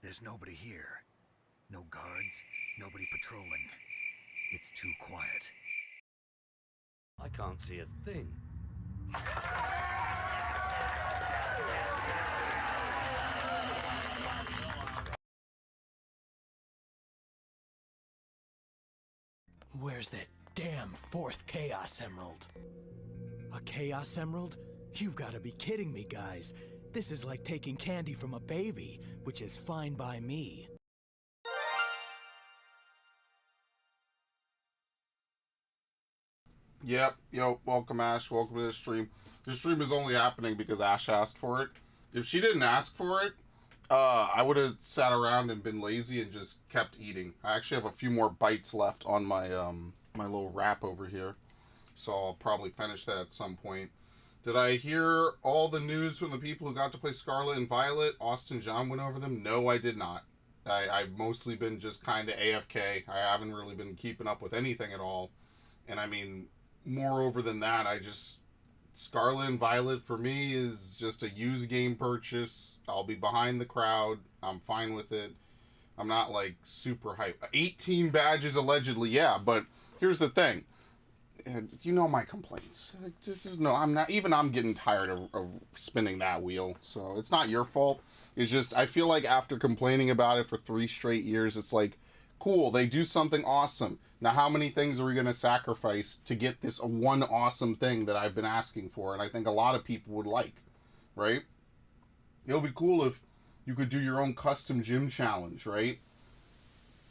There's nobody here. No guards, nobody patrolling. It's too quiet. I can't see a thing. Where's that damn fourth Chaos Emerald? A Chaos Emerald? You've got to be kidding me, guys. This is like taking candy from a baby, which is fine by me. Yep, yo, welcome Ash, welcome to the stream. This stream is only happening because Ash asked for it. If she didn't ask for it, I would have sat around and been lazy and just kept eating. I actually have a few more bites left on my my little wrap over here, so I'll probably finish that at some point. Did I hear all the news from the people who got to play Scarlet and Violet? Austin John went over them? No, I did not. I've mostly been just kind of AFK. I haven't really been keeping up with anything at all. And I mean, moreover than that, Scarlet and Violet for me is just a used game purchase. I'll be behind the crowd. I'm fine with it. I'm not like super hyped. 18 badges allegedly, yeah, but here's the thing. You know my complaints. I'm getting tired of spinning that wheel. So it's not your fault. It's just, I feel like after complaining about it for 3 straight years, it's like, cool, they do something awesome. Now, how many things are we going to sacrifice to get this one awesome thing that I've been asking for? And I think a lot of people would like, right? It'll be cool if you could do your own custom gym challenge, right?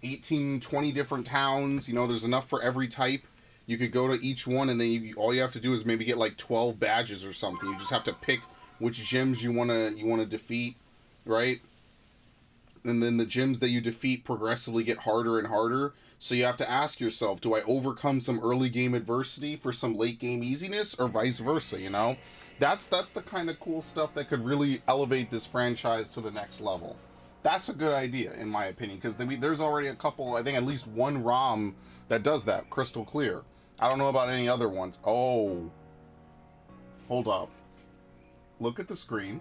18, 20 different towns. You know, there's enough for every type. You could go to each one, and then all you have to do is maybe get like 12 badges or something. You just have to pick which gyms you wanna defeat, right? And then the gyms that you defeat progressively get harder and harder. So you have to ask yourself, do I overcome some early game adversity for some late game easiness, or vice versa, you know? That's the kind of cool stuff that could really elevate this franchise to the next level. That's a good idea, in my opinion, because there's already a couple, I think at least one ROM that does that, crystal clear. I don't know about any other ones. Oh. Hold up. Look at the screen.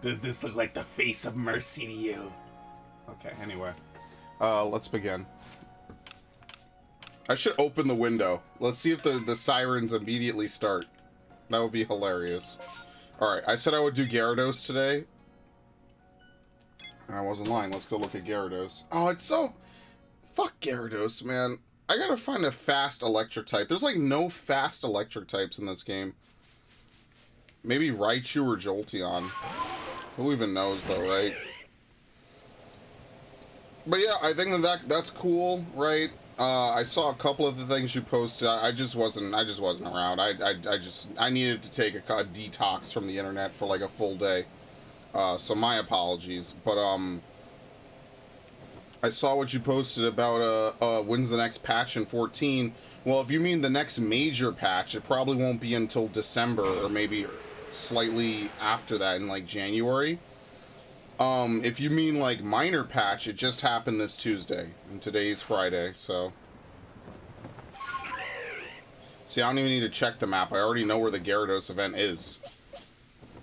Does this look like the face of mercy to you? Okay, anyway. Let's begin. I should open the window. Let's see if the sirens immediately start. That would be hilarious. Alright, I said I would do Gyarados today. I wasn't lying. Let's go look at Gyarados. Oh, it's so... Fuck Gyarados, man. I gotta find a fast electric type. There's like no fast electric types in this game. Maybe Raichu or Jolteon. Who even knows though, right? But yeah, I think that's cool, right? I saw a couple of the things you posted. I just wasn't around. I needed to take a detox from the internet for like a full day. So my apologies. But I saw what you posted about when's the next patch in 14. Well, if you mean the next major patch, it probably won't be until December, or maybe slightly after that in like January. If you mean like minor patch, it just happened this Tuesday, and today's Friday, so. See, I don't even need to check the map. I already know where the Gyarados event is.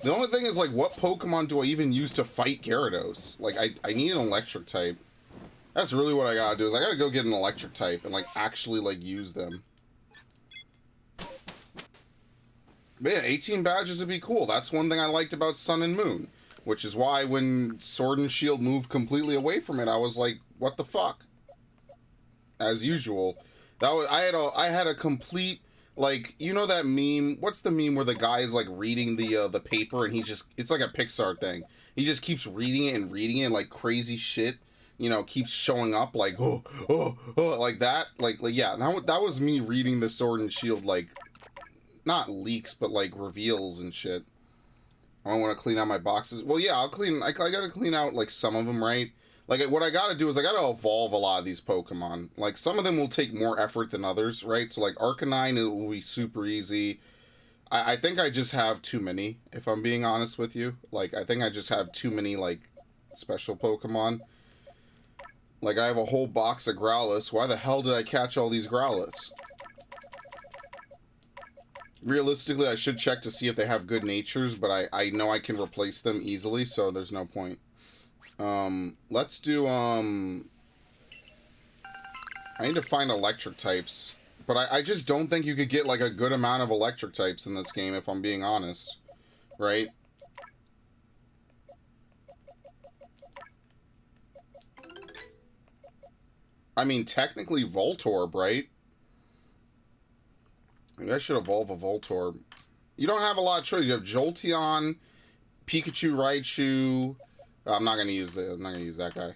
The only thing is, like, what Pokemon do I even use to fight Gyarados? Like, I need an electric type. That's really what I gotta do, is I gotta go get an electric type and, like, actually, like, use them. But yeah, 18 badges would be cool. That's one thing I liked about Sun and Moon. Which is why when Sword and Shield moved completely away from it, I was like, what the fuck? As usual. I had a complete, like, you know that meme? What's the meme where the guy is like reading the paper and it's like a Pixar thing. He just keeps reading it and like crazy shit, you know, keeps showing up like, oh, like that. Like yeah, that was me reading the Sword and Shield, like, not leaks, but like reveals and shit. I want to clean out my boxes. Well, yeah, I gotta clean out, like, some of them, right? Like, what I gotta do is I gotta evolve a lot of these Pokemon. Like, some of them will take more effort than others, right? So, like, Arcanine, it will be super easy. I think I just have too many, if I'm being honest with you. Like, I think I just have too many, like, special Pokemon. Like, I have a whole box of Growlithe. Why the hell did I catch all these Growlithes? Realistically, I should check to see if they have good natures, but I know I can replace them easily, so there's no point. Let's do, I need to find electric types. But I just don't think you could get, like, a good amount of electric types in this game, if I'm being honest. Right? I mean, technically Voltorb, right? Maybe I should evolve a Voltorb. You don't have a lot of choice. You have Jolteon, Pikachu, Raichu. I'm not gonna use that guy.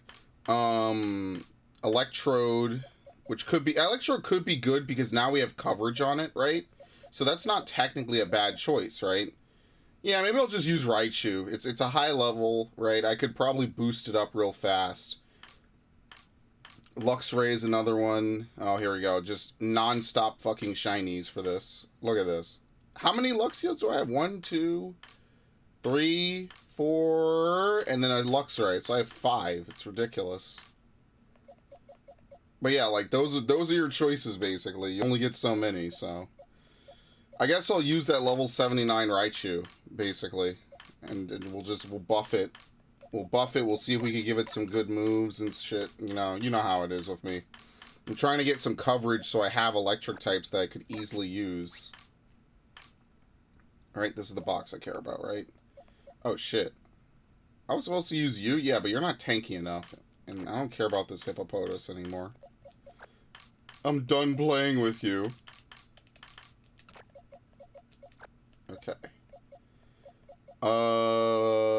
Electrode, which could be Electrode could be good because now we have coverage on it, right? So that's not technically a bad choice, right? Yeah, maybe I'll just use Raichu. It's a high level, right? I could probably boost it up real fast. Luxray is another one. Oh, here we go. Just non-stop fucking shinies for this. Look at this. How many Luxiots do I have? 1, 2, 3, 4, and then a Luxray. So I have 5. It's ridiculous. But yeah, like those are your choices basically. You only get so many, so I guess I'll use that level 79 Raichu basically, and we'll buff it. We'll buff it. We'll see if we can give it some good moves and shit. You know how it is with me. I'm trying to get some coverage so I have electric types that I could easily use. All right, this is the box I care about, right? Oh shit. I was supposed to use you? Yeah, but you're not tanky enough. And I don't care about this hippopotamus anymore. I'm done playing with you. Okay.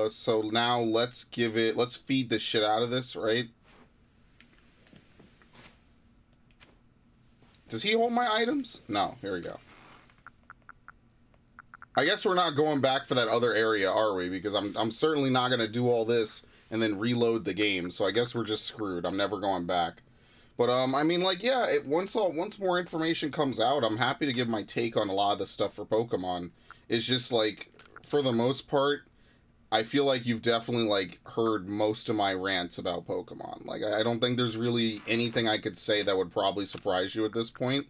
So now let's feed the shit out of this, right? Does he hold my items? No, here we go. I guess we're not going back for that other area, are we? Because I'm certainly not going to do all this and then reload the game. So I guess we're just screwed. I'm never going back. But I mean, like, yeah, once more information comes out, I'm happy to give my take on a lot of the stuff for Pokemon. It's just like, for the most part, I feel like you've definitely like heard most of my rants about Pokemon. Like, I don't think there's really anything I could say that would probably surprise you at this point.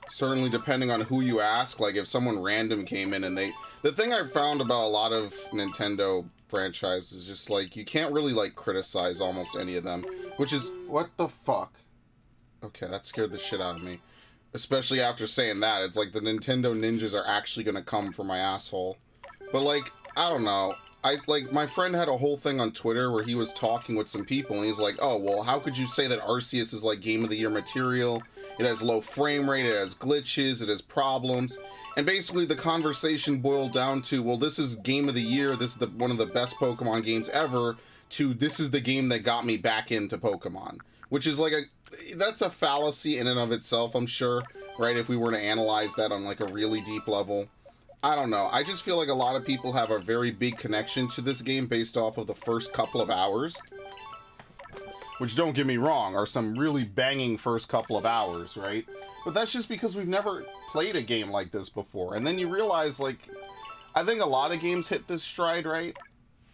Certainly depending on who you ask, like if someone random came in and the thing I've found about a lot of Nintendo franchises is just like, you can't really like criticize almost any of them, which is, what the fuck? Okay, that scared the shit out of me. Especially after saying that, it's like the Nintendo ninjas are actually gonna come for my asshole. But like, I don't know. My friend had a whole thing on Twitter where he was talking with some people and he's like, oh, well, how could you say that Arceus is like Game of the Year material? It has low frame rate, it has glitches, it has problems. And basically the conversation boiled down to, well, this is Game of the Year, this is one of the best Pokemon games ever, to this is the game that got me back into Pokemon. Which is like that's a fallacy in and of itself, I'm sure, right? If we were to analyze that on like a really deep level. I don't know. I just feel like a lot of people have a very big connection to this game based off of the first couple of hours. Which, don't get me wrong, are some really banging first couple of hours, right? But that's just because we've never played a game like this before. And then you realize, like, I think a lot of games hit this stride, right?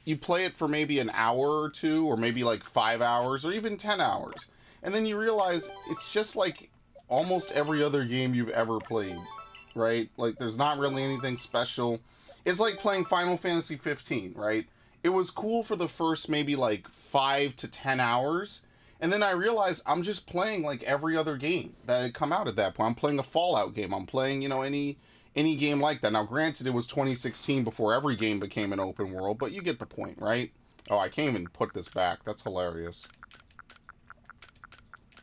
You play it for maybe an hour or two, or maybe like 5 hours, or even 10 hours. And then you realize it's just like almost every other game you've ever played, right? Like, there's not really anything special. It's like playing Final Fantasy 15, right? It was cool for the first maybe like 5 to 10 hours. And then I realized I'm just playing like every other game that had come out at that point. I'm playing a Fallout game. I'm playing, you know, any game like that. Now, granted, it was 2016 before every game became an open world, but you get the point, right? Oh, I can't even put this back. That's hilarious.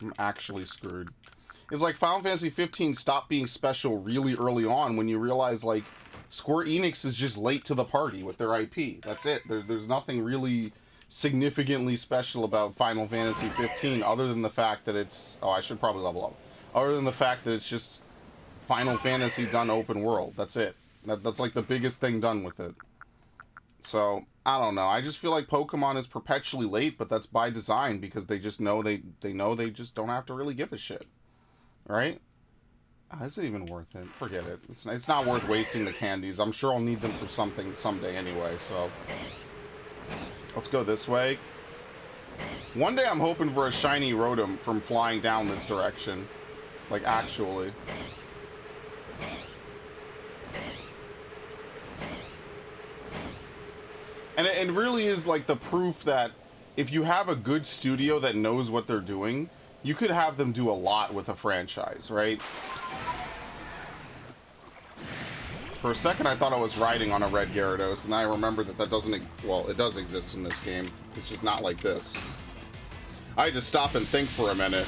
I'm actually screwed. It's like Final Fantasy 15 stopped being special really early on when you realize, like, Square Enix is just late to the party with their IP. That's it. There's nothing really significantly special about Final Fantasy 15 other than the fact that it's... Oh, I should probably level up. Other than the fact that it's just Final Fantasy done open world. That's it. That's like the biggest thing done with it. So, I don't know. I just feel like Pokemon is perpetually late, but that's by design because they just know they know they just don't have to really give a shit. Right? Oh, is it even worth it? Forget it. It's not worth wasting the candies. I'm sure I'll need them for something someday anyway, so... Let's go this way. One day I'm hoping for a shiny Rotom from flying down this direction. Like, actually. And it really is like the proof that if you have a good studio that knows what they're doing, you could have them do a lot with a franchise, right? For a second, I thought I was riding on a red Gyarados, and I remember that doesn't... Well, it does exist in this game. It's just not like this. I had to stop and think for a minute.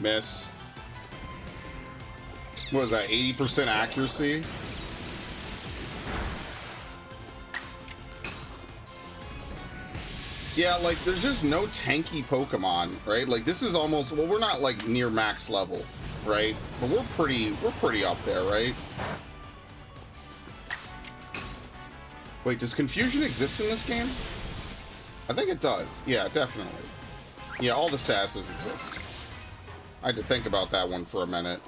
Miss. What was that, 80% accuracy? Yeah, like, there's just no tanky Pokemon, right? Like, this is almost... Well, we're not, like, near max level, right? But we're pretty up there, right? Wait, does Confusion exist in this game? I think it does. Yeah, definitely. Yeah, all the sasses exist. I had to think about that one for a minute.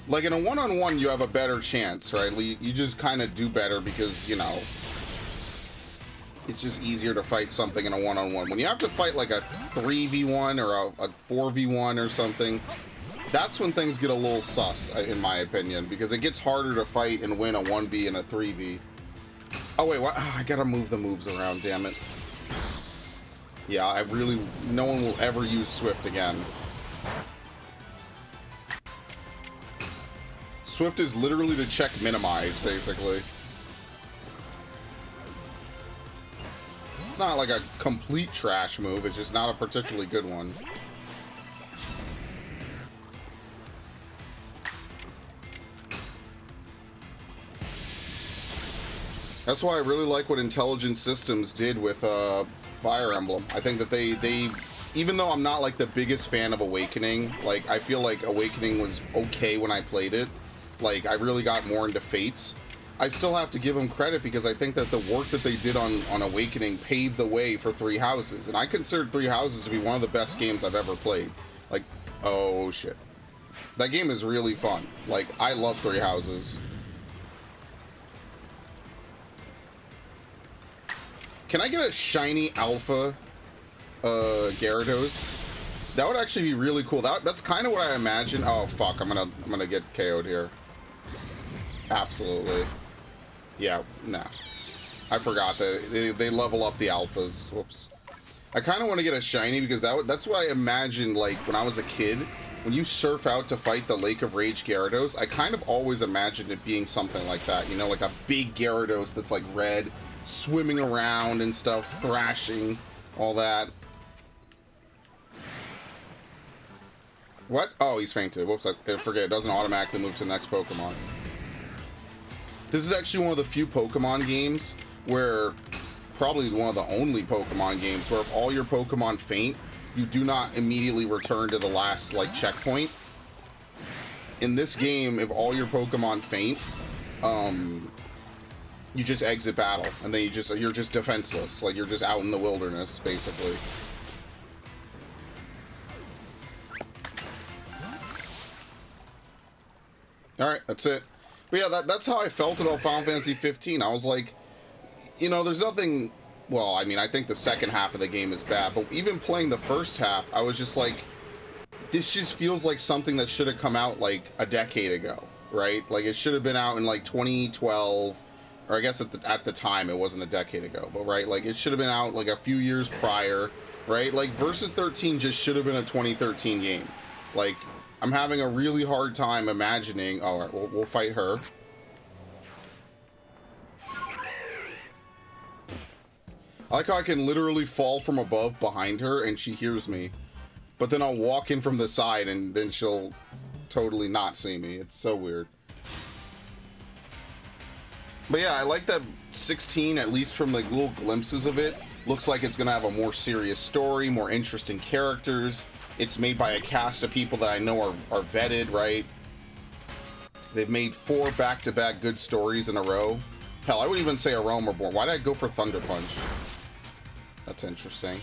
Like, in a one-on-one, you have a better chance, right? You just kind of do better because, you know, it's just easier to fight something in a one-on-one. When you have to fight, like, a 3v1 or a 4v1 or something, that's when things get a little sus, in my opinion, because it gets harder to fight and win a 1v and a 3v. Oh, wait, what? Oh, I gotta move the moves around, damn it. Yeah, I really... No one will ever use Swift again. Swift is literally to check minimize, basically. It's not like a complete trash move, it's just not a particularly good one. That's why I really like what Intelligent Systems did with Fire Emblem. I think that they even though I'm not like the biggest fan of Awakening, like I feel like Awakening was okay when I played it. Like, I really got more into Fates. I still have to give them credit because I think that the work that they did on Awakening paved the way for Three Houses. And I consider Three Houses to be one of the best games I've ever played. Like, oh shit. That game is really fun. Like, I love Three Houses. Can I get a shiny alpha Gyarados? That would actually be really cool. That's kind of what I imagine. Oh fuck, I'm gonna get KO'd here. Absolutely. Yeah, nah. I forgot that they level up the alphas. Whoops. I kind of want to get a shiny because that's what I imagined, like, when I was a kid. When you surf out to fight the Lake of Rage Gyarados, I kind of always imagined it being something like that. You know, like a big Gyarados that's, like, red, swimming around and stuff, thrashing, all that. What? Oh, he's fainted. Whoops, I forget. It doesn't automatically move to the next Pokemon. This is actually one of the few Pokemon games where, probably one of the only Pokemon games where if all your Pokemon faint, you do not immediately return to the last, like, checkpoint. In this game, if all your Pokemon faint, you just exit battle, and then you're just defenseless. Like, you're just out in the wilderness, basically. Alright, that's it. But yeah, that's how I felt about Final Fantasy 15. I was like, you know, there's nothing... Well, I mean, I think the second half of the game is bad, but even playing the first half, I was just like, this just feels like something that should have come out, like, a decade ago, right? Like, it should have been out in, like, 2012, or I guess at the time, it wasn't a decade ago, but, right? Like, it should have been out, like, a few years prior, right? Like, Versus 13 just should have been a 2013 game. Like, I'm having a really hard time imagining... Oh, all right, we'll fight her. I like how I can literally fall from above behind her and she hears me. But then I'll walk in from the side and then she'll totally not see me. It's so weird. But yeah, I like that 16, at least from like little glimpses of it, looks like it's going to have a more serious story, more interesting characters. It's made by a cast of people that I know are vetted, right? They've made 4 back-to-back good stories in a row. Hell, I would even say A Realm Reborn. Why did I go for Thunder Punch? That's interesting.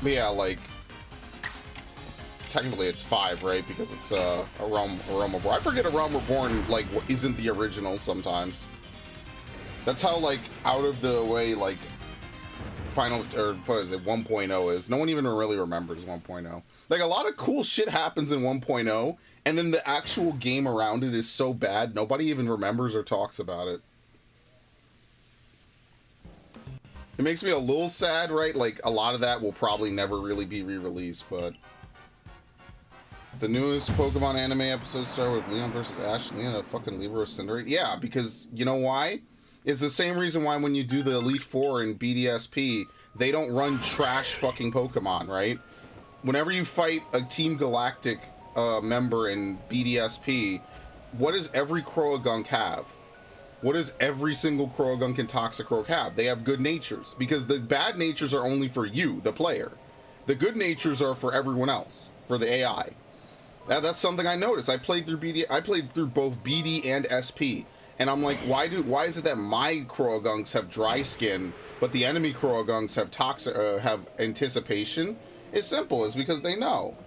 But yeah, like, technically it's 5, right? Because it's a Realm Reborn. I forget A Realm Reborn, like, isn't the original sometimes. That's how, like, out of the way, like, final, or what is it, 1.0 is. No one even really remembers 1.0. Like, a lot of cool shit happens in 1.0, and then the actual game around it is so bad, nobody even remembers or talks about it. It makes me a little sad, right? Like, a lot of that will probably never really be re-released, but... The newest Pokemon anime episode started with Leon versus Ash. Leon a fucking Libero Cinderace. Yeah, because, you know why? It's the same reason why when you do the Elite Four in BDSP, they don't run trash fucking Pokemon, right? Whenever you fight a Team Galactic member in BDSP, what does every Croagunk have? What does every single Croagunk and Toxicroak have? They have good natures, because the bad natures are only for you, the player. The good natures are for everyone else, for the AI. That's something I noticed. I played through both BD and SP, and I'm like, why is it that my Croagunks have dry skin, but the enemy Croagunks have anticipation? It's simple. It's because they know.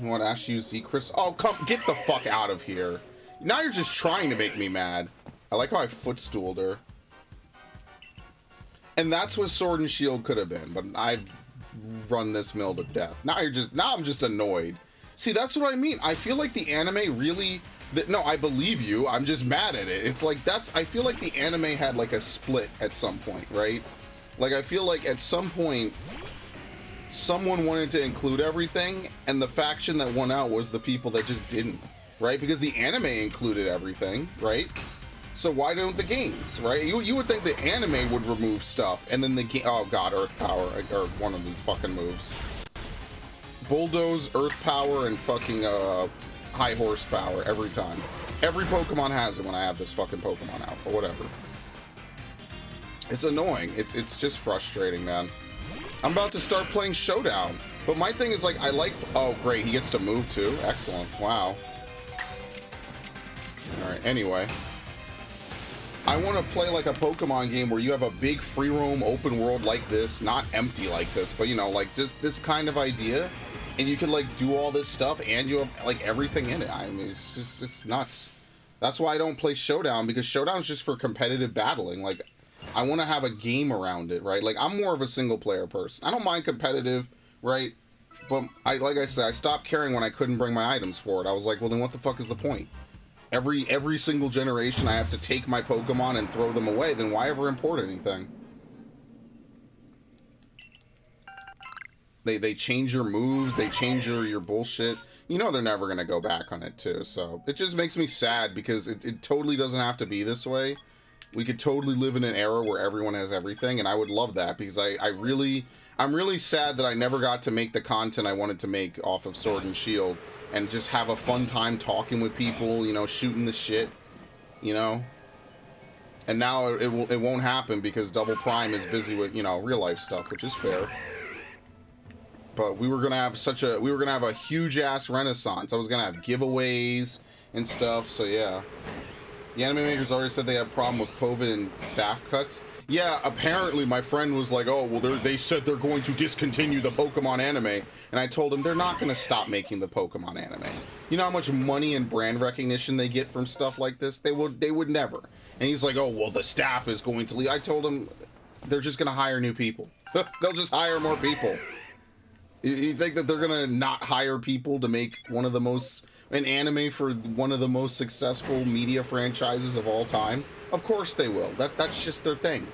You want to ask you Z-Chris? Oh, come get the fuck out of here! Now you're just trying to make me mad. I like how I footstooled her. And that's what Sword and Shield could have been, but I've run this mill to death. Now I'm just annoyed. See, that's what I mean. I feel like the anime really... No, I believe you. I'm just mad at it. It's like, I feel like the anime had like a split at some point, right? Like, I feel like at some point, someone wanted to include everything, and the faction that won out was the people that just didn't, right? Because the anime included everything, right? So why don't the games, right? You would think the anime would remove stuff, and then the game... Oh god, Earth Power, or one of these fucking moves. Bulldoze, Earth Power, and fucking High Horsepower every time. Every Pokemon has it when I have this fucking Pokemon out, or whatever. It's annoying. It's just frustrating, man. I'm about to start playing Showdown, but my thing is, like, I like... Oh, great, he gets to move, too. Excellent. Wow. Alright, anyway. I want to play like a Pokemon game where you have a big free roam open world like this, not empty like this, but you know, like just this kind of idea, and you can like do all this stuff and you have like everything in it. I mean, it's nuts. That's why I don't play Showdown, because Showdown's just for competitive battling. Like, I want to have a game around it, right? Like, I'm more of a single player person. I don't mind competitive, right? But like I said, I stopped caring when I couldn't bring my items for it. I was like, well, then what the fuck is the point? Every single generation I have to take my Pokemon and throw them away, then why ever import anything? They change your moves, they change your bullshit. You know they're never gonna go back on it too, so it just makes me sad because it totally doesn't have to be this way. We could totally live in an era where everyone has everything, and I would love that, because I'm really sad that I never got to make the content I wanted to make off of Sword and Shield. And just have a fun time talking with people, you know, shooting the shit, you know. And now it won't happen because Double Prime is busy with, you know, real life stuff, which is fair. But we were gonna have a huge ass renaissance. I was gonna have giveaways and stuff. So yeah, the anime makers already said they have a problem with COVID and staff cuts. Yeah, apparently my friend was like, oh, well, they said they're going to discontinue the Pokemon anime. And I told him they're not going to stop making the Pokemon anime. You know how much money and brand recognition they get from stuff like this? They would never. And he's like, oh, well, the staff is going to leave. I told him they're just going to hire new people. They'll just hire more people. You think that they're going to not hire people to make an anime for one of the most successful media franchises of all time? Of course they will. That's just their thing.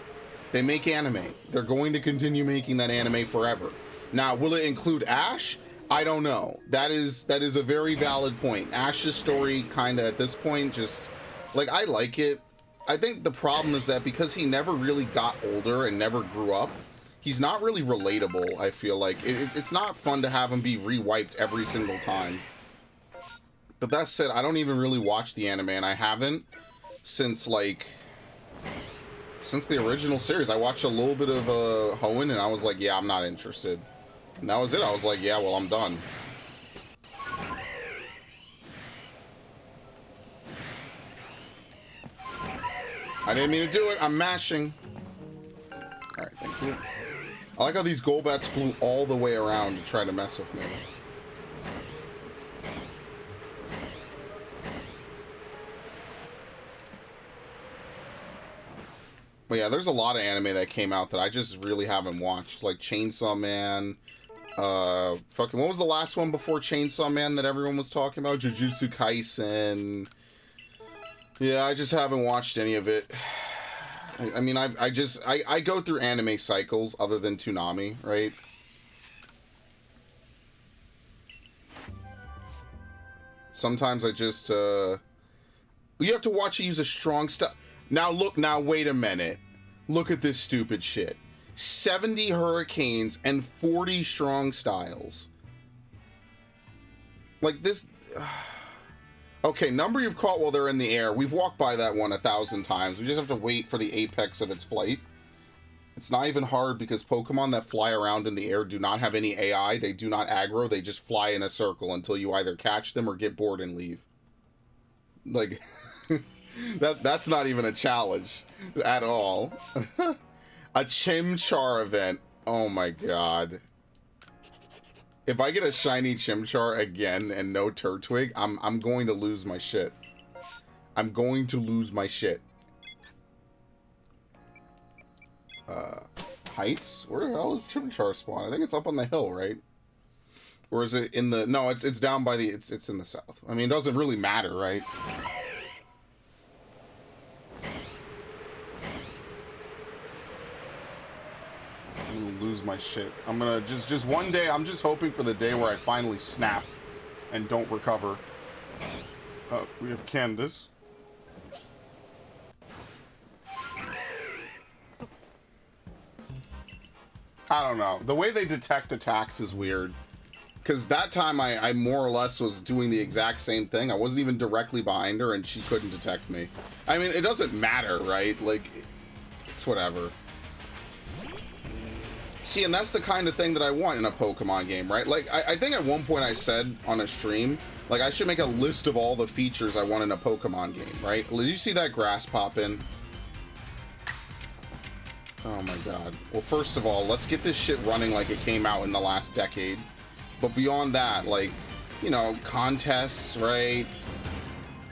They make anime. They're going to continue making that anime forever. Now, will it include Ash? I don't know. That is a very valid point. Ash's story kind of at this point just like, I like it. I think the problem is that because he never really got older and never grew up, he's not really relatable. I feel like it's not fun to have him be re-wiped every single time. But that said, I don't even really watch the anime, and I haven't since the original series. I watched a little bit of Hoenn, and I was like, yeah, I'm not interested. And that was it. I was like, yeah, well, I'm done. I didn't mean to do it. I'm mashing. Alright, thank you. I like how these Golbats flew all the way around to try to mess with me. But yeah, there's a lot of anime that came out that I just really haven't watched. Like Chainsaw Man. Fucking, what was the last one before Chainsaw Man that everyone was talking about? Jujutsu Kaisen. Yeah, I just haven't watched any of it. I mean, I go through anime cycles other than Toonami, right? Sometimes I just, you have to watch it use a strong stuff. Now look, now wait a minute. Look at this stupid shit. 70 hurricanes and 40 strong styles. Like this. Okay, number you've caught while they're in the air. We've walked by that one 1,000 times. We just have to wait for the apex of its flight. It's not even hard because Pokemon that fly around in the air do not have any AI. They do not aggro. They just fly in a circle until you either catch them or get bored and leave. Like, that's not even a challenge at all. A Chimchar event. Oh my god. If I get a shiny Chimchar again and no Turtwig, I'm going to lose my shit. I'm going to lose my shit. Heights? Where the hell is Chimchar spawn? I think it's up on the hill, right? Or is it in the... No, it's down by the... It's in the south. I mean, it doesn't really matter, right? I'm gonna lose my shit. I'm gonna just one day, I'm just hoping for the day where I finally snap and don't recover. We have Candace. I don't know. The way they detect attacks is weird. Because that time I more or less was doing the exact same thing. I wasn't even directly behind her and she couldn't detect me. I mean, it doesn't matter, right? Like, it's whatever. See, and that's the kind of thing that I want in a Pokemon game, right? Like, I think at one point I said on a stream, like, I should make a list of all the features I want in a Pokemon game, right? Did you see that grass pop in? Oh my god. Well, first of all, let's get this shit running like it came out in the last decade. But beyond that, like, you know, contests, right?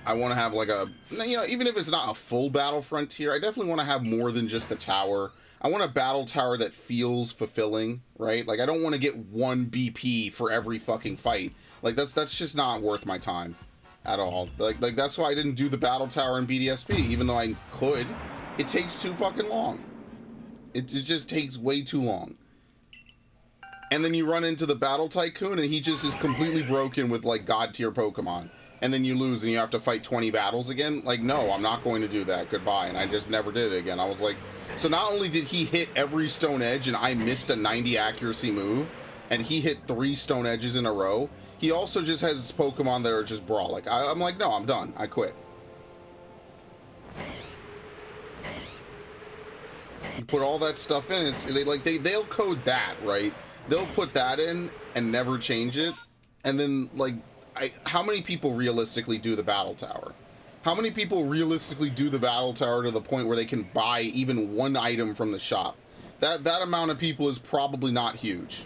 I want to have, like, a... You know, even if it's not a full battle frontier, I definitely want to have more than just the tower. I want a battle tower that feels fulfilling, right? Like, I don't want to get 1 BP for every fucking fight. Like, that's just not worth my time at all. Like that's why I didn't do the battle tower in BDSP, even though I could. It takes too fucking long. It just takes way too long. And then you run into the Battle Tycoon, and he just is completely broken with, like, God-tier Pokemon. And then you lose, and you have to fight 20 battles again? Like, no, I'm not going to do that. Goodbye. And I just never did it again. I was like... So not only did he hit every Stone Edge and I missed a 90 accuracy move, and he hit 3 Stone Edges in a row, he also just has Pokemon that are just brawl. Like, I'm like, no, I'm done. I quit. You put all that stuff in, they'll code that, right? They'll put that in and never change it. And then, like, how many people realistically do the Battle Tower? How many people realistically do the Battle Tower to the point where they can buy even 1 item from the shop? That amount of people is probably not huge.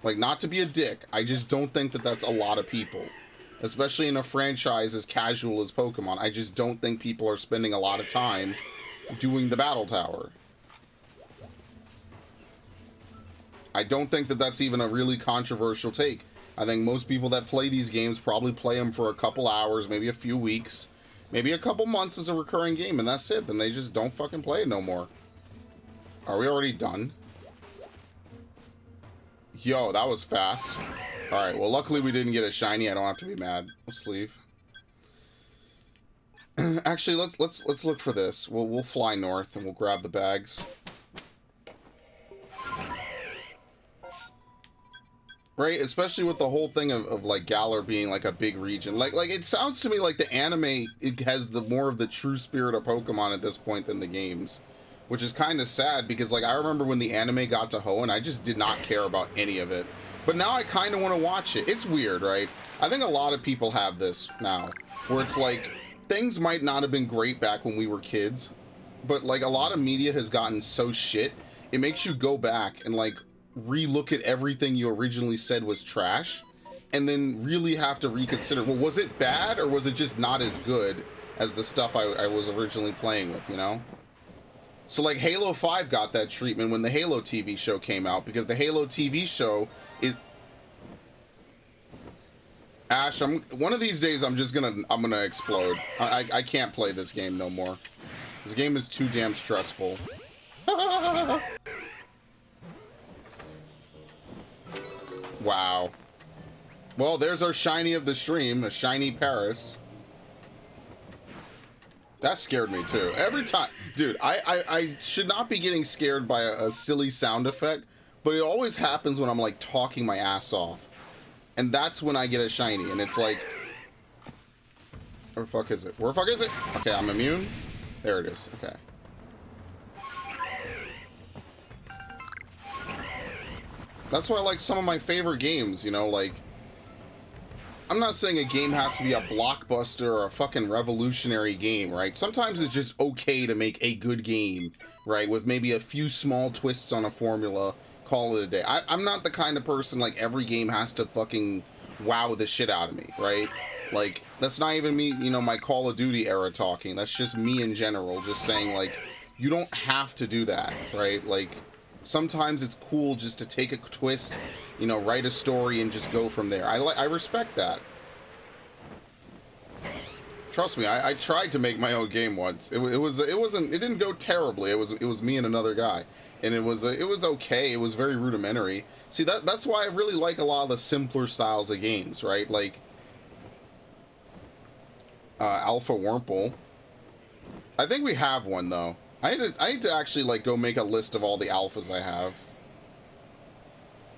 Like, not to be a dick, I just don't think that that's a lot of people. Especially in a franchise as casual as Pokemon. I just don't think people are spending a lot of time doing the Battle Tower. I don't think that that's even a really controversial take. I think most people that play these games probably play them for a couple hours, maybe a few weeks, maybe a couple months as a recurring game, and that's it. Then they just don't fucking play it no more. Are we already done? Yo, that was fast. Alright, well, luckily we didn't get a shiny. I don't have to be mad. Let's leave. Actually, let's look for this. We'll fly north and we'll grab the bags. Right, especially with the whole thing of like Galar being like a big region. Like it sounds to me like the anime, it has the more of the true spirit of Pokemon at this point than the games, which is kind of sad because, like, I remember when the anime got to Hoenn, I just did not care about any of it. But now I kind of want to watch it. It's weird, right? I think a lot of people have this now, where it's like things might not have been great back when we were kids, but like a lot of media has gotten so shit, it makes you go back and like re-look at everything you originally said was trash and then really have to reconsider, well, was it bad or was it just not as good as the stuff I was originally playing with, you know? So like Halo 5 got that treatment when the Halo TV show came out, because the Halo TV show is... Ash, one of these days I'm gonna explode. I can't play this game no more. This game is too damn stressful. Wow. Well, there's our shiny of the stream, a shiny Paris. That scared me too. Every time, dude, I should not be getting scared by a silly sound effect, but it always happens when I'm like talking my ass off. And that's when I get a shiny, and it's like, where the fuck is it? Where the fuck is it? Okay, I'm immune. There it is. Okay. That's why I like some of my favorite games, you know, like, I'm not saying a game has to be a blockbuster or a fucking revolutionary game, right? Sometimes it's just okay to make a good game, right? With maybe a few small twists on a formula, call it a day. I'm not the kind of person like every game has to fucking wow the shit out of me, right? Like, that's not even me, you know, my Call of Duty era talking. That's just me in general, just saying, like, you don't have to do that, right? Like, sometimes it's cool just to take a twist, you know, write a story and just go from there. I respect that. Trust me, I tried to make my own game once. It didn't go terribly. It was me and another guy, and it was okay. It was very rudimentary. See, that's why I really like a lot of the simpler styles of games, right? Like Alpha Wurmple. I think we have one though. I need to actually like go make a list of all the alphas I have.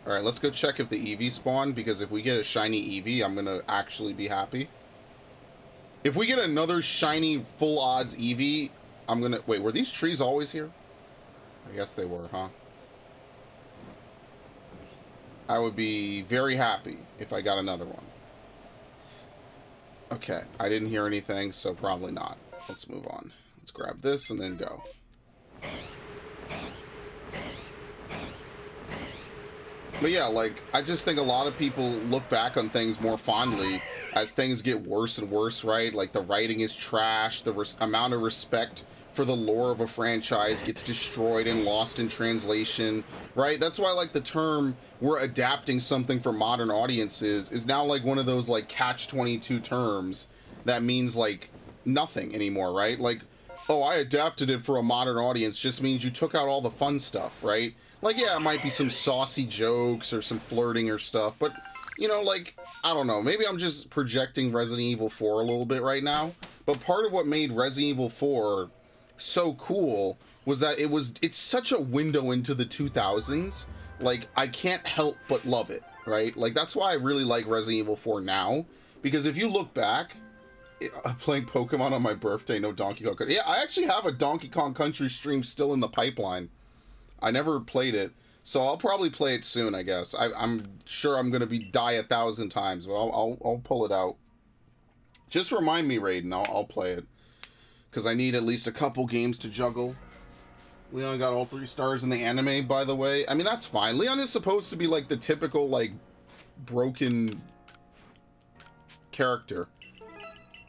All right, let's go check if the Eevee spawned, because if we get a shiny Eevee, I'm gonna actually be happy. If we get another shiny full odds Eevee, I'm gonna wait. Were these trees always here? I guess they were, huh? I would be very happy if I got another one. Okay, I didn't hear anything, so probably not. Let's move on. Let's grab this and then go. But yeah, like, I just think a lot of people look back on things more fondly as things get worse and worse, right? Like, the writing is trash, the amount of respect for the lore of a franchise gets destroyed and lost in translation, right? That's why, like, the term, we're adapting something for modern audiences is now, like, one of those, like, catch-22 terms that means, like, nothing anymore, right? Like, oh, I adapted it for a modern audience just means you took out all the fun stuff, right? Like, yeah, it might be some saucy jokes or some flirting or stuff, but, you know, like, I don't know, maybe I'm just projecting Resident Evil 4 a little bit right now, but part of what made Resident Evil 4 so cool was that it's such a window into the 2000s, like, I can't help but love it, right? Like, that's why I really like Resident Evil 4 now, because if you look back, I'm playing Pokemon on my birthday, no Donkey Kong Country. Yeah, I actually have a Donkey Kong Country stream still in the pipeline. I never played it, so I'll probably play it soon, I guess. I'm sure I'm going to die 1,000 times, but I'll pull it out. Just remind me, Raiden, I'll play it. Because I need at least a couple games to juggle. Leon got all 3 stars in the anime, by the way. I mean, that's fine. Leon is supposed to be, like, the typical, like, broken character.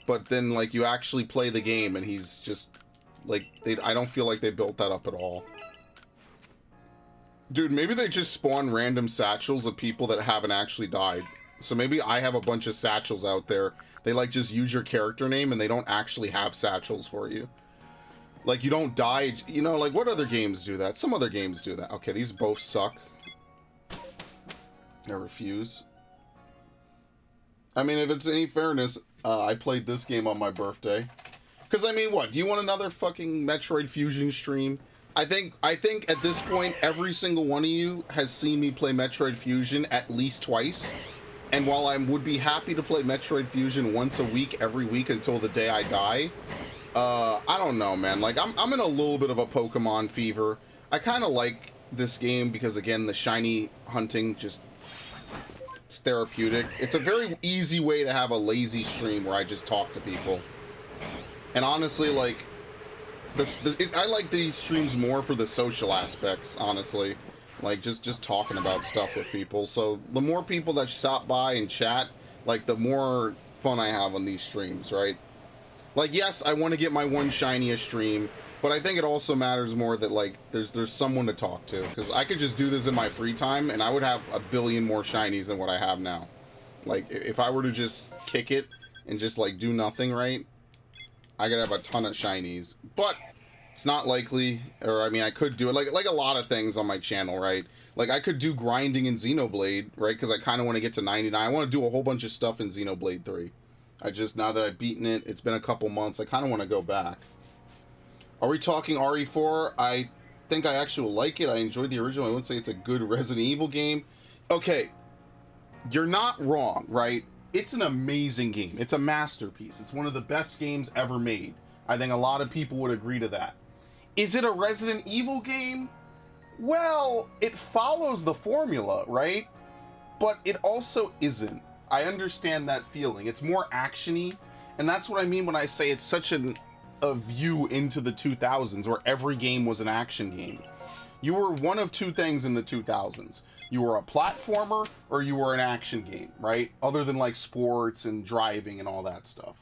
But then, like, you actually play the game, and he's just, like, I don't feel like they built that up at all. Dude, maybe they just spawn random satchels of people that haven't actually died. So maybe I have a bunch of satchels out there. They, like, just use your character name, and they don't actually have satchels for you. Like, you don't die, you know, like, what other games do that? Some other games do that. Okay, these both suck. I refuse. I mean, if it's any fairness, I played this game on my birthday. Because, I mean, what? Do you want another fucking Metroid Fusion stream? I think at this point, every single one of you has seen me play Metroid Fusion at least twice. And while I would be happy to play Metroid Fusion once a week, every week until the day I die, I don't know, man. Like, I'm in a little bit of a Pokemon fever. I kind of like this game because, again, the shiny hunting just... it's therapeutic. It's a very easy way to have a lazy stream where I just talk to people. And honestly, like... I like these streams more for the social aspects, honestly. Like, just talking about stuff with people. So, the more people that stop by and chat, like, the more fun I have on these streams, right? Like, yes, I want to get my one shiny a stream, But I think it also matters more that like there's someone to talk to, because I could just do this in my free time and I would have a billion more shinies than what I have now. Like if I were to just kick it and just like do nothing, right, I could have a ton of shinies. But it's not likely, or I mean I could do it like a lot of things on my channel, right? Like I could do grinding in Xenoblade, right? Because I kind of want to get to 99. I want to do a whole bunch of stuff in Xenoblade 3. I just, now that I've beaten it, it's been a couple months, I kind of want to go back. Are we talking RE4? I think I actually like it. I enjoyed the original. I wouldn't say it's a good Resident Evil game. Okay, you're not wrong, right? It's an amazing game. It's a masterpiece. It's one of the best games ever made. I think a lot of people would agree to that. Is it a Resident Evil game? Well, it follows the formula, right? But it also isn't. I understand that feeling. It's more action-y, and that's what I mean when I say it's such a view into the 2000s where every game was an action game. You were one of two things in the 2000s. You were a platformer or you were an action game, right? Other than like sports and driving and all that stuff.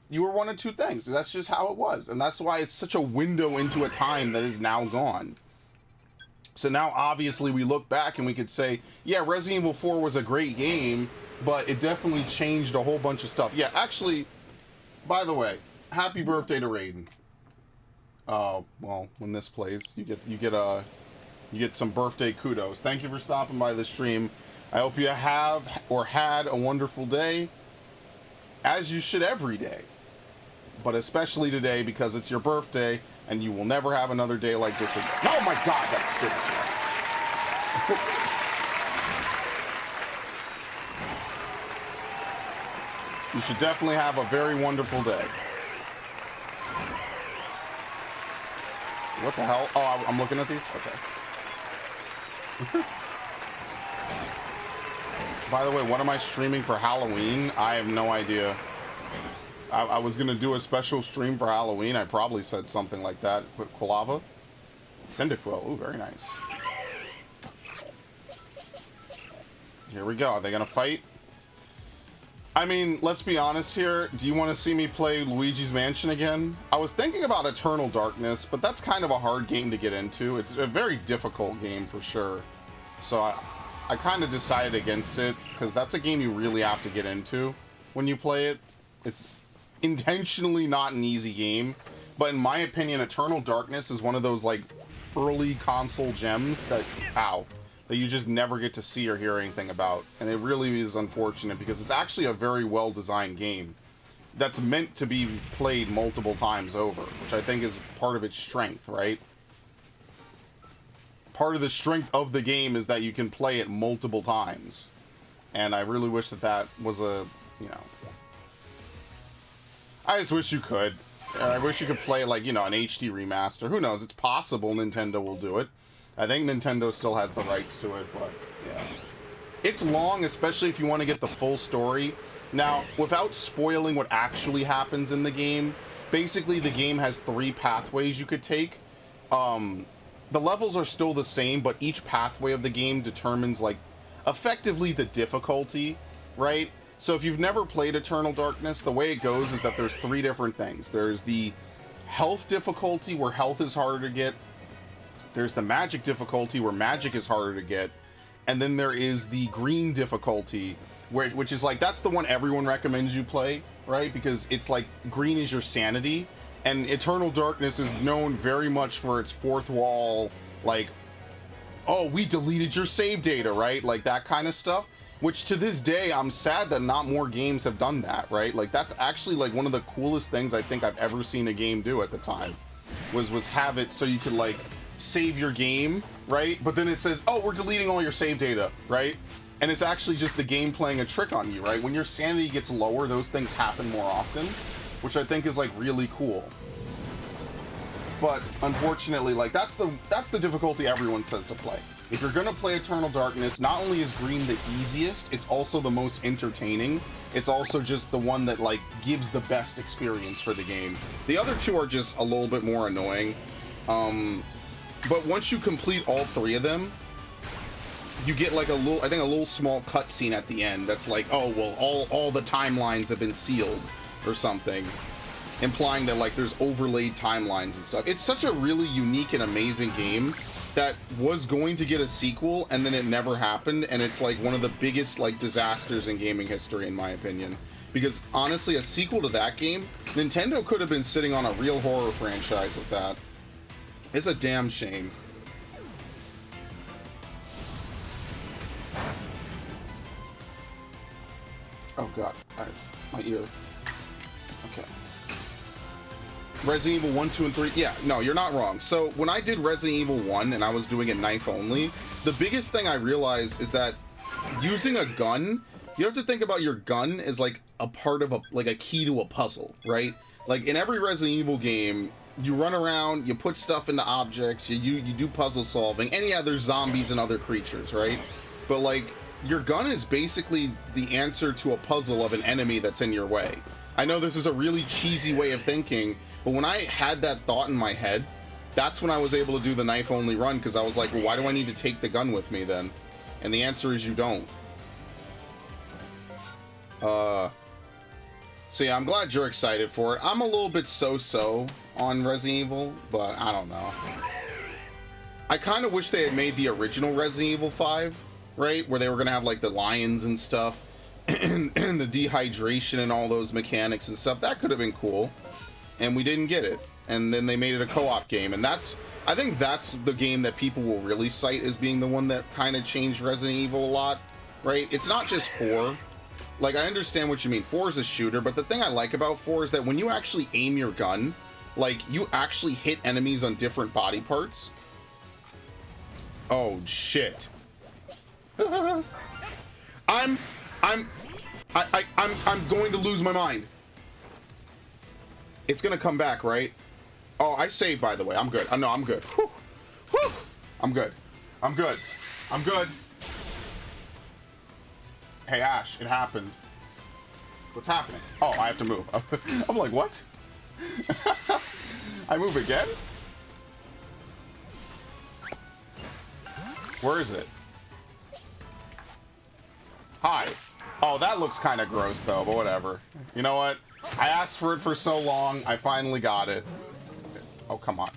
You were one of two things. That's just how it was. And that's why it's such a window into a time that is now gone. So now obviously we look back and we could say, yeah, Resident Evil 4 was a great game, but it definitely changed a whole bunch of stuff. Yeah, actually, by the way, happy birthday to Raiden. Well, when this plays, you get some birthday kudos. Thank you for stopping by the stream. I hope you have or had a wonderful day, as you should every day, but especially today because it's your birthday and you will never have another day like this again. Oh my God, that's stupid. You should definitely have a very wonderful day. What the hell? Oh, I'm looking at these? Okay. By the way, what am I streaming for Halloween? I have no idea. I was going to do a special stream for Halloween. I probably said something like that. Quilava? Cyndaquil. Ooh, very nice. Here we go. Are they going to fight? I mean, let's be honest here. Do you want to see me play Luigi's Mansion again? I was thinking about Eternal Darkness, but that's kind of a hard game to get into. It's a very difficult game for sure. So I kind of decided against it, because that's a game you really have to get into when you play it. It's intentionally not an easy game, but in my opinion, Eternal Darkness is one of those like early console gems that, that you just never get to see or hear anything about. And it really is unfortunate because it's actually a very well designed game that's meant to be played multiple times over, which I think is part of its strength, right? Part of the strength of the game is that you can play it multiple times. And I really wish that that was a, you know, I just wish you could. I wish you could play like, you know, an HD remaster. Who knows? It's possible Nintendo will do it. I think Nintendo still has the rights to it, but yeah. It's long, especially if you want to get the full story. Now, without spoiling what actually happens in the game, basically the game has 3 pathways you could take. The levels are still the same, but each pathway of the game determines, like, effectively the difficulty, right? So if you've never played Eternal Darkness, the way it goes is that there's 3 different things. There's the health difficulty, where health is harder to get. There's the magic difficulty, where magic is harder to get. And then there is the green difficulty, which is like, that's the one everyone recommends you play, right? Because it's like, green is your sanity. And Eternal Darkness is known very much for its fourth wall, like, oh, we deleted your save data, right? Like that kind of stuff. Which to this day, I'm sad that not more games have done that, right? Like that's actually like one of the coolest things I think I've ever seen a game do at the time. Was have it so you could like save your game, right? But then it says, oh, we're deleting all your save data, right? And it's actually just the game playing a trick on you, right? When your sanity gets lower, those things happen more often, which I think is like really cool. But unfortunately, like that's the difficulty everyone says to play. If you're gonna play Eternal Darkness, not only is green the easiest, it's also the most entertaining. It's also just the one that like gives the best experience for the game. The other 2 are just a little bit more annoying. But once you complete all 3 of them, you get like a little small cutscene at the end that's like, oh well, all the timelines have been sealed or something. implying that like there's overlaid timelines and stuff. It's such a really unique and amazing game that was going to get a sequel and then it never happened, and it's like one of the biggest like disasters in gaming history in my opinion. Because honestly, a sequel to that game, Nintendo could have been sitting on a real horror franchise with that. It's a damn shame. Oh god, my ear. Okay. Resident Evil 1, 2, and 3. Yeah, no, you're not wrong. So when I did Resident Evil 1 and I was doing it knife only, the biggest thing I realized is that using a gun, you have to think about your gun as like a part of a key to a puzzle, right? Like in every Resident Evil game, you run around, you put stuff into objects, you do puzzle solving, and yeah, there's zombies and other creatures, right? But like your gun is basically the answer to a puzzle of an enemy that's in your way. I know this is a really cheesy way of thinking, but when I had that thought in my head, that's when I was able to do the knife only run, because I was like, well, why do I need to take the gun with me then? And the answer is you don't. So yeah, I'm glad you're excited for it. I'm a little bit so-so on Resident Evil, but I don't know. I kind of wish they had made the original Resident Evil 5, right? Where they were going to have like the lions and stuff, and the dehydration and all those mechanics and stuff. That could have been cool. And we didn't get it. And then they made it a co-op game. And I think that's the game that people will really cite as being the one that kind of changed Resident Evil a lot, right? It's not just 4. Like, I understand what you mean. 4 is a shooter, but the thing I like about 4 is that when you actually aim your gun, like, you actually hit enemies on different body parts. Oh, shit. I'm going to lose my mind. It's gonna come back, right? Oh, I saved, by the way. I'm good. No, I'm good. Whew. Whew. I'm good. I'm good. I'm good. Hey, Ash, it happened. What's happening? Oh, I have to move. I'm like, what? I move again? Where is it? Hi. Oh, that looks kind of gross, though, but whatever. You know what? I asked for it for so long, I finally got it. Oh, come on.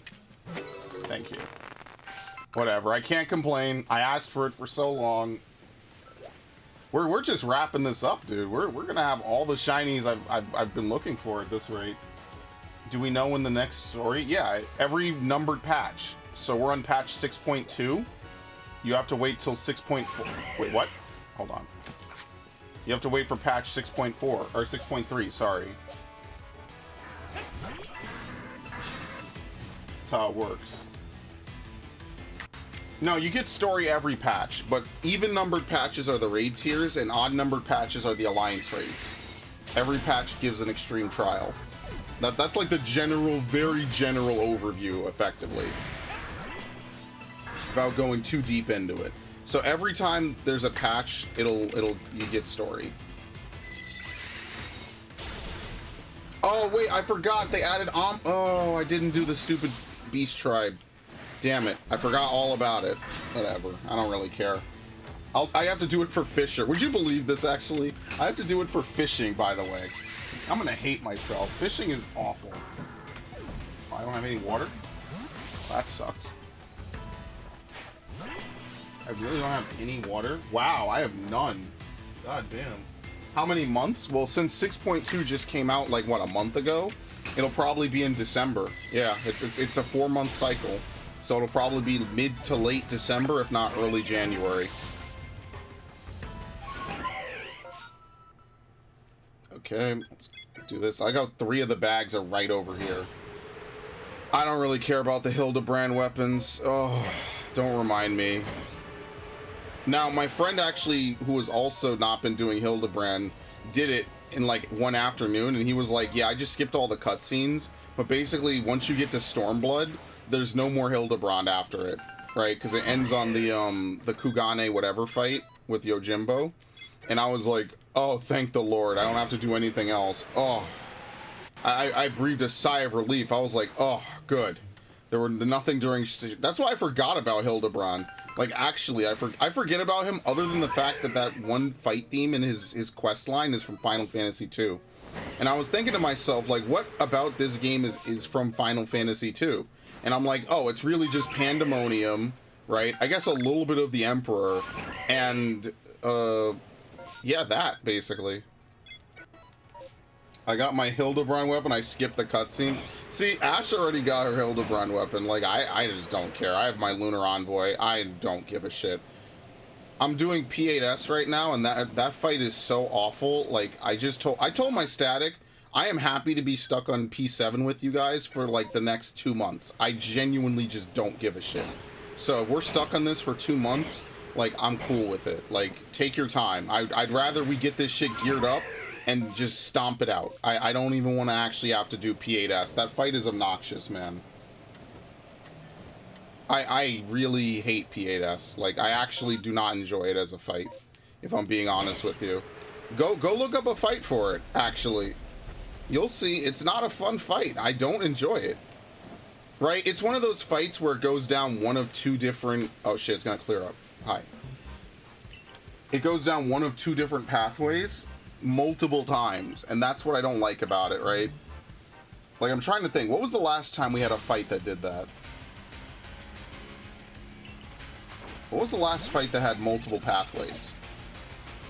Thank you. Whatever, I can't complain. I asked for it for so long. We're just wrapping this up, dude. We're gonna have all the shinies I've been looking for at this rate. Do we know when the next story? Yeah, every numbered patch. So we're on patch 6.2. You have to wait till 6.4. Wait, what? Hold on. You have to wait for patch 6.4 or 6.3, sorry. That's how it works. No, you get story every patch, but even numbered patches are the raid tiers and odd numbered patches are the alliance raids. Every patch gives an extreme trial. That's like the general, very general overview, effectively, without going too deep into it. So every time there's a patch, you get story. Oh wait, I forgot they added oh, I didn't do the stupid beast tribe. Damn it, I forgot all about it. Whatever, I don't really care. I have to do it for Fisher. Would you believe this, actually? I have to do it for fishing, by the way. I'm gonna hate myself. Fishing is awful. I don't have any water? That sucks. I really don't have any water? Wow, I have none. God damn. How many months? Well, since 6.2 just came out, like, what, a month ago? It'll probably be in December. Yeah, it's a 4-month cycle. So it'll probably be mid to late December, if not early January. Okay, let's do this. I got 3 of the bags are right over here. I don't really care about the Hildebrand weapons. Oh, don't remind me. Now, my friend actually, who has also not been doing Hildebrand, did it in like one afternoon, and he was like, yeah, I just skipped all the cutscenes, but basically, once you get to Stormblood, there's no more Hildebrand after it, right? Because it ends on the Kugane whatever fight with Yojimbo, and I was like, oh, thank the Lord, I don't have to do anything else. Oh, I breathed a sigh of relief. I was like, oh, good. There were nothing during... That's why I forgot about Hildebrand. Like, actually, I forget about him other than the fact that that one fight theme in his quest line is from Final Fantasy II. And I was thinking to myself, like, what about this game is from Final Fantasy II? And I'm like, oh, it's really just Pandemonium, right? I guess a little bit of the Emperor, and yeah, that basically. I got my Hildebrand weapon. I skipped the cutscene. See, Ash already got her Hildebrand weapon. Like, I just don't care. I have my Lunar Envoy. I don't give a shit. I'm doing P8S right now, and that fight is so awful. Like, I told my static, I am happy to be stuck on P7 with you guys for like the next 2 months. I genuinely just don't give a shit. So if we're stuck on this for 2 months, like, I'm cool with it. Like, take your time. I'd rather we get this shit geared up and just stomp it out. I don't even want to actually have to do P8S. That fight is obnoxious, man. I really hate P8S. Like, I actually do not enjoy it as a fight, if I'm being honest with you. Go look up a fight for it, actually. You'll see, it's not a fun fight. I don't enjoy it. Right? It's one of those fights where it goes down one of two different... Oh, shit, it's gonna clear up. Hi. It goes down one of two different pathways multiple times, and that's what I don't like about it, right? Like, I'm trying to think, what was the last time we had a fight that did that? What was the last fight that had multiple pathways?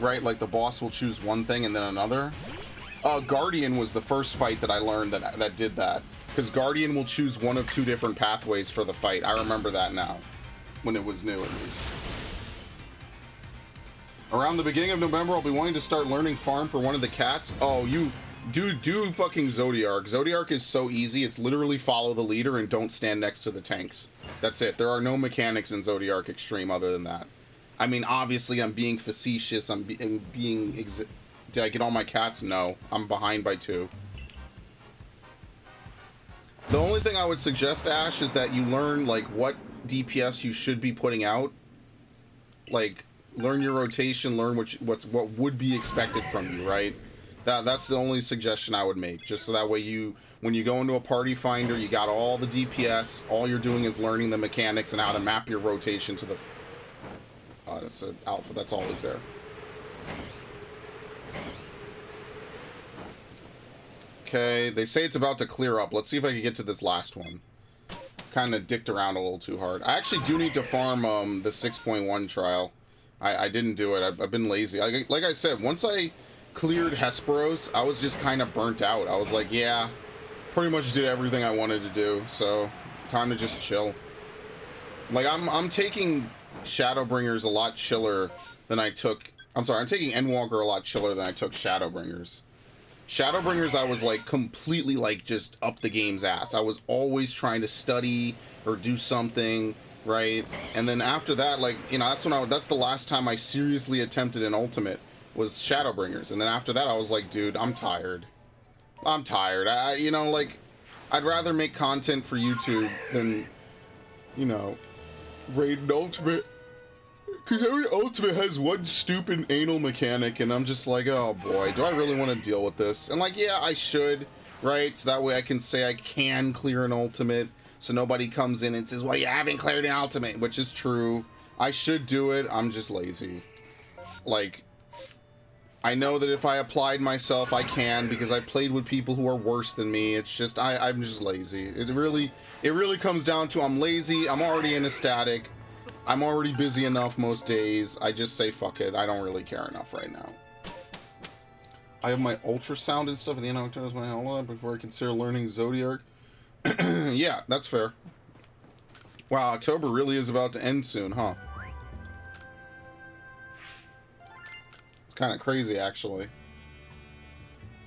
Right, like the boss will choose one thing and then another? Guardian was the first fight that I learned that did that. Because Guardian will choose one of two different pathways for the fight. I remember that now. When it was new, at least. Around the beginning of November, I'll be wanting to start learning farm for one of the cats. Oh, you... Do fucking Zodiark. Zodiark is so easy. It's literally follow the leader and don't stand next to the tanks. That's it. There are no mechanics in Zodiark Extreme other than that. I mean, obviously, I'm being facetious. I'm being... Did I get all my cats? No. I'm behind by 2. The only thing I would suggest, Ash, is that you learn, like, what DPS you should be putting out. Like, learn your rotation, learn what would be expected from you, right? That's the only suggestion I would make. Just so that way when you go into a party finder, you got all the DPS, all you're doing is learning the mechanics and how to map your rotation to the... that's an alpha, that's always there. Okay, they say it's about to clear up. Let's see if I can get to this last one. Kind of dicked around a little too hard. I actually do need to farm the 6.1 trial. I didn't do it. I've been lazy. Like I said, once I cleared Hesperos, I was just kind of burnt out. I was like, yeah, pretty much did everything I wanted to do, so time to just chill. Like, I'm taking Shadowbringers a lot chiller than I took... I'm sorry, I'm taking Endwalker a lot chiller than I took Shadowbringers. Shadowbringers, I was, like, completely, like, just up the game's ass. I was always trying to study or do something, right? And then after that, like, you know, that's the last time I seriously attempted an ultimate, was Shadowbringers. And then after that, I was like, dude, I'm tired. I'm tired. You know, like, I'd rather make content for YouTube than, you know, raid an ultimate. Because every ultimate has one stupid anal mechanic, and I'm just like, oh boy, do I really want to deal with this? And like, yeah, I should, right? So that way I can say I can clear an ultimate, so nobody comes in and says, well, you haven't cleared an ultimate, which is true. I should do it, I'm just lazy. Like, I know that if I applied myself, I can, because I played with people who are worse than me. It's just, I'm just lazy. It really comes down to I'm lazy, I'm already in a static. I'm already busy enough most days. I just say fuck it. I don't really care enough right now. I have my ultrasound and stuff at the end of October my whole life before I consider learning Zodiark. Yeah, that's fair. Wow, October really is about to end soon, huh? It's kind of crazy, actually.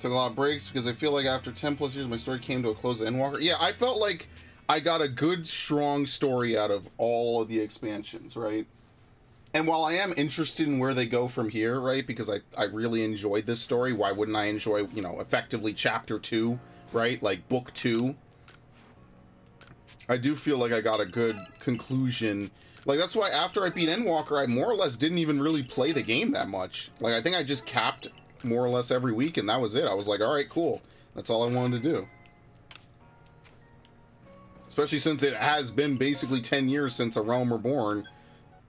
Took a lot of breaks because I feel like after 10 plus years, my story came to a close at Endwalker. Yeah, I felt like I got a good, strong story out of all of the expansions, right? And while I am interested in where they go from here, right, because I really enjoyed this story, why wouldn't I enjoy, you know, effectively Chapter 2, right? Like, Book 2. I do feel like I got a good conclusion. Like, that's why after I beat Endwalker, I more or less didn't even really play the game that much. Like, I think I just capped more or less every week, and that was it. I was like, alright, cool. That's all I wanted to do. Especially since it has been basically 10 years since A Realm Reborn,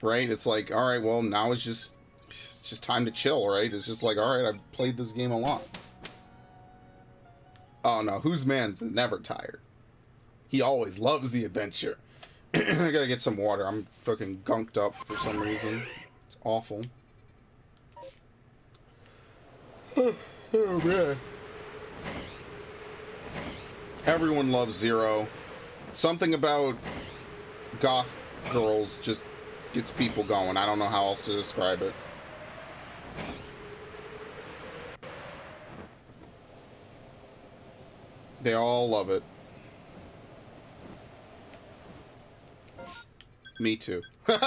right? It's like, all right, well, now it's just time to chill, right? It's just like, all right, I've played this game a lot. Oh no, whose man's never tired. He always loves the adventure. I gotta get some water. I'm fucking gunked up for some reason. It's awful. Oh man. Everyone loves Zero. Something about goth girls just gets people going. I don't know how else to describe it. They all love it. Me too. But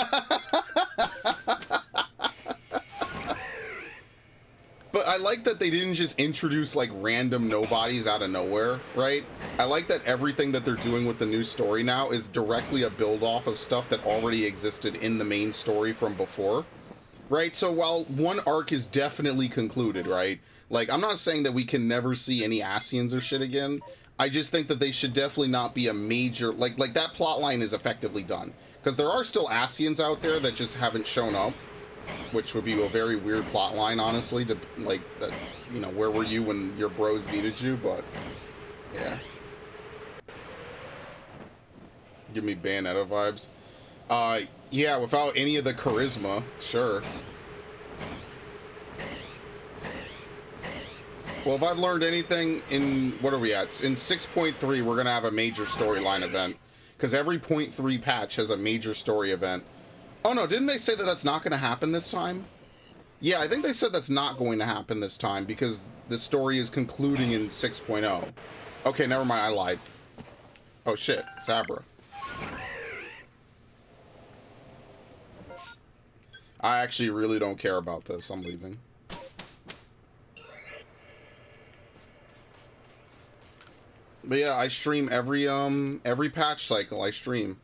I like that they didn't just introduce like random nobodies out of nowhere, right? I like that everything that they're doing with the new story now is directly a build off of stuff that already existed in the main story from before, right? So while one arc is definitely concluded, right? Like, I'm not saying that we can never see any Asians or shit again. I just think that they should definitely not be a major, like that plot line is effectively done. Because there are still Asians out there that just haven't shown up, which would be a very weird plot line, honestly, to, like, that, you know, where were you when your bros needed you, but, yeah. Give me Bayonetta vibes. Yeah, without any of the charisma, sure. Well, if I've learned anything in, what are we at? In 6.3, we're going to have a major storyline event. Because every 0.3 patch has a major story event. Oh no, didn't they say that that's not going to happen this time? Yeah, I think they said that's not going to happen this time because the story is concluding in 6.0. Okay, never mind, I lied. Oh shit, Zabra. I actually really don't care about this. I'm leaving. But yeah, I stream every patch cycle. I stream,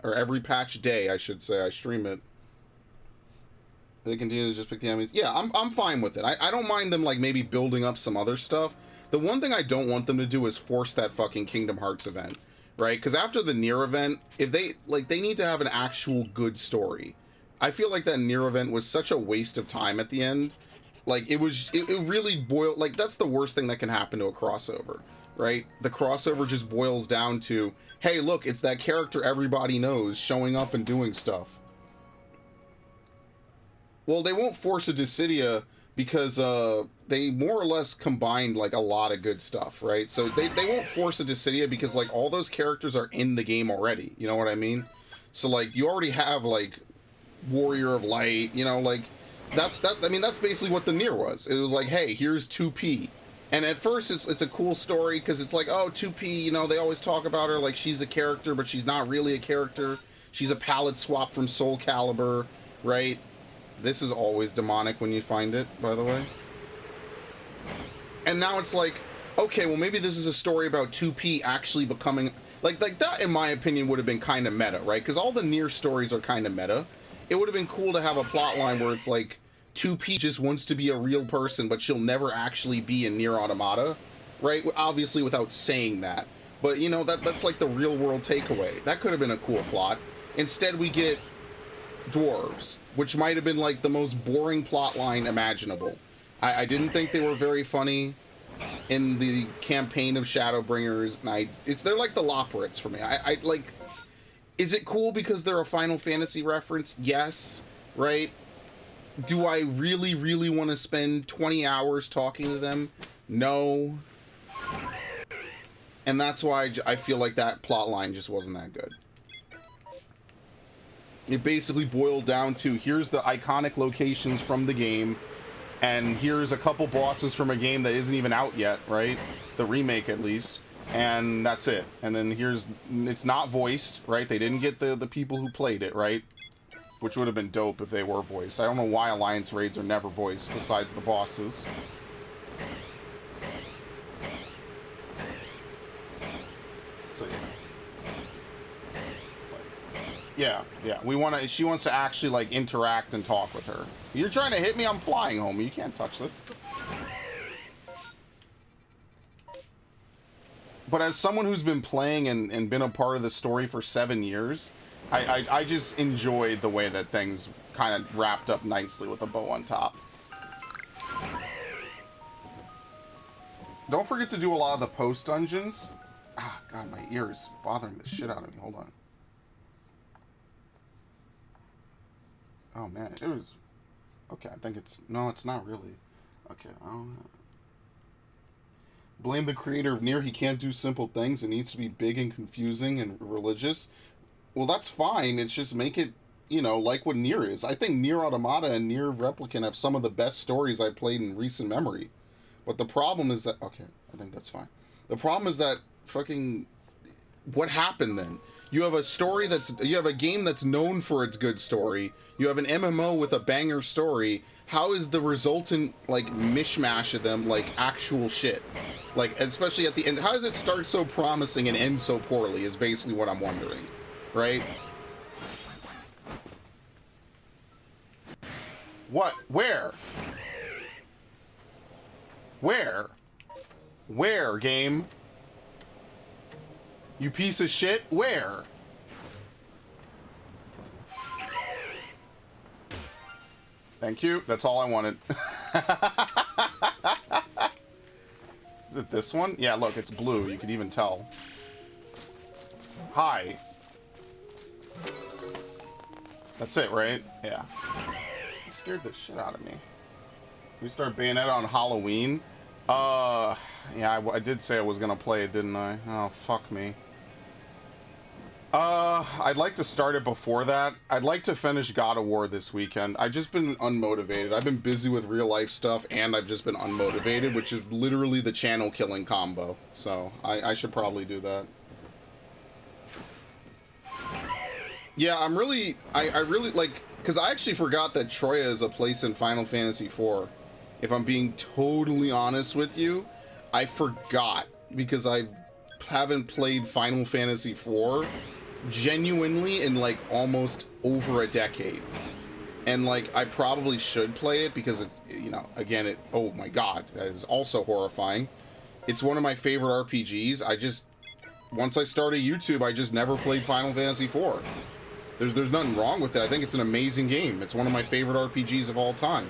or every patch day, I should say. I stream it. They continue to just pick the enemies. Yeah, I'm fine with it. I don't mind them like maybe building up some other stuff. The one thing I don't want them to do is force that fucking Kingdom Hearts event, right? Because after the Nier event, if they they need to have an actual good story. I feel like that Nier event was such a waste of time at the end. Like it really boiled. Like that's the worst thing that can happen to a crossover. Right? The crossover just boils down to, hey, look, it's that character everybody knows showing up and doing stuff. Well, they won't force a Dissidia because they more or less combined like a lot of good stuff, right? So they won't force a Dissidia because like all those characters are in the game already. You know what I mean? So like you already have like Warrior of Light, you know, like that's basically what the Nier was. It was like, hey, here's 2P. And at first, it's a cool story because it's like, oh, 2P, you know, they always talk about her like she's a character, but she's not really a character. She's a palette swap from Soul Calibur, right? This is always demonic when you find it, by the way. And now it's like, okay, well, maybe this is a story about 2P actually becoming... Like that, in my opinion, would have been kind of meta, right? Because all the Nier stories are kind of meta. It would have been cool to have a plot line where it's like... 2P just wants to be a real person, but she'll never actually be in Nier Automata, right? Obviously without saying that. But, you know, that's like the real world takeaway. That could have been a cool plot. Instead, we get dwarves, which might have been like the most boring plot line imaginable. I didn't think they were very funny in the campaign of Shadowbringers, and they're like the Loporrits for me. I like, is it cool because they're a Final Fantasy reference? Yes, right? Do I really, really want to spend 20 hours talking to them? No. And that's why I feel like that plot line just wasn't that good. It basically boiled down to, here's the iconic locations from the game, and here's a couple bosses from a game that isn't even out yet, right? The remake, at least. And that's it. And then it's not voiced, right? They didn't get the people who played it, right? Which would have been dope if they were voiced. I don't know why Alliance raids are never voiced, besides the bosses. So yeah. She wants to actually like interact and talk with her. You're trying to hit me, I'm flying, homie. You can't touch this. But as someone who's been playing and been a part of the story for 7 years, I just enjoyed the way that things kind of wrapped up nicely with a bow on top. Don't forget to do a lot of the post dungeons. Ah, God, my ear is bothering the shit out of me. Hold on. Oh, man. It was... Okay, I think it's... No, it's not really. Okay, I don't know. Blame the creator of Nier. He can't do simple things. It needs to be big and confusing and religious. Well, that's fine. It's just make it, you know, like what Nier is. I think Nier Automata and Nier Replicant have some of the best stories I played in recent memory. But the problem is that... Okay, I think that's fine. The problem is that fucking... What happened then? You have a story that's... You have a game that's known for its good story. You have an MMO with a banger story. How is the resultant, like, mishmash of them, like, actual shit? Like, especially at the end. How does it start so promising and end so poorly is basically what I'm wondering. Right? What? Where? Where? Where, game? You piece of shit? Where? Thank you. That's all I wanted. Is it this one? Yeah, look, it's blue. You can even tell. Hi. That's it, right? Yeah. It scared the shit out of me. We start Bayonetta on Halloween. Yeah, I did say I was gonna play it, didn't I? Oh, fuck me. I'd like to start it before that. I'd like to finish God of War this weekend. I've just been unmotivated. I've been busy with real life stuff, and I've just been unmotivated, which is literally the channel killing combo. So, I should probably do that. Yeah, I really, like, because I actually forgot that Troya is a place in Final Fantasy IV. If I'm being totally honest with you, I forgot, because I haven't played Final Fantasy IV genuinely in, like, almost over a decade. And, like, I probably should play it, because it's, you know, again, oh my god, that is also horrifying. It's one of my favorite RPGs. Once I started YouTube, I just never played Final Fantasy IV. There's nothing wrong with it. I think it's an amazing game. It's one of my favorite RPGs of all time.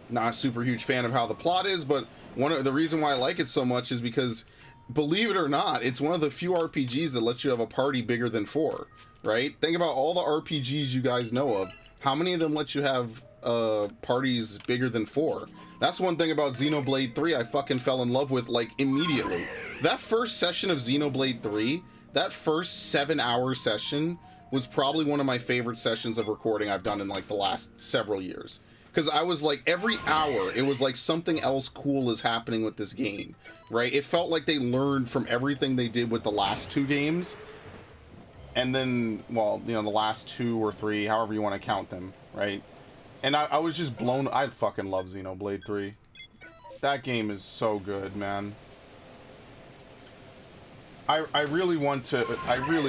Not a super huge fan of how the plot is, but the reason why I like it so much is because, believe it or not, it's one of the few RPGs that lets you have a party bigger than 4, right? Think about all the RPGs you guys know of. How many of them let you have parties bigger than 4? That's one thing about Xenoblade 3 I fucking fell in love with, like, immediately. That first session of Xenoblade 3, that first 7-hour session was probably one of my favorite sessions of recording I've done in, like, the last several years. Because I was like, every hour, it was like something else cool is happening with this game, right? It felt like they learned from everything they did with the last 2 games. And then, well, you know, the last 2 or 3, however you want to count them, right? And I was just blown. I fucking love Xenoblade 3. That game is so good, man. I really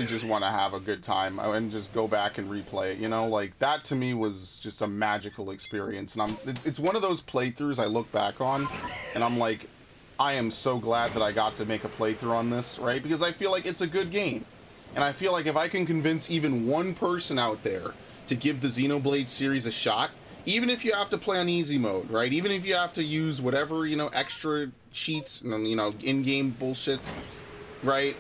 just want to have a good time and just go back and replay it, you know, like that to me was just a magical experience. And it's one of those playthroughs I look back on and I'm like, I am so glad that I got to make a playthrough on this, right? Because I feel like it's a good game. And I feel like if I can convince even one person out there to give the Xenoblade series a shot, even if you have to play on easy mode, right? Even if you have to use whatever, you know, extra cheats, you know, in-game bullshits, right?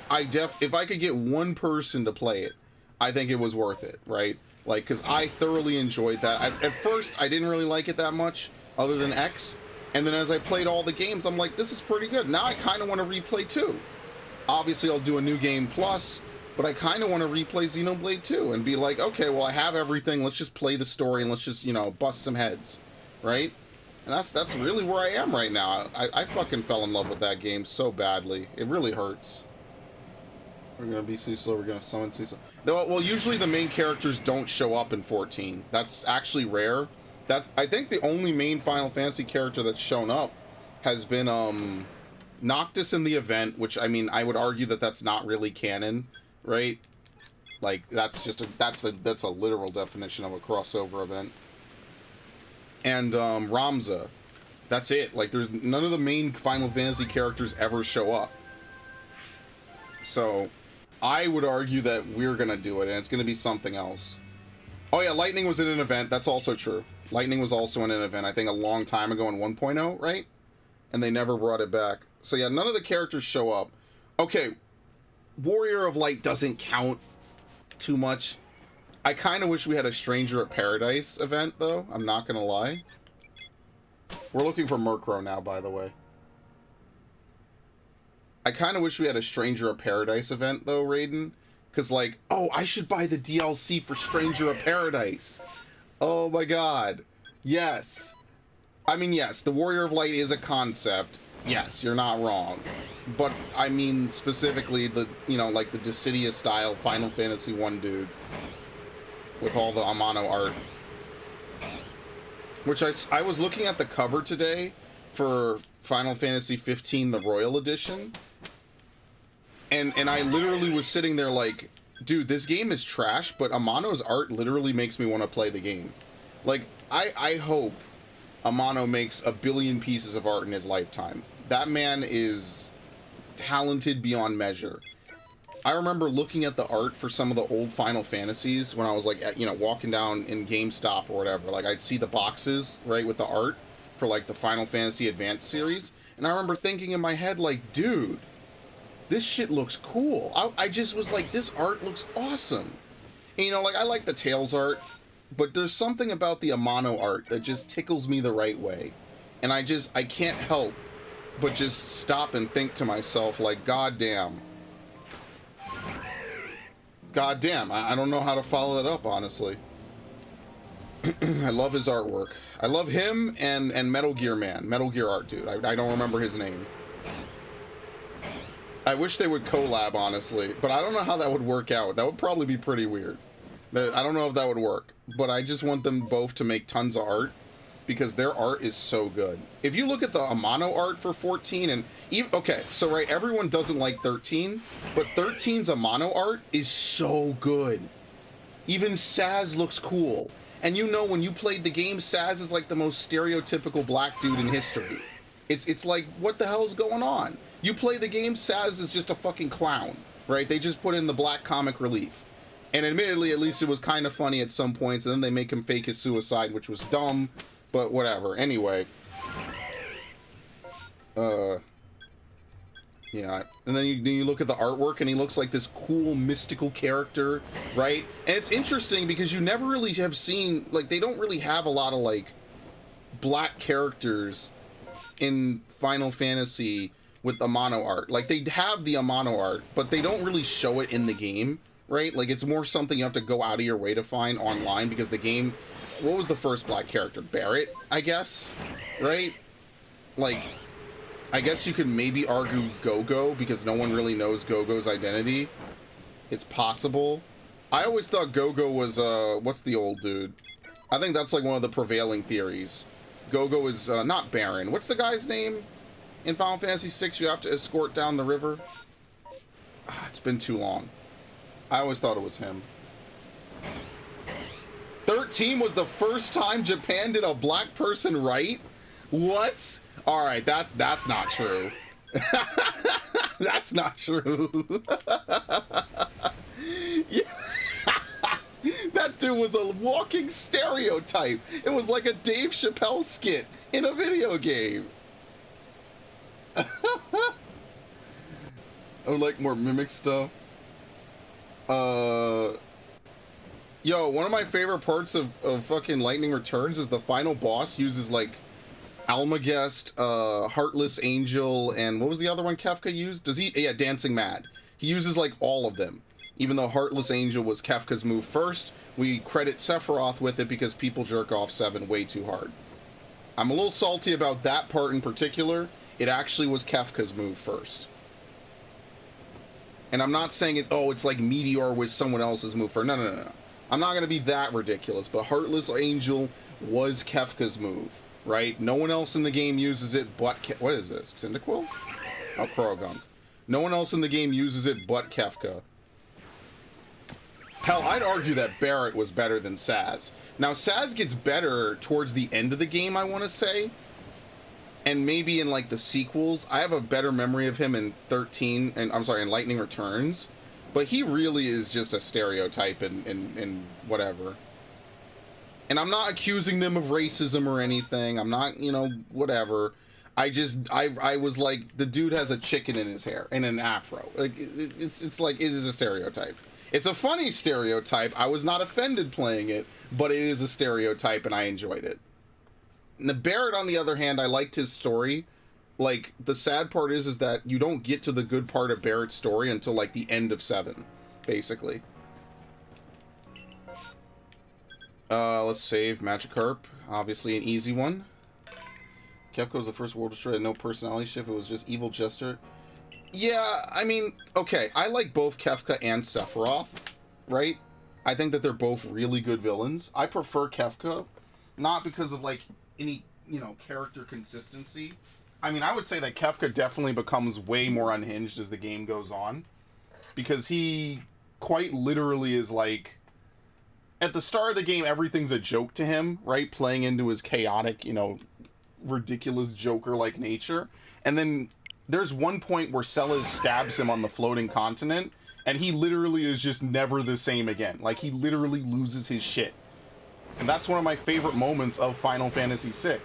If I could get one person to play it, I think it was worth it, right? Like, because I thoroughly enjoyed that. At first, I didn't really like it that much, other than X. And then as I played all the games, I'm like, this is pretty good. Now I kind of want to replay 2. Obviously, I'll do a new game plus, but I kind of want to replay Xenoblade 2 and be like, okay, well, I have everything. Let's just play the story and let's just, you know, bust some heads, right? And that's really where I am right now. I fucking fell in love with that game so badly. It really hurts. We're gonna be Cecil, we're gonna summon Cecil. Well, usually the main characters don't show up in 14. That's actually rare. I think the only main Final Fantasy character that's shown up has been Noctis in the event, which, I mean, I would argue that that's not really canon, right? Like, that's a literal definition of a crossover event. And Ramza. That's it. Like, there's none of the main Final Fantasy characters ever show up. So, I would argue that we're gonna do it, and it's gonna be something else. Oh yeah, Lightning was in an event. That's also true. Lightning was also in an event, I think a long time ago in 1.0, right? And they never brought it back. So yeah, none of the characters show up. Okay, Warrior of Light doesn't count too much. I kind of wish we had a Stranger at Paradise event, though. I'm not going to lie. We're looking for Murkrow now, by the way. I kind of wish we had a Stranger of Paradise event, though, Raiden. Because, like, oh, I should buy the DLC for Stranger of Paradise. Oh, my God. Yes. I mean, yes, the Warrior of Light is a concept. Yes, you're not wrong. But, I mean, specifically, the, you know, like the Dissidia-style Final Fantasy 1 dude. With all the Amano art. Which I was looking at the cover today for Final Fantasy 15, the Royal Edition. And I literally was sitting there like, dude, this game is trash, but Amano's art literally makes me want to play the game. Like, I hope Amano makes 1 billion pieces of art in his lifetime. That man is talented beyond measure. I remember looking at the art for some of the old Final Fantasies when I was like, you know, walking down in GameStop or whatever. Like, I'd see the boxes, right, with the art for like the Final Fantasy Advanced series. And I remember thinking in my head, like, dude, this shit looks cool. I just was like, this art looks awesome. And, you know, like, I like the Tails art, but there's something about the Amano art that just tickles me the right way. And I can't help but just stop and think to myself, like, goddamn. Goddamn, I don't know how to follow that up, honestly. I love his artwork. I love him and Metal Gear Man. Metal Gear art, dude. I don't remember his name. I wish they would collab, honestly. But I don't know how that would work out. That would probably be pretty weird. I don't know if that would work. But I just want them both to make tons of art. Because their art is so good. If you look at the Amano art for 14 and even, okay, so right, everyone doesn't like 13, but 13's Amano art is so good. Even Saz looks cool. And you know, when you played the game, Saz is like the most stereotypical black dude in history. It's like, what the hell is going on? You play the game, Saz is just a fucking clown, right? They just put in the black comic relief. And admittedly, at least it was kind of funny at some points, and then they make him fake his suicide, which was dumb. But whatever. Anyway. Yeah. And then you look at the artwork and he looks like this cool mystical character, right? And it's interesting because you never really have seen, like, they don't really have a lot of, like, black characters in Final Fantasy with Amano art. Like, they have the Amano art, but they don't really show it in the game, right? Like, it's more something you have to go out of your way to find online because the game... What was the first black character? Barrett, I guess? Right? Like, I guess you could maybe argue Go-Go, because no one really knows Go-Go's identity. It's possible. I always thought Go-Go was, what's the old dude? I think that's, like, one of the prevailing theories. Go-Go is, not Baron. What's the guy's name? In Final Fantasy VI, you have to escort down the river? It's been too long. I always thought it was him. 13 was the first time Japan did a black person right? What? All right, that's not true. That's not true. Yeah. That dude was a walking stereotype. It was like a Dave Chappelle skit in a video game. I would like more mimic stuff. Yo, one of my favorite parts of fucking Lightning Returns is the final boss uses, like, Almagest, Heartless Angel, and what was the other one Kefka used? Does he? Yeah, Dancing Mad. He uses, like, all of them. Even though Heartless Angel was Kefka's move first, we credit Sephiroth with it because people jerk off 7 way too hard. I'm a little salty about that part in particular. It actually was Kefka's move first. And I'm not saying it's like Meteor was someone else's move first. No. I'm not going to be that ridiculous, but Heartless Angel was Kefka's move, right? No one else in the game uses it but... What is this? Cyndaquil? Oh, Kurogunk. No one else in the game uses it but Kefka. Hell, I'd argue that Barrett was better than Saz. Now, Saz gets better towards the end of the game, I want to say. And maybe in, like, the sequels. I have a better memory of him in 13, and I'm sorry, in Lightning Returns. But he really is just a stereotype and whatever. And I'm not accusing them of racism or anything. I'm not, you know, whatever. I was like, the dude has a chicken in his hair and an afro. Like, it's like, it is a stereotype. It's a funny stereotype. I was not offended playing it, but it is a stereotype and I enjoyed it. And the Barrett, on the other hand, I liked his story. Like, the sad part is that you don't get to the good part of Barrett's story until, like, the end of 7, basically. Let's save Magikarp. Obviously an easy one. Kefka was the first World Destroyer with no personality shift. It was just evil jester. Yeah, I mean, okay. I like both Kefka and Sephiroth, right? I think that they're both really good villains. I prefer Kefka, not because of, like, any, you know, character consistency. I mean, I would say that Kefka definitely becomes way more unhinged as the game goes on. Because he quite literally is like... At the start of the game, everything's a joke to him, right? Playing into his chaotic, you know, ridiculous Joker-like nature. And then there's one point where Celes stabs him on the floating continent, and he literally is just never the same again. Like, he literally loses his shit. And that's one of my favorite moments of Final Fantasy VI,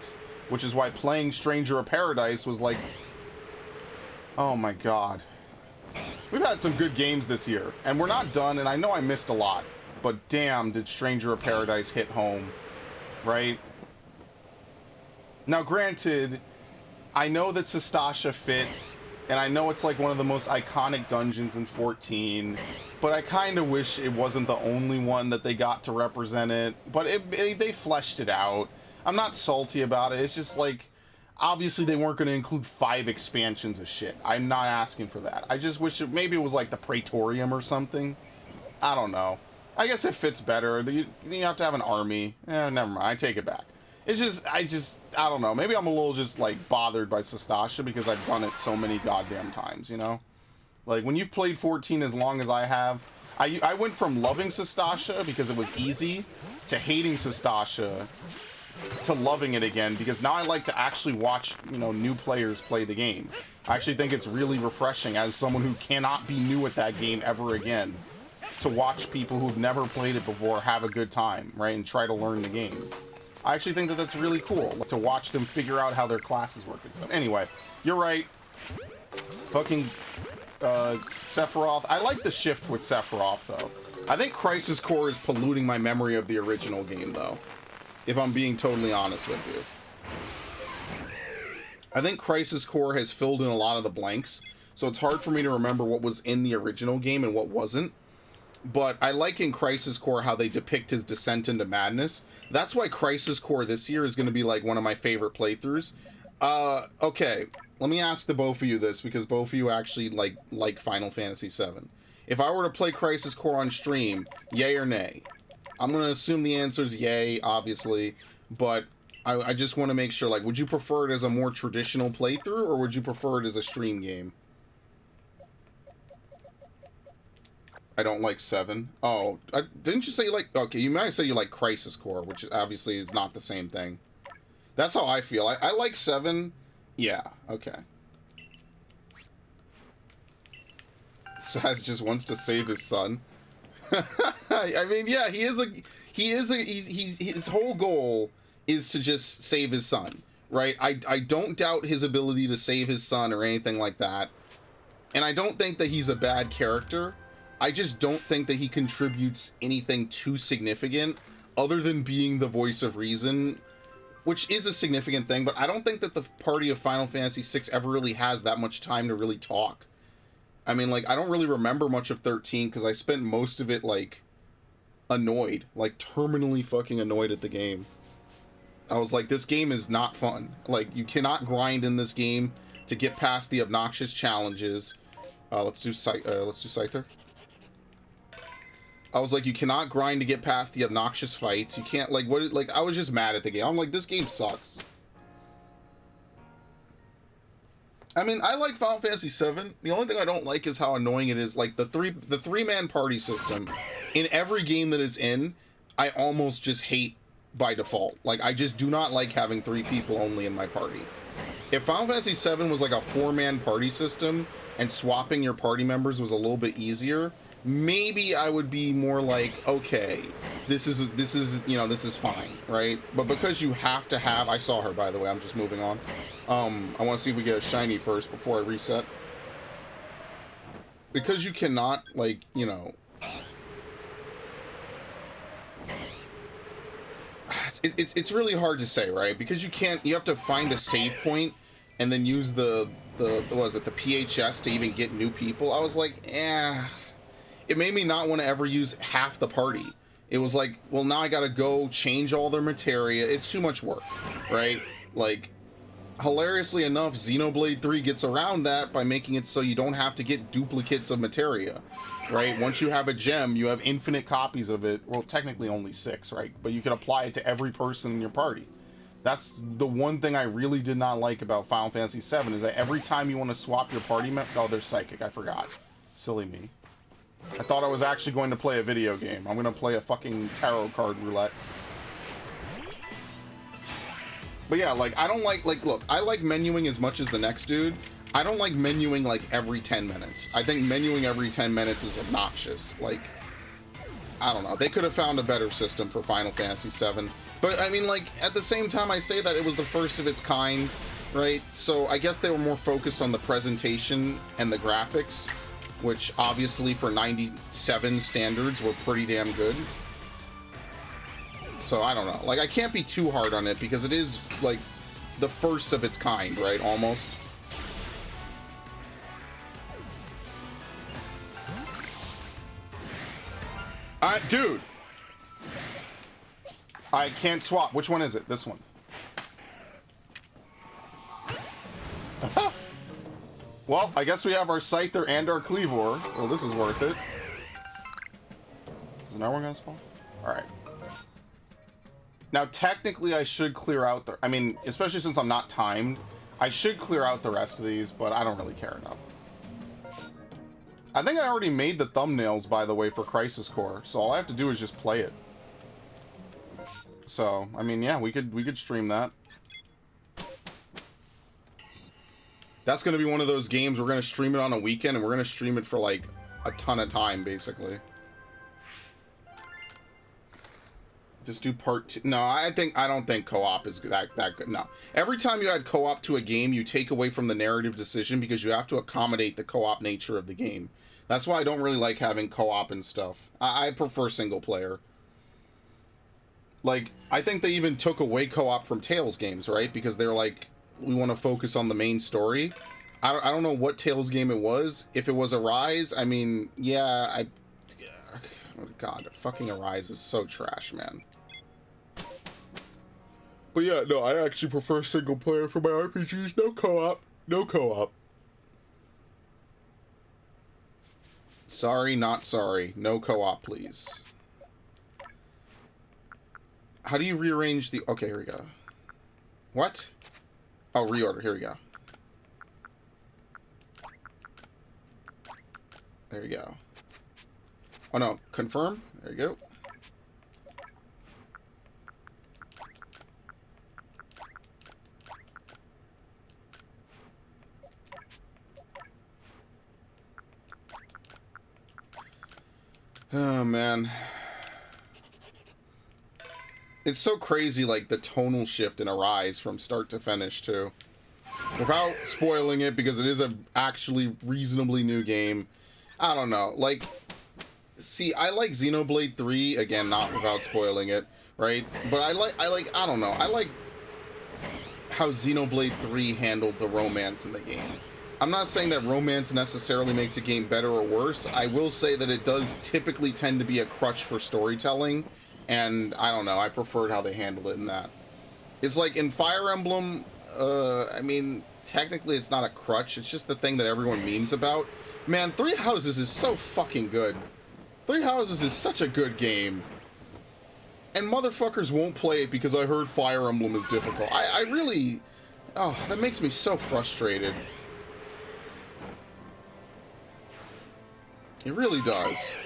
which is why playing Stranger of Paradise was like... Oh my god. We've had some good games this year, and we're not done, and I know I missed a lot. But damn, did Stranger of Paradise hit home, right? Now, granted, I know that Sastasha fit, and I know it's like one of the most iconic dungeons in 14, but I kind of wish it wasn't the only one that they got to represent it. But they fleshed it out. I'm not salty about it. It's just like, obviously they weren't going to include 5 expansions of shit. I'm not asking for that. I just wish maybe it was like the Praetorium or something. I don't know. I guess it fits better. You have to have an army. Never mind. I take it back. It's just, I don't know. Maybe I'm a little just, like, bothered by Sastasha because I've done it so many goddamn times, you know? Like, when you've played 14 as long as I have, I went from loving Sastasha because it was easy to hating Sastasha to loving it again because now I like to actually watch, you know, new players play the game. I actually think it's really refreshing as someone who cannot be new at that game ever again, to watch people who've never played it before have a good time, right, and try to learn the game. I actually think that that's really cool, to watch them figure out how their classes work and stuff. Anyway, you're right. Fucking Sephiroth. I like the shift with Sephiroth, though. I think Crisis Core is polluting my memory of the original game, though, if I'm being totally honest with you. I think Crisis Core has filled in a lot of the blanks, so it's hard for me to remember what was in the original game and what wasn't. But I like in Crisis Core how they depict his descent into madness. That's why Crisis Core this year is going to be like one of my favorite playthroughs. Okay, let me ask the both of you this, because both of you actually like Final Fantasy VII. If I were to play Crisis Core on stream, yay or nay? I'm going to assume the answer is yay, obviously, but I just want to make sure, like, would you prefer it as a more traditional playthrough, or would you prefer it as a stream game? I don't like 7. Oh, didn't you say you like... Okay, you might say you like Crisis Core, which obviously is not the same thing. That's how I feel. I like 7. Yeah, okay. Saz just wants to save his son. I mean, yeah, his whole goal is to just save his son, right? I don't doubt his ability to save his son or anything like that. And I don't think that he's a bad character. I just don't think that he contributes anything too significant other than being the voice of reason, which is a significant thing, but I don't think that the party of Final Fantasy VI ever really has that much time to really talk. I mean, like, I don't really remember much of 13 because I spent most of it, like, annoyed, like, terminally fucking annoyed at the game. I was like, this game is not fun. Like, you cannot grind in this game to get past the obnoxious challenges. Let's do Scyther. I was like, you cannot grind to get past the obnoxious fights. You can't, like, I was just mad at the game. I'm like, this game sucks. I mean, I like Final Fantasy VII. The only thing I don't like is how annoying it is. Like, the three-man party system, in every game that it's in, I almost just hate by default. Like, I just do not like having 3 people only in my party. If Final Fantasy VII was like a 4-man party system, and swapping your party members was a little bit easier, maybe I would be more like, okay, this is you know, this is fine, right? But because you have to have, I saw her, by the way, I'm just moving on. I want to see if we get a shiny first before I reset. Because you cannot, like, you know, it's really hard to say, right? Because you have to find a save point and then use the what was it, the PHS to even get new people. I was like, it made me not want to ever use half the party. It was like, well, now I gotta go change all their materia. It's too much work, right? Like, hilariously enough, Xenoblade 3 gets around that by making it so you don't have to get duplicates of materia, right? Once you have a gem, you have infinite copies of it. Well, technically only 6, right? But you can apply it to every person in your party. That's the one thing I really did not like about Final Fantasy VII, is that every time you want to swap your party member... Oh, they're psychic. I forgot. Silly me. I thought I was actually going to play a video game. I'm going to play a fucking tarot card roulette. But yeah, like, I don't like, look, I like menuing as much as the next dude. I don't like menuing, like, every 10 minutes. I think menuing every 10 minutes is obnoxious. Like, I don't know. They could have found a better system for Final Fantasy VII. But, I mean, like, at the same time, I say that it was the first of its kind, right? So I guess they were more focused on the presentation and the graphics, which obviously for 97 standards were pretty damn good. So I don't know. Like, I can't be too hard on it because it is, like, the first of its kind, right? Almost. Dude! I can't swap. Which one is it? This one. Well, I guess we have our Scyther and our Cleavor. Well, this is worth it. Is another one gonna spawn? Alright. Now, technically, I should clear out the... I mean, especially since I'm not timed, I should clear out the rest of these, but I don't really care enough. I think I already made the thumbnails, by the way, for Crisis Core, so all I have to do is just play it. So, I mean, yeah, we could stream that. That's going to be one of those games, we're going to stream it on a weekend, and we're going to stream it for, like, a ton of time, basically. Just do part 2. No, I don't think co-op is that good. No. Every time you add co-op to a game, you take away from the narrative decision because you have to accommodate the co-op nature of the game. That's why I don't really like having co-op and stuff. I prefer single player. Like, I think they even took away co-op from Tales games, right? Because they're like, we want to focus on the main story. I don't know what Tales game it was. If it was Arise, I mean, yeah, oh God, fucking Arise is so trash, man. But yeah, no, I actually prefer single player for my RPGs. No co-op. No co-op. Sorry, not sorry. No co-op, please. How do you rearrange the... Okay, here we go. What? Oh, reorder. Here we go. There you go. Oh, no. Confirm. There you go. Oh, man. It's so crazy, like, the tonal shift in Arise from start to finish, too. Without spoiling it, because it is a actually reasonably new game. I don't know. Like, see, I like Xenoblade 3, again, not without spoiling it, right? But I don't know. I like how Xenoblade 3 handled the romance in the game. I'm not saying that romance necessarily makes a game better or worse. I will say that it does typically tend to be a crutch for storytelling, and I don't know, I preferred how they handled it in that. It's like in Fire Emblem, I mean, technically it's not a crutch, it's just the thing that everyone memes about. Man, Three Houses is so fucking good. Three Houses is such a good game. And motherfuckers won't play it because I heard Fire Emblem is difficult. I really... Oh, that makes me so frustrated. It really does.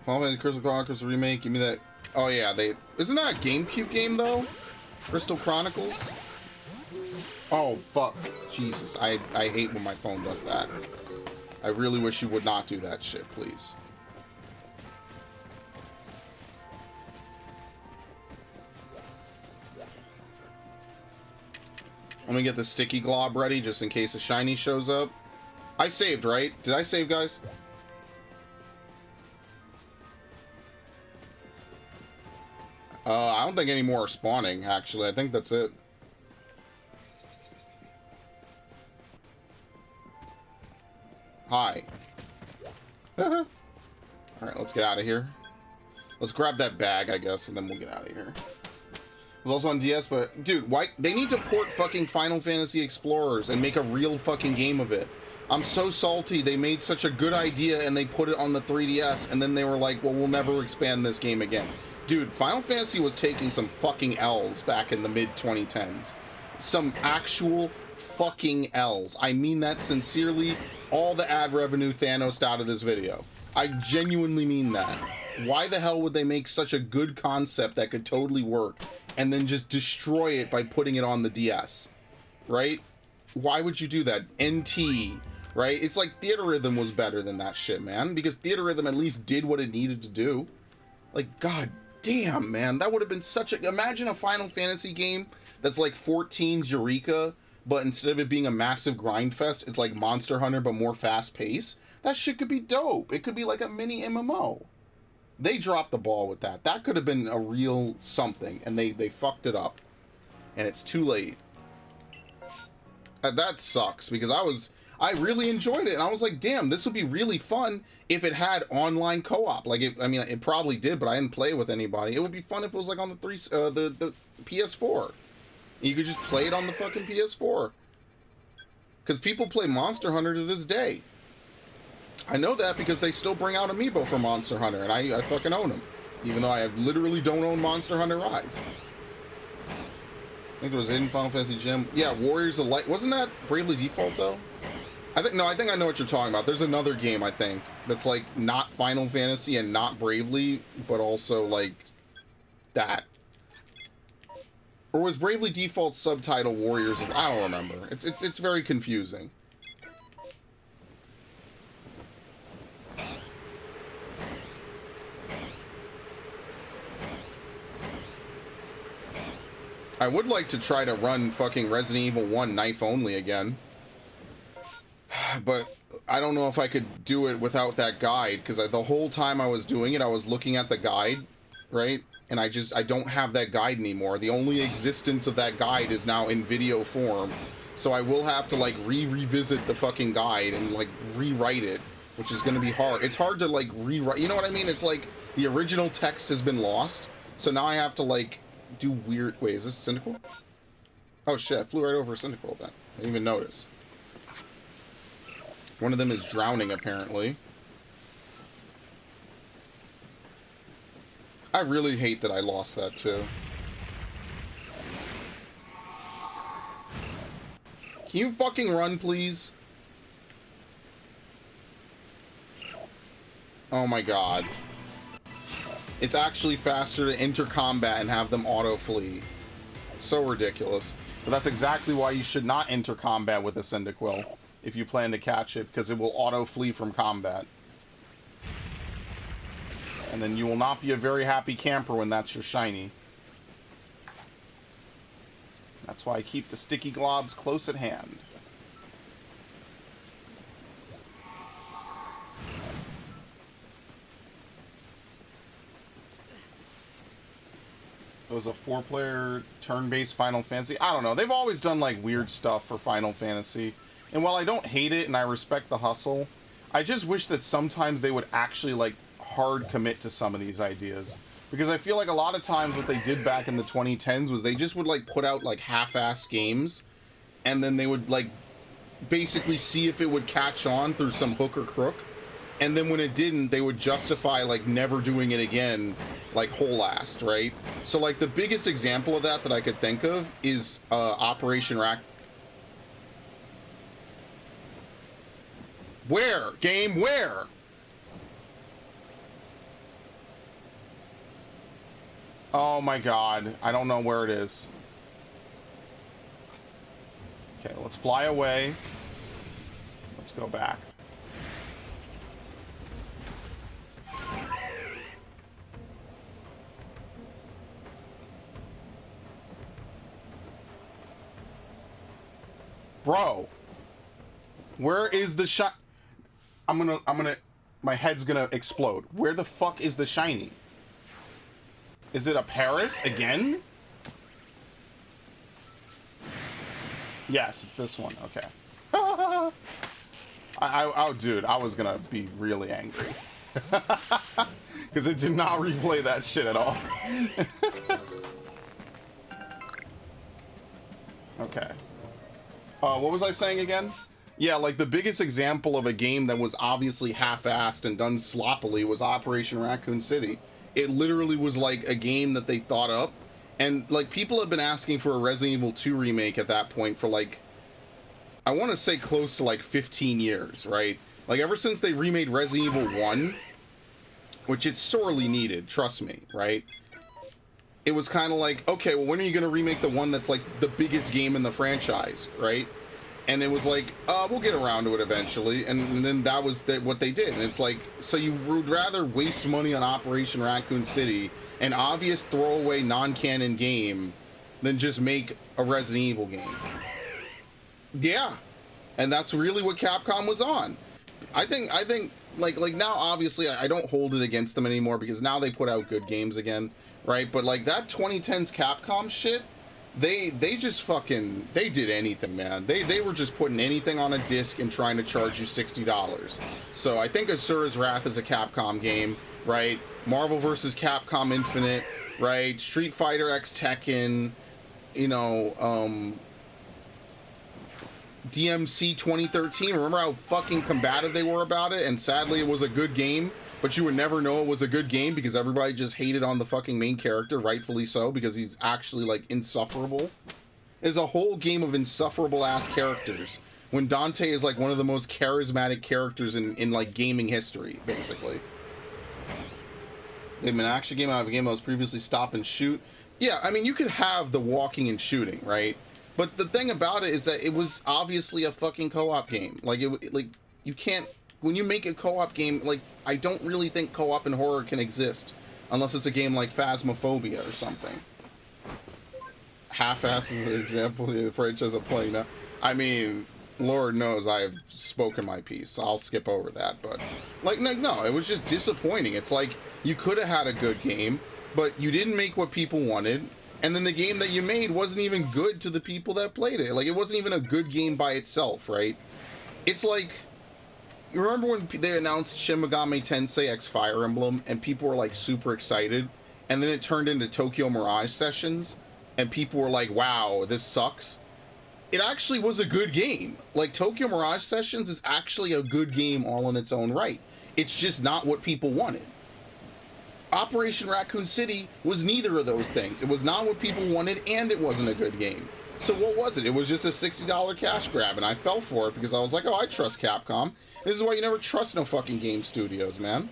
Final Fantasy Crystal Chronicles remake, give me that. Oh yeah, isn't that a GameCube game though? Crystal Chronicles? Oh fuck. Jesus, I hate when my phone does that. I really wish you would not do that shit, please. Let me get the sticky glob ready just in case a shiny shows up. I saved, right? Did I save, guys? I don't think any more are spawning, actually. I think that's it. Hi. Alright, let's get out of here. Let's grab that bag, I guess, and then we'll get out of here. It was also on DS, but dude, why they need to port fucking Final Fantasy Explorers and make a real fucking game of it. I'm so salty they made such a good idea and they put it on the 3DS and then they were like, well, we'll never expand this game again. Dude, Final Fantasy was taking some fucking L's back in the mid-2010s. Some actual fucking L's. I mean that sincerely. All the ad revenue Thanos out of this video. I genuinely mean that. Why the hell would they make such a good concept that could totally work and then just destroy it by putting it on the DS? Right? Why would you do that? NT, right? It's like Theater Rhythm was better than that shit, man, because Theater Rhythm at least did what it needed to do. Like, god damn, man, that would have been such a... Imagine a Final Fantasy game that's like 14's Eureka, but instead of it being a massive grind fest, it's like Monster Hunter, but more fast-paced. That shit could be dope. It could be like a mini MMO. They dropped the ball with that. That could have been a real something, and they fucked it up. And it's too late. That sucks, because I really enjoyed it, and I was like, damn, this would be really fun if it had online co-op. Like, I mean, it probably did, but I didn't play with anybody. It would be fun if it was like on the PS4. You could just play it on the fucking PS4. Because people play Monster Hunter to this day. I know that because they still bring out Amiibo for Monster Hunter, and I fucking own them. Even though I literally don't own Monster Hunter Rise. I think it was in Final Fantasy Gym. Yeah, Warriors of Light. Wasn't that Bravely Default, though? I think I know what you're talking about. There's another game, I think, that's like not Final Fantasy and not Bravely, but also like that. Or was Bravely Default subtitle Warriors of... I don't remember. It's very confusing. I would like to try to run fucking Resident Evil 1 knife only again. But I don't know if I could do it without that guide, because the whole time I was doing it, I was looking at the guide, right? And I don't have that guide anymore. The only existence of that guide is now in video form. So I will have to like revisit the fucking guide and like rewrite it, which is going to be hard. It's hard to like rewrite, you know what I mean? It's like the original text has been lost. So now I have to like do weird... Wait, is this Cynical? Oh shit, I flew right over a Cynical event. I didn't even notice. One of them is drowning, apparently. I really hate that I lost that, too. Can you fucking run, please? Oh my god. It's actually faster to enter combat and have them auto-flee. It's so ridiculous. But that's exactly why you should not enter combat with a Cyndaquil if you plan to catch it, because it will auto-flee from combat. And then you will not be a very happy camper when that's your shiny. That's why I keep the sticky globs close at hand. It was a 4-player turn-based Final Fantasy. I don't know. They've always done like weird stuff for Final Fantasy. And while I don't hate it and I respect the hustle, I just wish that sometimes they would actually like hard commit to some of these ideas. Because I feel like a lot of times what they did back in the 2010s was they just would like put out like half-assed games, and then they would like basically see if it would catch on through some hook or crook. And then when it didn't, they would justify like never doing it again, like whole-assed, right? So like the biggest example of that I could think of is Operation Rack. Where? Game, where? Oh my god, I don't know where it is. Okay, let's fly away. Let's go back. Bro. Where is the shot? I'm gonna, my head's gonna explode. Where the fuck is the shiny? Is it a Paris again? Yes, it's this one. Okay. Oh, dude, I was gonna be really angry. Because it did not replay that shit at all. Okay. What was I saying again? Yeah, like the biggest example of a game that was obviously half-assed and done sloppily was Operation Raccoon City. It literally was like a game that they thought up, and like people have been asking for a Resident Evil 2 remake at that point for like, I want to say close to like 15 years, right? Like ever since they remade Resident Evil 1, which it's sorely needed, trust me, right? It was kind of like, okay, well, when are you going to remake the one that's like the biggest game in the franchise, right? And it was like, we'll get around to it eventually. And then that was what they did. And it's like, so you would rather waste money on Operation Raccoon City, an obvious throwaway non-canon game, than just make a Resident Evil game. Yeah. And that's really what Capcom was on. I think like now, obviously, I don't hold it against them anymore because now they put out good games again, right? But like that 2010s Capcom shit, they just fucking, they did anything, man. They were just putting anything on a disc and trying to charge you $60. So I think Asura's Wrath is a Capcom game, right? Marvel vs. Capcom Infinite, right? Street Fighter X Tekken, you know, DMC 2013. Remember how fucking combative they were about it? And sadly, it was a good game, but you would never know it was a good game because everybody just hated on the fucking main character, rightfully so, because he's actually like insufferable. There's a whole game of insufferable ass characters when Dante is like one of the most charismatic characters in like gaming history, basically. They've been an action game out of a game that was previously stop and shoot. Yeah, I mean, you could have the walking and shooting, right? But the thing about it is that it was obviously a fucking co-op game. Like, you can't, when you make a co-op game, like, I don't really think co-op in horror can exist unless it's a game like Phasmophobia or something. Half-ass is an example of the franchise I'm playing now. I mean, Lord knows I have spoken my piece, so I'll skip over that. But, like, no, it was just disappointing. It's like, you could have had a good game, but you didn't make what people wanted. And then the game that you made wasn't even good to the people that played it. Like, it wasn't even a good game by itself, right? It's like, you remember when they announced Shin Megami Tensei X Fire Emblem and people were like super excited, and then it turned into Tokyo Mirage Sessions and people were like, wow, this sucks. It actually was a good game. Like, Tokyo Mirage Sessions is actually a good game all in its own right. It's just not what people wanted. Operation Raccoon City was neither of those things. It was not what people wanted, and it wasn't a good game. So what was it? It was just a $60 cash grab, and I fell for it because I was like, oh, I trust Capcom. This is why you never trust no fucking game studios, man.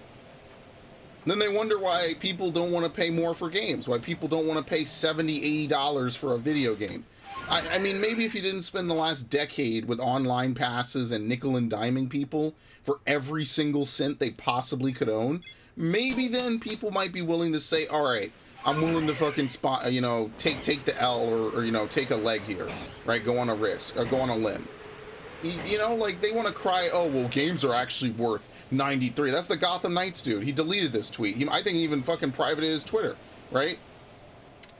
Then they wonder why people don't want to pay more for games, why people don't want to pay $70, $80 for a video game. I mean, maybe if you didn't spend the last decade with online passes and nickel and diming people for every single cent they possibly could own, maybe then people might be willing to say, all right, I'm willing to fucking take the L or, you know, take a leg here, right? Go on a risk or go on a limb. You know, like they want to cry, oh, well, games are actually worth 93. That's the Gotham Knights dude. He deleted this tweet. I think he even fucking privated his Twitter, right?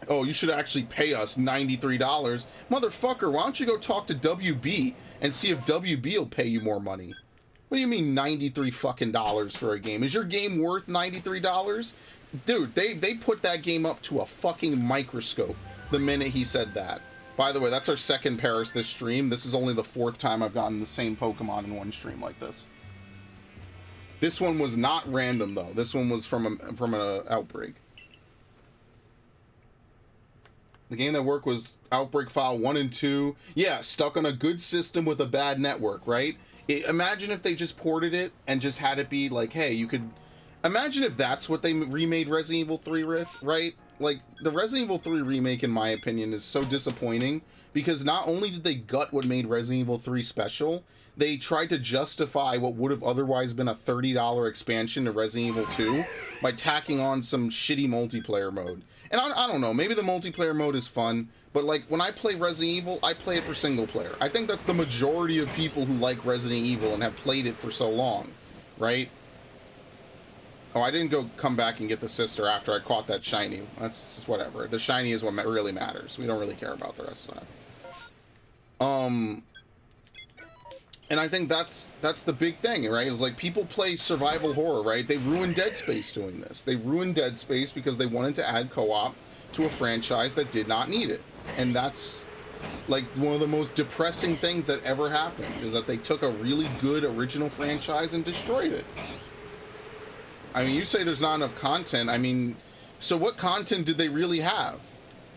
Oh, you should actually pay us $93. Motherfucker, why don't you go talk to WB and see if WB will pay you more money? What do you mean 93 fucking dollars for a game? Is your game worth $93? Dude, they put that game up to a fucking microscope the minute he said that. By the way, that's our second Paris this stream. This is only the 4th time I've gotten the same Pokemon in one stream like this. This one was not random though. This one was from an outbreak. The game that worked was Outbreak File 1 and 2. Yeah, stuck on a good system with a bad network, right? Imagine if they just ported it and just had it be like, hey, you could... Imagine if that's what they remade Resident Evil 3 with, right? like, the Resident Evil 3 remake, in my opinion, is so disappointing because not only did they gut what made Resident Evil 3 special, they tried to justify what would have otherwise been a $30 expansion to Resident Evil 2 by tacking on some shitty multiplayer mode. And I don't know, maybe the multiplayer mode is fun, but like when I play Resident Evil, I play it for single player. I think that's the majority of people who like Resident Evil and have played it for so long, right? Oh, I didn't come back and get the sister after I caught that shiny. That's just whatever. The shiny is what really matters. We don't really care about the rest of that. And I think that's the big thing, right? It's like people play survival horror, right? They ruined Dead Space doing this. They ruined Dead Space because they wanted to add co-op to a franchise that did not need it. And that's like one of the most depressing things that ever happened, is that they took a really good original franchise and destroyed it. I mean, you say there's not enough content. I mean, so what content did they really have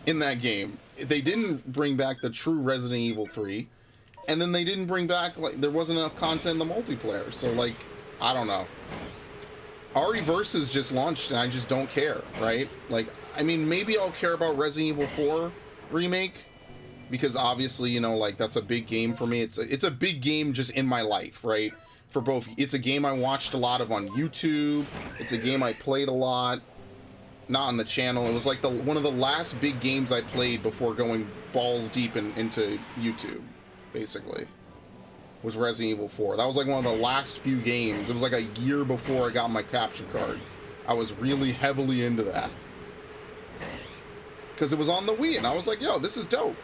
in that game? They didn't bring back the true Resident Evil 3, and then they didn't bring back, like, there wasn't enough content in the multiplayer. So, like, I don't know. RE Versus just launched, and I just don't care, right? Like, I mean, maybe I'll care about Resident Evil 4 remake, because obviously, you know, like, that's a big game for me. It's a big game just in my life, right? For both, it's a game I watched a lot of on YouTube. It's a game I played a lot, not on the channel. It was like one of the last big games I played before going balls deep into YouTube, basically, was Resident Evil 4. That was like one of the last few games. It was like a year before I got my capture card. I was really heavily into that because it was on the Wii, and I was like, yo, this is dope.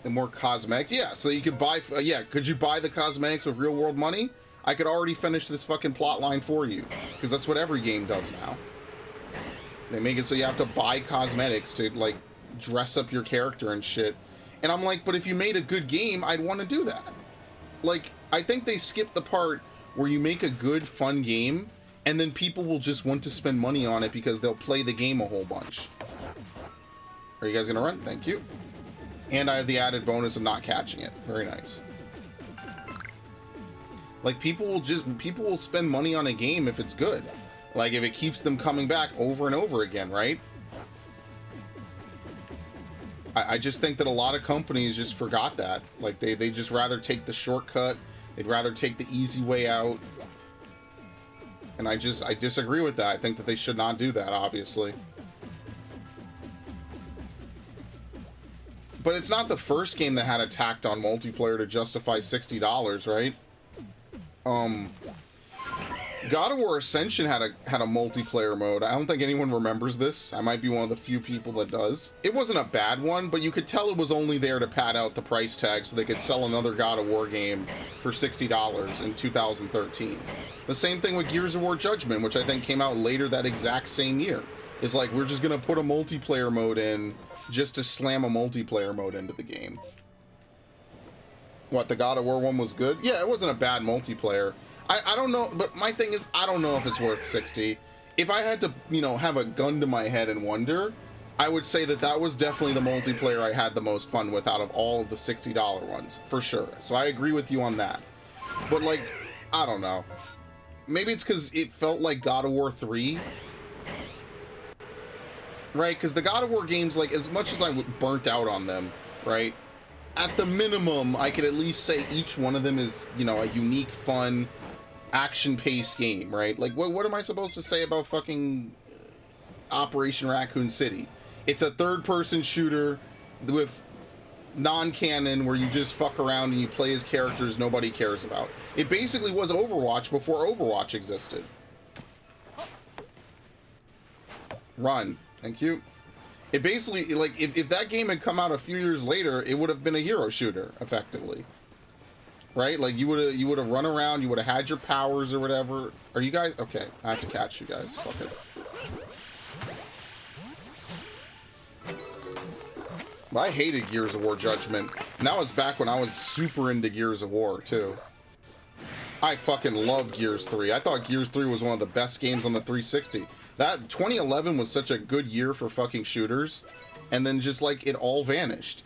And more cosmetics, yeah, so you could buy, yeah, could you buy the cosmetics with real world money? I could already finish this fucking plot line for you, because that's what every game does now. They make it so you have to buy cosmetics to, like, dress up your character and shit. And I'm like, but if you made a good game, I'd want to do that. Like, I think they skipped the part where you make a good, fun game, and then people will just want to spend money on it because they'll play the game a whole bunch. Are you guys gonna run? Thank you. And I have the added bonus of not catching it. Very nice. Like, people will spend money on a game if it's good. Like, if it keeps them coming back over and over again, right? I just think that a lot of companies just forgot that. Like, they just rather take the shortcut. They'd rather take the easy way out. And I disagree with that. I think that they should not do that, obviously. But it's not the first game that had a tacked on multiplayer to justify $60, right? God of War Ascension had a multiplayer mode. I don't think anyone remembers this. I might be one of the few people that does. It wasn't a bad one, but you could tell it was only there to pad out the price tag so they could sell another God of War game for $60 in 2013. The same thing with Gears of War Judgment, which I think came out later that exact same year. It's like, we're just gonna put a multiplayer mode in just to slam a multiplayer mode into the game. What, the God of War one was good? Yeah, it wasn't a bad multiplayer. I don't know, but my thing is, I don't know if it's worth 60. If I had to, you know, have a gun to my head and wonder, I would say that that was definitely the multiplayer I had the most fun with out of all of the $60 ones, for sure. So I agree with you on that. But, like, I don't know. Maybe it's because it felt like God of War 3. Right, because the God of War games, like, as much as I burnt out on them, right, at the minimum, I could at least say each one of them is, you know, a unique, fun, action-paced game, right? Like, what am I supposed to say about fucking Operation Raccoon City? It's a third-person shooter with non-canon where you just fuck around and you play as characters nobody cares about. It basically was Overwatch before Overwatch existed. Run. Thank you. It basically, like, if that game had come out a few years later, it would have been a hero shooter, effectively. Right? Like, you would have run around, you would have had your powers or whatever. Are you guys? Okay, I have to catch you guys. Fuck it. Well, I hated Gears of War Judgment. And that was back when I was super into Gears of War, too. I fucking loved Gears 3. I thought Gears 3 was one of the best games on the 360. That 2011 was such a good year for fucking shooters, and then just, like, it all vanished.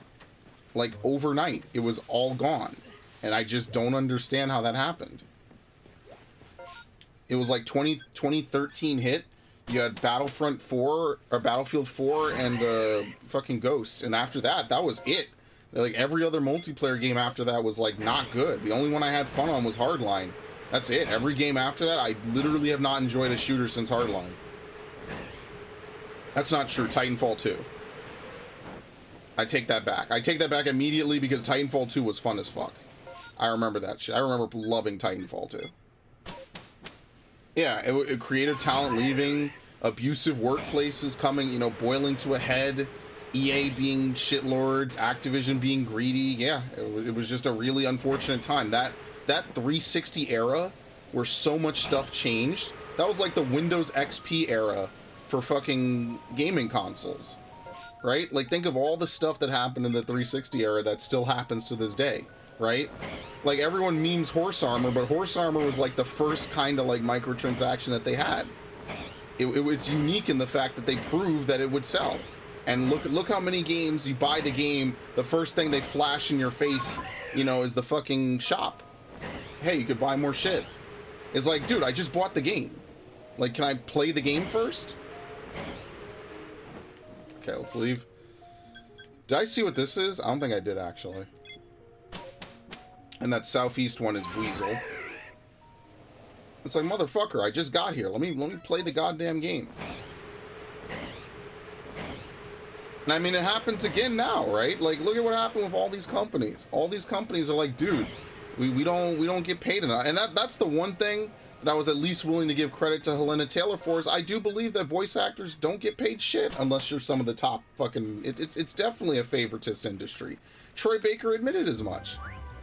Like, overnight. It was all gone. And I just don't understand how that happened. It was like 2013 hit, You had Battlefront 4 or Battlefield 4 and fucking Ghosts, and after that, that was it. Like every other multiplayer game after that was like not good. The only one I had fun on was Hardline. That's it. Every game after that, I literally have not enjoyed a shooter since Hardline. That's not true. Titanfall 2. I take that back. I take that back immediately because Titanfall 2 was fun as fuck. I remember that shit. I remember loving Titanfall 2. Yeah, it creative talent leaving, abusive workplaces coming, you know, boiling to a head, EA being shitlords, Activision being greedy. Yeah, it was just a really unfortunate time. That 360 era where so much stuff changed, that was like the Windows XP era for fucking gaming consoles, right? Like, think of all the stuff that happened in the 360 era that still happens to this day, right? Like, everyone memes Horse Armor, but Horse Armor was like the first kind of like microtransaction that they had. It was unique in the fact that they proved that it would sell. And look how many games you buy the game, the first thing they flash in your face, you know, is the fucking shop. Hey, you could buy more shit. It's like, dude, I just bought the game. Like, can I play the game first? Okay, let's leave. Did I see what this is? I don't think I did, actually. And that southeast one is Weasel. It's like, motherfucker, I just got here. Let me play the goddamn game. And I mean, it happens again now, right? Like, look at what happened with all these companies. All these companies are like, dude, we don't get paid enough. And that's the one thing that I was at least willing to give credit to Helena Taylor for, is I do believe that voice actors don't get paid shit unless you're some of the top fucking... It's definitely a favoritist industry. Troy Baker admitted as much.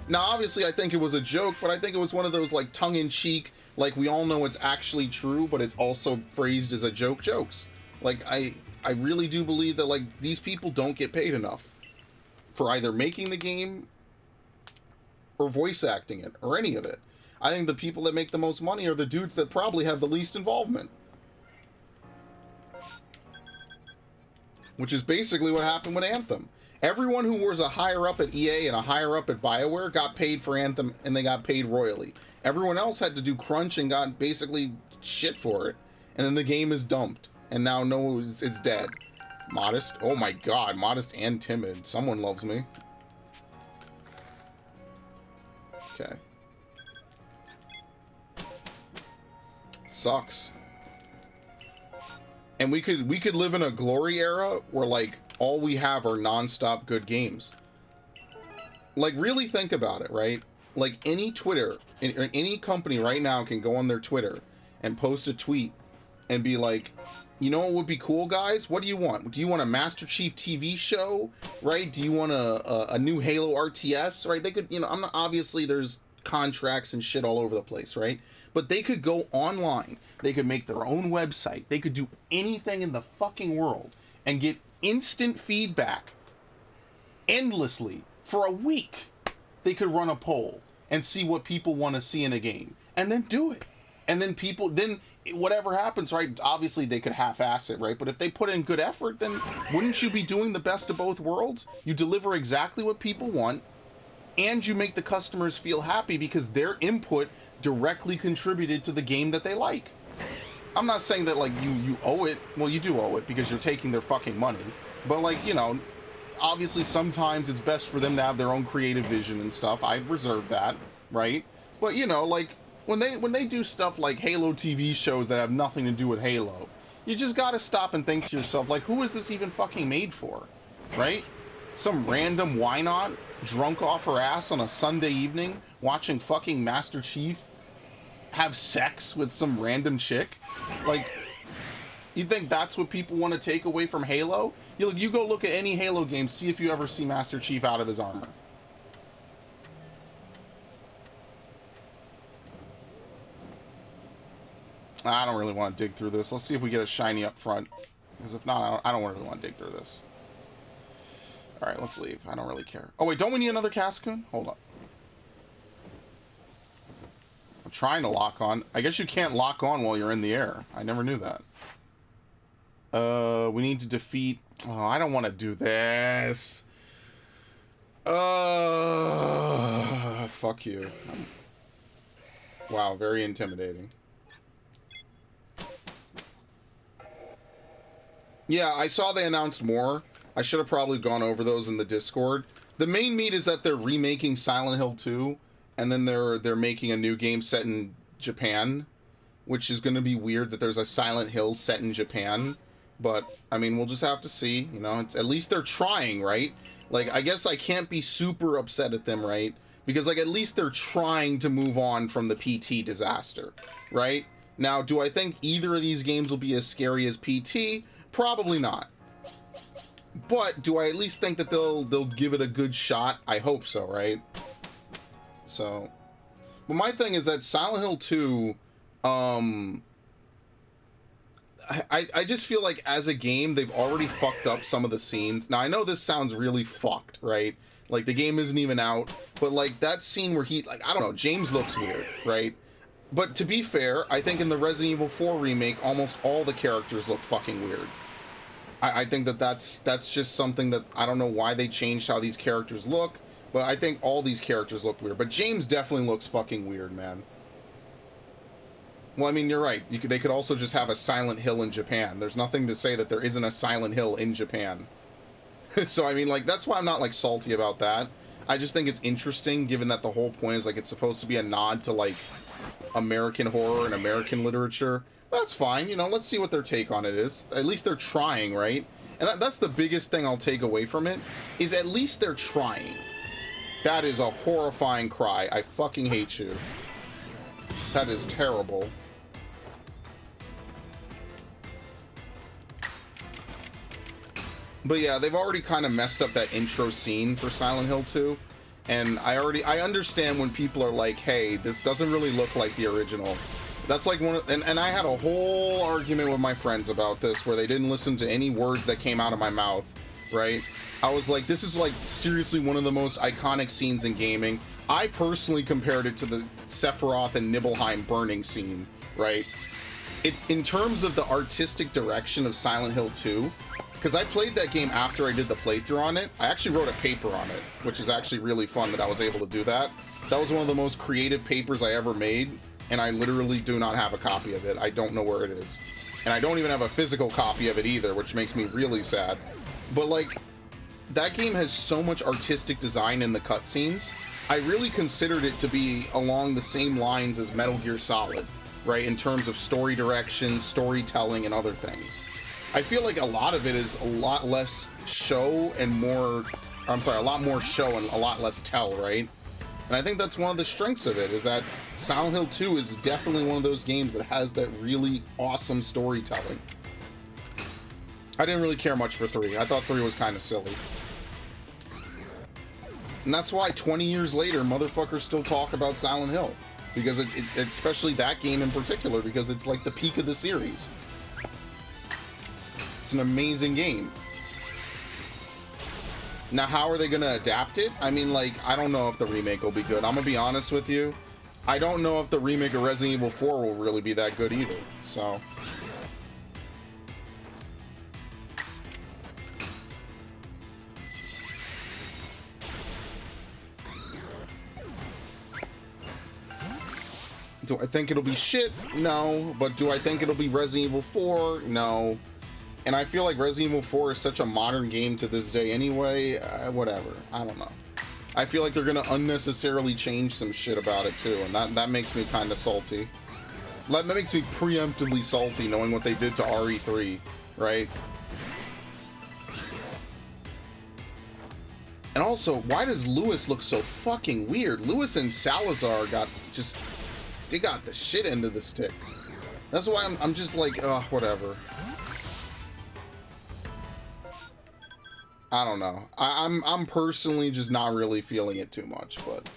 Now, obviously, I think it was a joke, but I think it was one of those, like, tongue-in-cheek, like, we all know it's actually true, but it's also phrased as a joke jokes. Like, I really do believe that, like, these people don't get paid enough for either making the game or voice acting it, or any of it. I think the people that make the most money are the dudes that probably have the least involvement. Which is basically what happened with Anthem. Everyone who was a higher up at EA and a higher up at BioWare got paid for Anthem, and they got paid royally. Everyone else had to do crunch and got basically shit for it. And then the game is dumped. And now no, it's dead. Modest. Oh my god, modest and timid. Someone loves me. Okay. Sucks. And we could live in a glory era where, like, all we have are non-stop good games. Like, really think about it, right? Like, any any company right now can go on their Twitter and post a tweet and be like, you know what would be cool, guys? What do you want? Do you want a Master Chief TV show, right? Do you want a new Halo RTS, right? They could, you know, I'm not, obviously there's contracts and shit all over the place, right? But they could go online. They could make their own website. They could do anything in the fucking world and get instant feedback endlessly for a week. They could run a poll and see what people want to see in a game and then do it. And then whatever happens, right? Obviously they could half-ass it, right? But if they put in good effort, then wouldn't you be doing the best of both worlds? You deliver exactly what people want, and you make the customers feel happy because their input directly contributed to the game that they like. I'm not saying that, like, you owe it. Well, you do owe it because you're taking their fucking money. But, like, you know, obviously sometimes it's best for them to have their own creative vision and stuff. I reserve that, right? But, you know, like, when they do stuff like Halo TV shows that have nothing to do with Halo, you just gotta stop and think to yourself, like, who is this even fucking made for, right? Some random why-not drunk off her ass on a Sunday evening watching fucking Master Chief have sex with some random chick? Like, you think that's what people want to take away from Halo? You go look at any Halo game, see if you ever see Master Chief out of his armor. I don't really want to dig through this. Let's see if we get a shiny up front. Because if not, I don't really want to dig through this. Alright, let's leave. I don't really care. Oh, wait, don't we need another Cascoon? Hold up. I'm trying to lock on. I guess you can't lock on while you're in the air. I never knew that. We need to defeat... Oh, I don't want to do this. Fuck you. Wow, very intimidating. Yeah, I saw they announced more. I should have probably gone over those in the Discord. The main meat is that they're remaking Silent Hill 2, and then they're making a new game set in Japan, which is going to be weird that there's a Silent Hill set in Japan. But, I mean, we'll just have to see. You know, it's, at least they're trying, right? Like, I guess I can't be super upset at them, right? Because, like, at least they're trying to move on from the PT disaster, right? Now, do I think either of these games will be as scary as PT? Probably not. But do I at least think that they'll give it a good shot? I hope so, right? So, but my thing is that Silent Hill 2, I just feel like as a game, they've already fucked up some of the scenes. Now, I know this sounds really fucked, right? Like, the game isn't even out, but, like, that scene where he, like, I don't know, James looks weird, right? But to be fair, I think in the Resident Evil 4 remake, almost all the characters look fucking weird. I think that's just something that, I don't know why they changed how these characters look, but I think all these characters look weird. But James definitely looks fucking weird, man. Well, I mean, you're right. They could also just have a Silent Hill in Japan. There's nothing to say that there isn't a Silent Hill in Japan. So, I mean, like, that's why I'm not, like, salty about that. I just think it's interesting, given that the whole point is, like, it's supposed to be a nod to, like, American horror and American literature. That's fine, you know, let's see what their take on it is. At least they're trying, right? And that's the biggest thing I'll take away from it, is at least they're trying. That is a horrifying cry. I fucking hate you. That is terrible. But yeah, they've already kind of messed up that intro scene for Silent Hill 2. And I understand when people are like, hey, this doesn't really look like the original. That's like one of, and I had a whole argument with my friends about this where they didn't listen to any words that came out of my mouth, right? I was like, this is like seriously one of the most iconic scenes in gaming. I personally compared it to the Sephiroth and Nibelheim burning scene, right? In terms of the artistic direction of Silent Hill 2, because I played that game after I did the playthrough on it. I actually wrote a paper on it, which is actually really fun that I was able to do that. That was one of the most creative papers I ever made, and I literally do not have a copy of it. I don't know where it is. And I don't even have a physical copy of it either, which makes me really sad. But like, that game has so much artistic design in the cutscenes. I really considered it to be along the same lines as Metal Gear Solid, right? In terms of story direction, storytelling, and other things. I feel like a lot of it is a lot less show and more, I'm sorry, a lot more show and a lot less tell, right? And I think that's one of the strengths of it, is that Silent Hill 2 is definitely one of those games that has that really awesome storytelling. I didn't really care much for 3. I thought 3 was kind of silly. And that's why 20 years later, motherfuckers still talk about Silent Hill. Because especially that game in particular, because it's like the peak of the series. It's an amazing game. Now, how are they going to adapt it? I mean, like, I don't know if the remake will be good. I'm going to be honest with you. I don't know if the remake of Resident Evil 4 will really be that good either. So... do I think it'll be shit? No. But do I think it'll be Resident Evil 4? No. And I feel like Resident Evil 4 is such a modern game to this day anyway. Whatever. I don't know. I feel like they're going to unnecessarily change some shit about it too. And that makes me kind of salty. That makes me preemptively salty knowing what they did to RE3, right? And also, why does Lewis look so fucking weird? Lewis and Salazar got just... they got the shit end of the stick. That's why I'm just like, whatever. I don't know. I'm personally just not really feeling it too much, but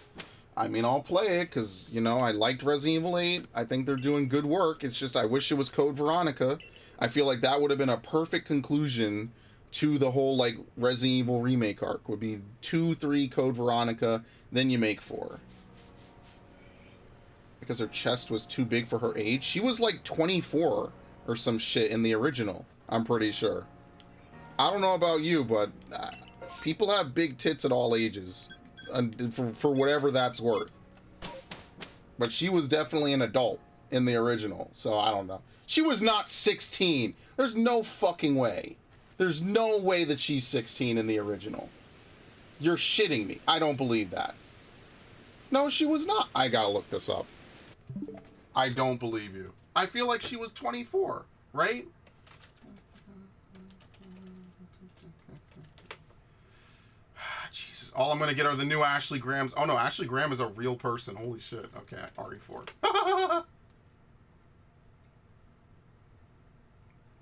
I mean, I'll play it because, you know, I liked Resident Evil 8. I think they're doing good work. It's just I wish it was Code Veronica. I feel like that would have been a perfect conclusion to the whole, like, Resident Evil remake arc. Would be 2, 3, Code Veronica, then you make 4. Because her chest was too big for her age. She was like 24 or some shit in the original, I'm pretty sure. I don't know about you, but people have big tits at all ages, for whatever that's worth. But she was definitely an adult in the original, so I don't know. She was not 16. There's no fucking way. There's no way that she's 16 in the original. You're shitting me. I don't believe that. No, she was not. I gotta look this up. I don't believe you. I feel like she was 24, right? Jesus. All I'm gonna get are the new Ashley Grahams. Oh no, Ashley Graham is a real person. Holy shit. Okay, RE4.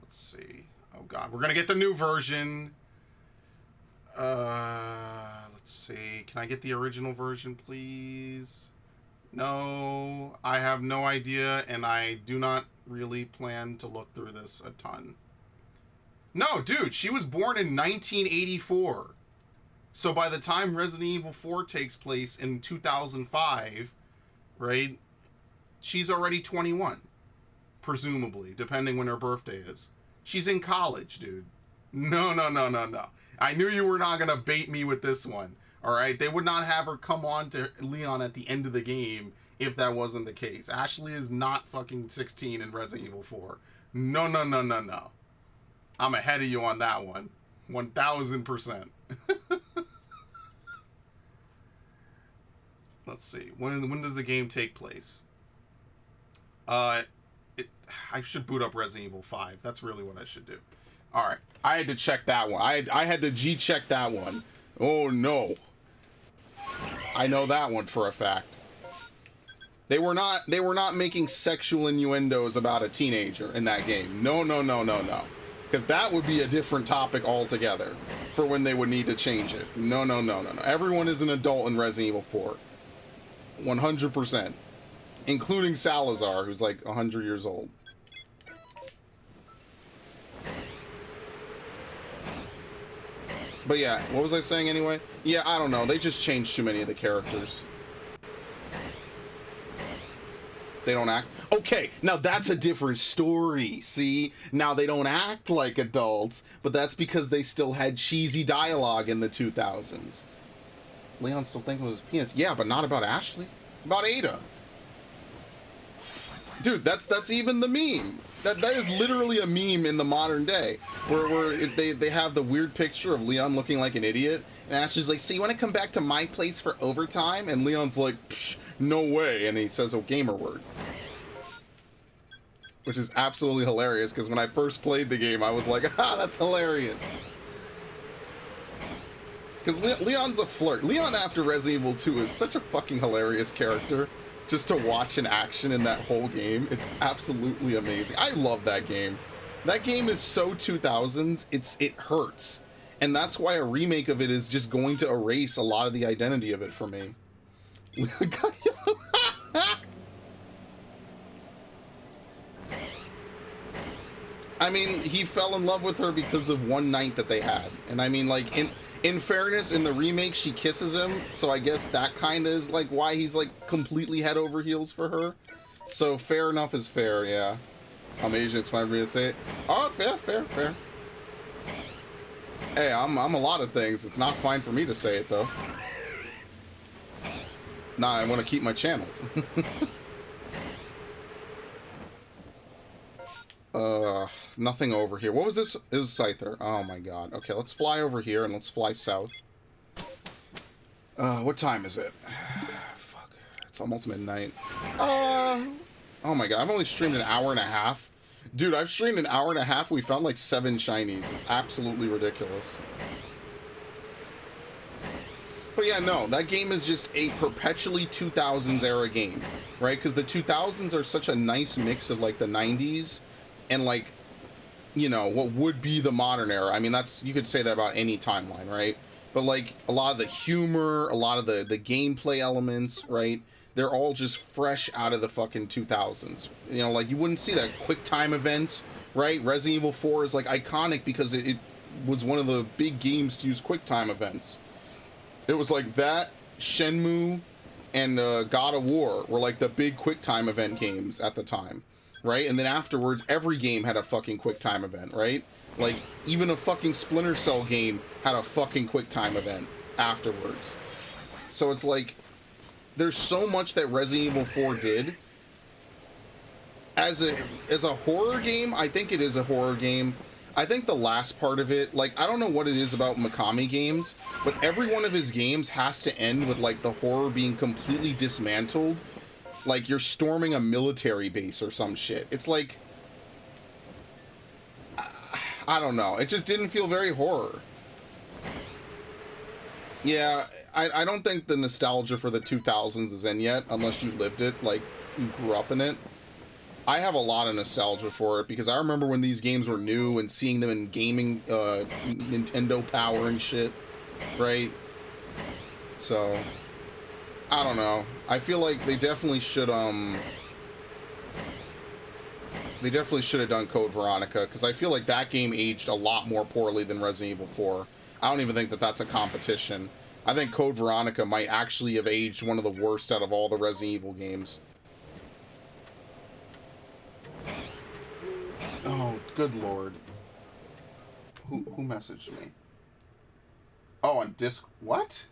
Let's see. Oh god, we're gonna get the new version. Let's see. Can I get the original version, please? No, I have no idea, and I do not really plan to look through this a ton. No, dude, she was born in 1984. So by the time Resident Evil 4 takes place in 2005, right, she's already 21, presumably, depending when her birthday is. She's in college, dude. No. I knew you were not going to bait me with this one. All right? They would not have her come on to Leon at the end of the game if that wasn't the case. Ashley is not fucking 16 in Resident Evil 4. No. I'm ahead of you on that one. 1000%. Let's see. When does the game take place? I should boot up Resident Evil 5. That's really what I should do. All right. I had to check that one. I had to G-check that one. Oh, no. I know that one for a fact. They were not making sexual innuendos about a teenager in that game. No. Because that would be a different topic altogether for when they would need to change it. No. Everyone is an adult in Resident Evil 4. 100%. Including Salazar, who's like 100 years old. But yeah, what was I saying anyway? Yeah, I don't know. They just changed too many of the characters. They don't act... Okay, now that's a different story, see? Now they don't act like adults, but that's because they still had cheesy dialogue in the 2000s. Leon still thinking it was his penis. Yeah, but not about Ashley. About Ada. Dude, that's even the meme. That is literally a meme in the modern day, where they have the weird picture of Leon looking like an idiot, and Ashley's like, "So you want to come back to my place for overtime?" And Leon's like, "Psh, no way," and he says a gamer word, which is absolutely hilarious. Because when I first played the game, I was like, "Ah, that's hilarious." Because Leon's a flirt. Leon after Resident Evil 2 is such a fucking hilarious character. Just to watch in action in that whole game, it's absolutely amazing. I love that game. That game is so 2000s, it hurts. And that's why a remake of it is just going to erase a lot of the identity of it for me. I mean, he fell in love with her because of one night that they had. And I mean, like, in fairness, in the remake, she kisses him, so I guess that kind of is, like, why he's, like, completely head over heels for her. So, fair enough is fair, yeah. I'm Asian, it's fine for me to say it. Oh, fair. Hey, I'm a lot of things. It's not fine for me to say it, though. Nah, I want to keep my channels. Nothing over here. What was this? It was Scyther. Oh my god. Okay, let's fly over here and let's fly south. What time is it? Fuck. It's almost midnight. Oh my god, I've only streamed an hour and a half. Dude, I've streamed an hour and a half. We found like 7 shinies. It's absolutely ridiculous. But yeah, no, that game is just a perpetually 2000s era game, right? Because the 2000s are such a nice mix of like the 90s and like, you know, what would be the modern era. I mean, that's, you could say that about any timeline, right? But like a lot of the humor, a lot of the gameplay elements, right? They're all just fresh out of the fucking 2000s. You know, like you wouldn't see that quick time events, right? Resident Evil 4 is like iconic because it was one of the big games to use quick time events. It was like that, Shenmue, and God of War were like the big quick time event games at the time. Right? And then afterwards, every game had a fucking quick time event, right? Like, even a fucking Splinter Cell game had a fucking quick time event afterwards. So it's like, there's so much that Resident Evil 4 did. As a horror game, I think it is a horror game. I think the last part of it, like, I don't know what it is about Mikami games, but every one of his games has to end with, like, the horror being completely dismantled. Like, you're storming a military base or some shit. It's like, I don't know. It just didn't feel very horror. Yeah, I don't think the nostalgia for the 2000s is in yet, unless you lived it, like, you grew up in it. I have a lot of nostalgia for it, because I remember when these games were new and seeing them in gaming, Nintendo Power and shit, right? So, I don't know. I feel like they definitely should, they definitely should have done Code Veronica, because I feel like that game aged a lot more poorly than Resident Evil 4. I don't even think that that's a competition. I think Code Veronica might actually have aged one of the worst out of all the Resident Evil games. Oh, good lord. Who messaged me? Oh, on disc... What?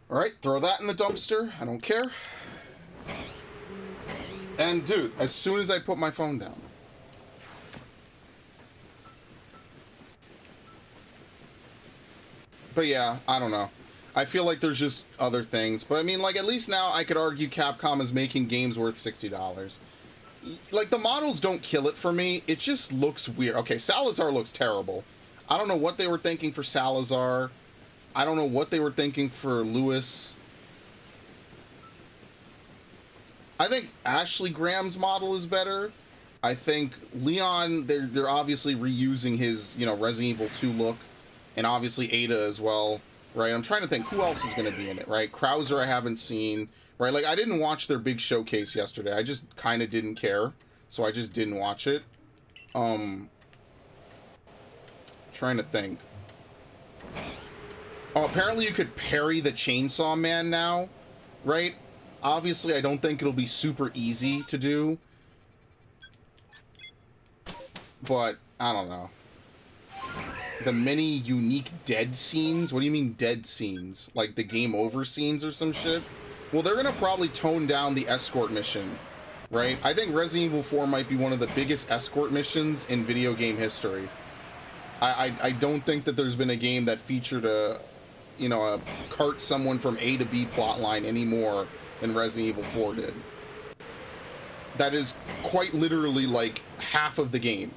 Alright, throw that in the dumpster. I don't care. And, dude, as soon as I put my phone down... But yeah, I don't know. I feel like there's just other things. But I mean, like, at least now I could argue Capcom is making games worth $60. Like, the models don't kill it for me. It just looks weird. Okay, Salazar looks terrible. I don't know what they were thinking for Salazar. I don't know what they were thinking for Lewis. I think Ashley Graham's model is better. I think Leon, they're obviously reusing his, you know, Resident Evil 2 look. And obviously Ada as well, right? I'm trying to think who else is going to be in it, right? Krauser I haven't seen, right? Like, I didn't watch their big showcase yesterday. I just kind of didn't care, so I just didn't watch it. Trying to think. Oh, apparently you could parry the Chainsaw Man now, right? Obviously, I don't think it'll be super easy to do. But, I don't know. The many unique dead scenes? What do you mean dead scenes? Like the game over scenes or some shit? Well, they're gonna probably tone down the escort mission, right? I think Resident Evil 4 might be one of the biggest escort missions in video game history. I don't think that there's been a game that featured a cart someone from A to B plotline anymore than Resident Evil 4 did. That is quite literally like half of the game.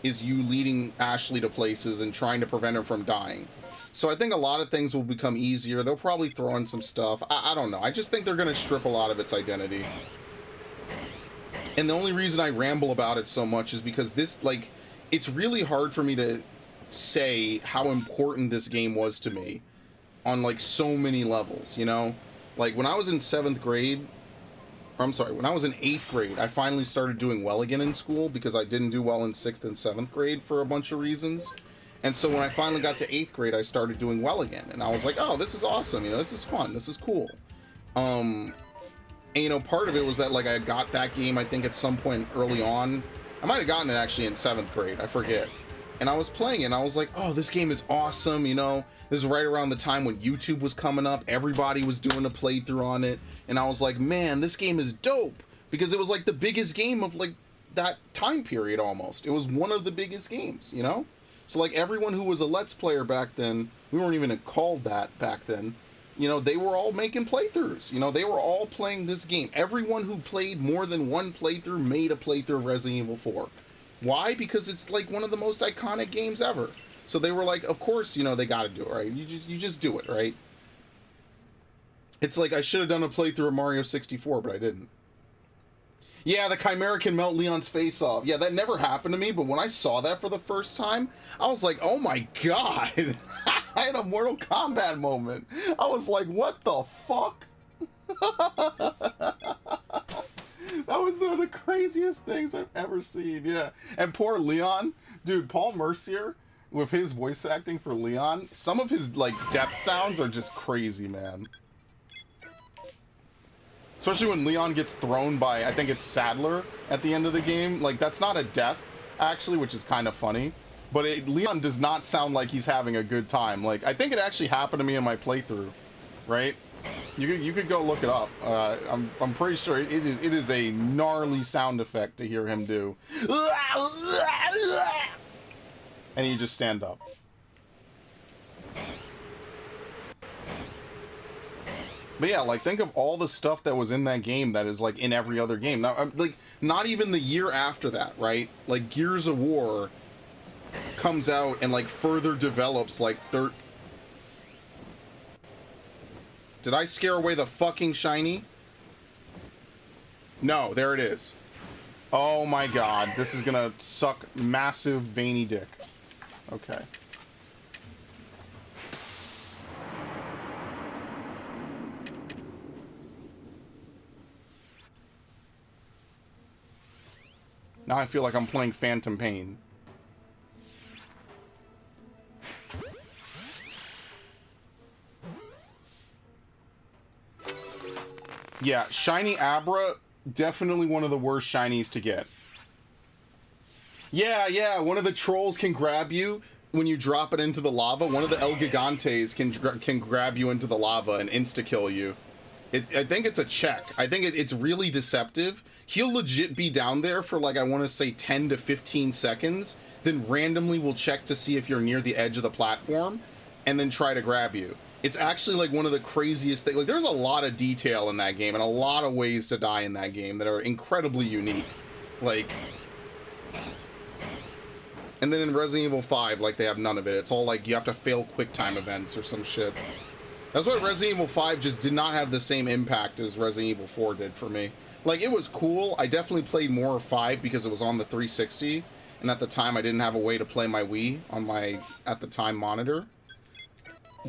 Is you leading Ashley to places and trying to prevent her from dying. So I think a lot of things will become easier. They'll probably throw in some stuff. I don't know. I just think they're going to strip a lot of its identity. And the only reason I ramble about it so much is because this, like, it's really hard for me to say how important this game was to me on, like, so many levels, you know? Like, when I was in 7th grade... I'm sorry, when I was in 8th grade, I finally started doing well again in school because I didn't do well in 6th and 7th grade for a bunch of reasons. And so when I finally got to 8th grade, I started doing well again. And I was like, oh, this is awesome, you know, this is fun, this is cool. And, you know, part of it was that, like, I got that game, I think, at some point early on. I might have gotten it, actually, in 7th grade, I forget. And I was playing it, and I was like, oh, this game is awesome, you know? This is right around the time when YouTube was coming up. Everybody was doing a playthrough on it. And I was like, man, this game is dope. Because it was like the biggest game of like that time period almost. It was one of the biggest games, you know? So like everyone who was a Let's Player back then, we weren't even called that back then, you know, they were all making playthroughs. You know, they were all playing this game. Everyone who played more than one playthrough made a playthrough of Resident Evil 4. Why? Because it's like one of the most iconic games ever. So they were like, of course, you know, they got to do it, right? You just do it, right? It's like I should have done a playthrough of Mario 64, but I didn't. Yeah, the Chimera can melt Leon's face off. Yeah, that never happened to me, but when I saw that for the first time, I was like, oh my god. I had a Mortal Kombat moment. I was like, what the fuck? That was one of the craziest things I've ever seen, yeah. And poor Leon. Dude, Paul Mercier, with his voice acting for Leon, some of his, like, death sounds are just crazy, man. Especially when Leon gets thrown by, I think it's Sadler at the end of the game. Like, that's not a death, actually, which is kind of funny. But Leon does not sound like he's having a good time. Like, I think it actually happened to me in my playthrough, right? You could go look it up. I'm pretty sure it is a gnarly sound effect to hear him do. And you just stand up. But yeah, like, think of all the stuff that was in that game that is, like, in every other game. Now, like, not even the year after that, right? Like, Gears of War comes out and, like, further develops, like, Did I scare away the fucking shiny? No, there it is. Oh my god, this is gonna suck massive veiny dick. Okay. Now I feel like I'm playing Phantom Pain. Yeah, Shiny Abra, definitely one of the worst shinies to get. Yeah, one of the trolls can grab you when you drop it into the lava. One of the El Gigantes can grab you into the lava and insta-kill you. I think it's a check. I think it's really deceptive. He'll legit be down there for, like, I want to say 10 to 15 seconds, then randomly will check to see if you're near the edge of the platform, and then try to grab you. It's actually, like, one of the craziest things. Like, there's a lot of detail in that game and a lot of ways to die in that game that are incredibly unique. Like, and then in Resident Evil 5, like, they have none of it. It's all, like, you have to fail QuickTime events or some shit. That's why Resident Evil 5 just did not have the same impact as Resident Evil 4 did for me. Like, it was cool. I definitely played more of 5 because it was on the 360. And at the time, I didn't have a way to play my Wii on my, at the time, monitor.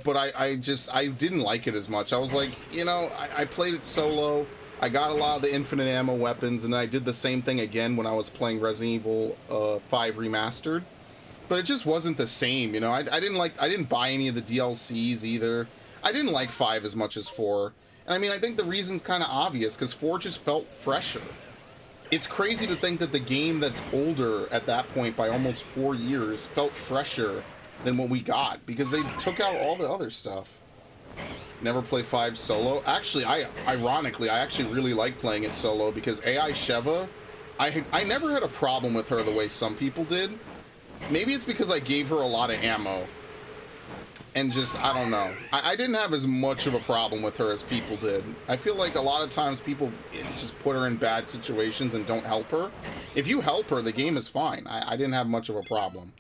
But I didn't like it as much. I was like, you know, I played it solo. I got a lot of the infinite ammo weapons, and I did the same thing again when I was playing Resident Evil 5 Remastered. But it just wasn't the same, you know? I didn't buy any of the DLCs either. I didn't like 5 as much as 4. And I mean, I think the reason's kind of obvious, because 4 just felt fresher. It's crazy to think that the game that's older at that point by almost 4 years felt fresher than what we got, because they took out all the other stuff. Never play 5 solo. Actually, ironically, I actually really like playing it solo, because AI Sheva, I never had a problem with her the way some people did. Maybe it's because I gave her a lot of ammo. And just, I don't know. I didn't have as much of a problem with her as people did. I feel like a lot of times people just put her in bad situations and don't help her. If you help her, the game is fine. I didn't have much of a problem.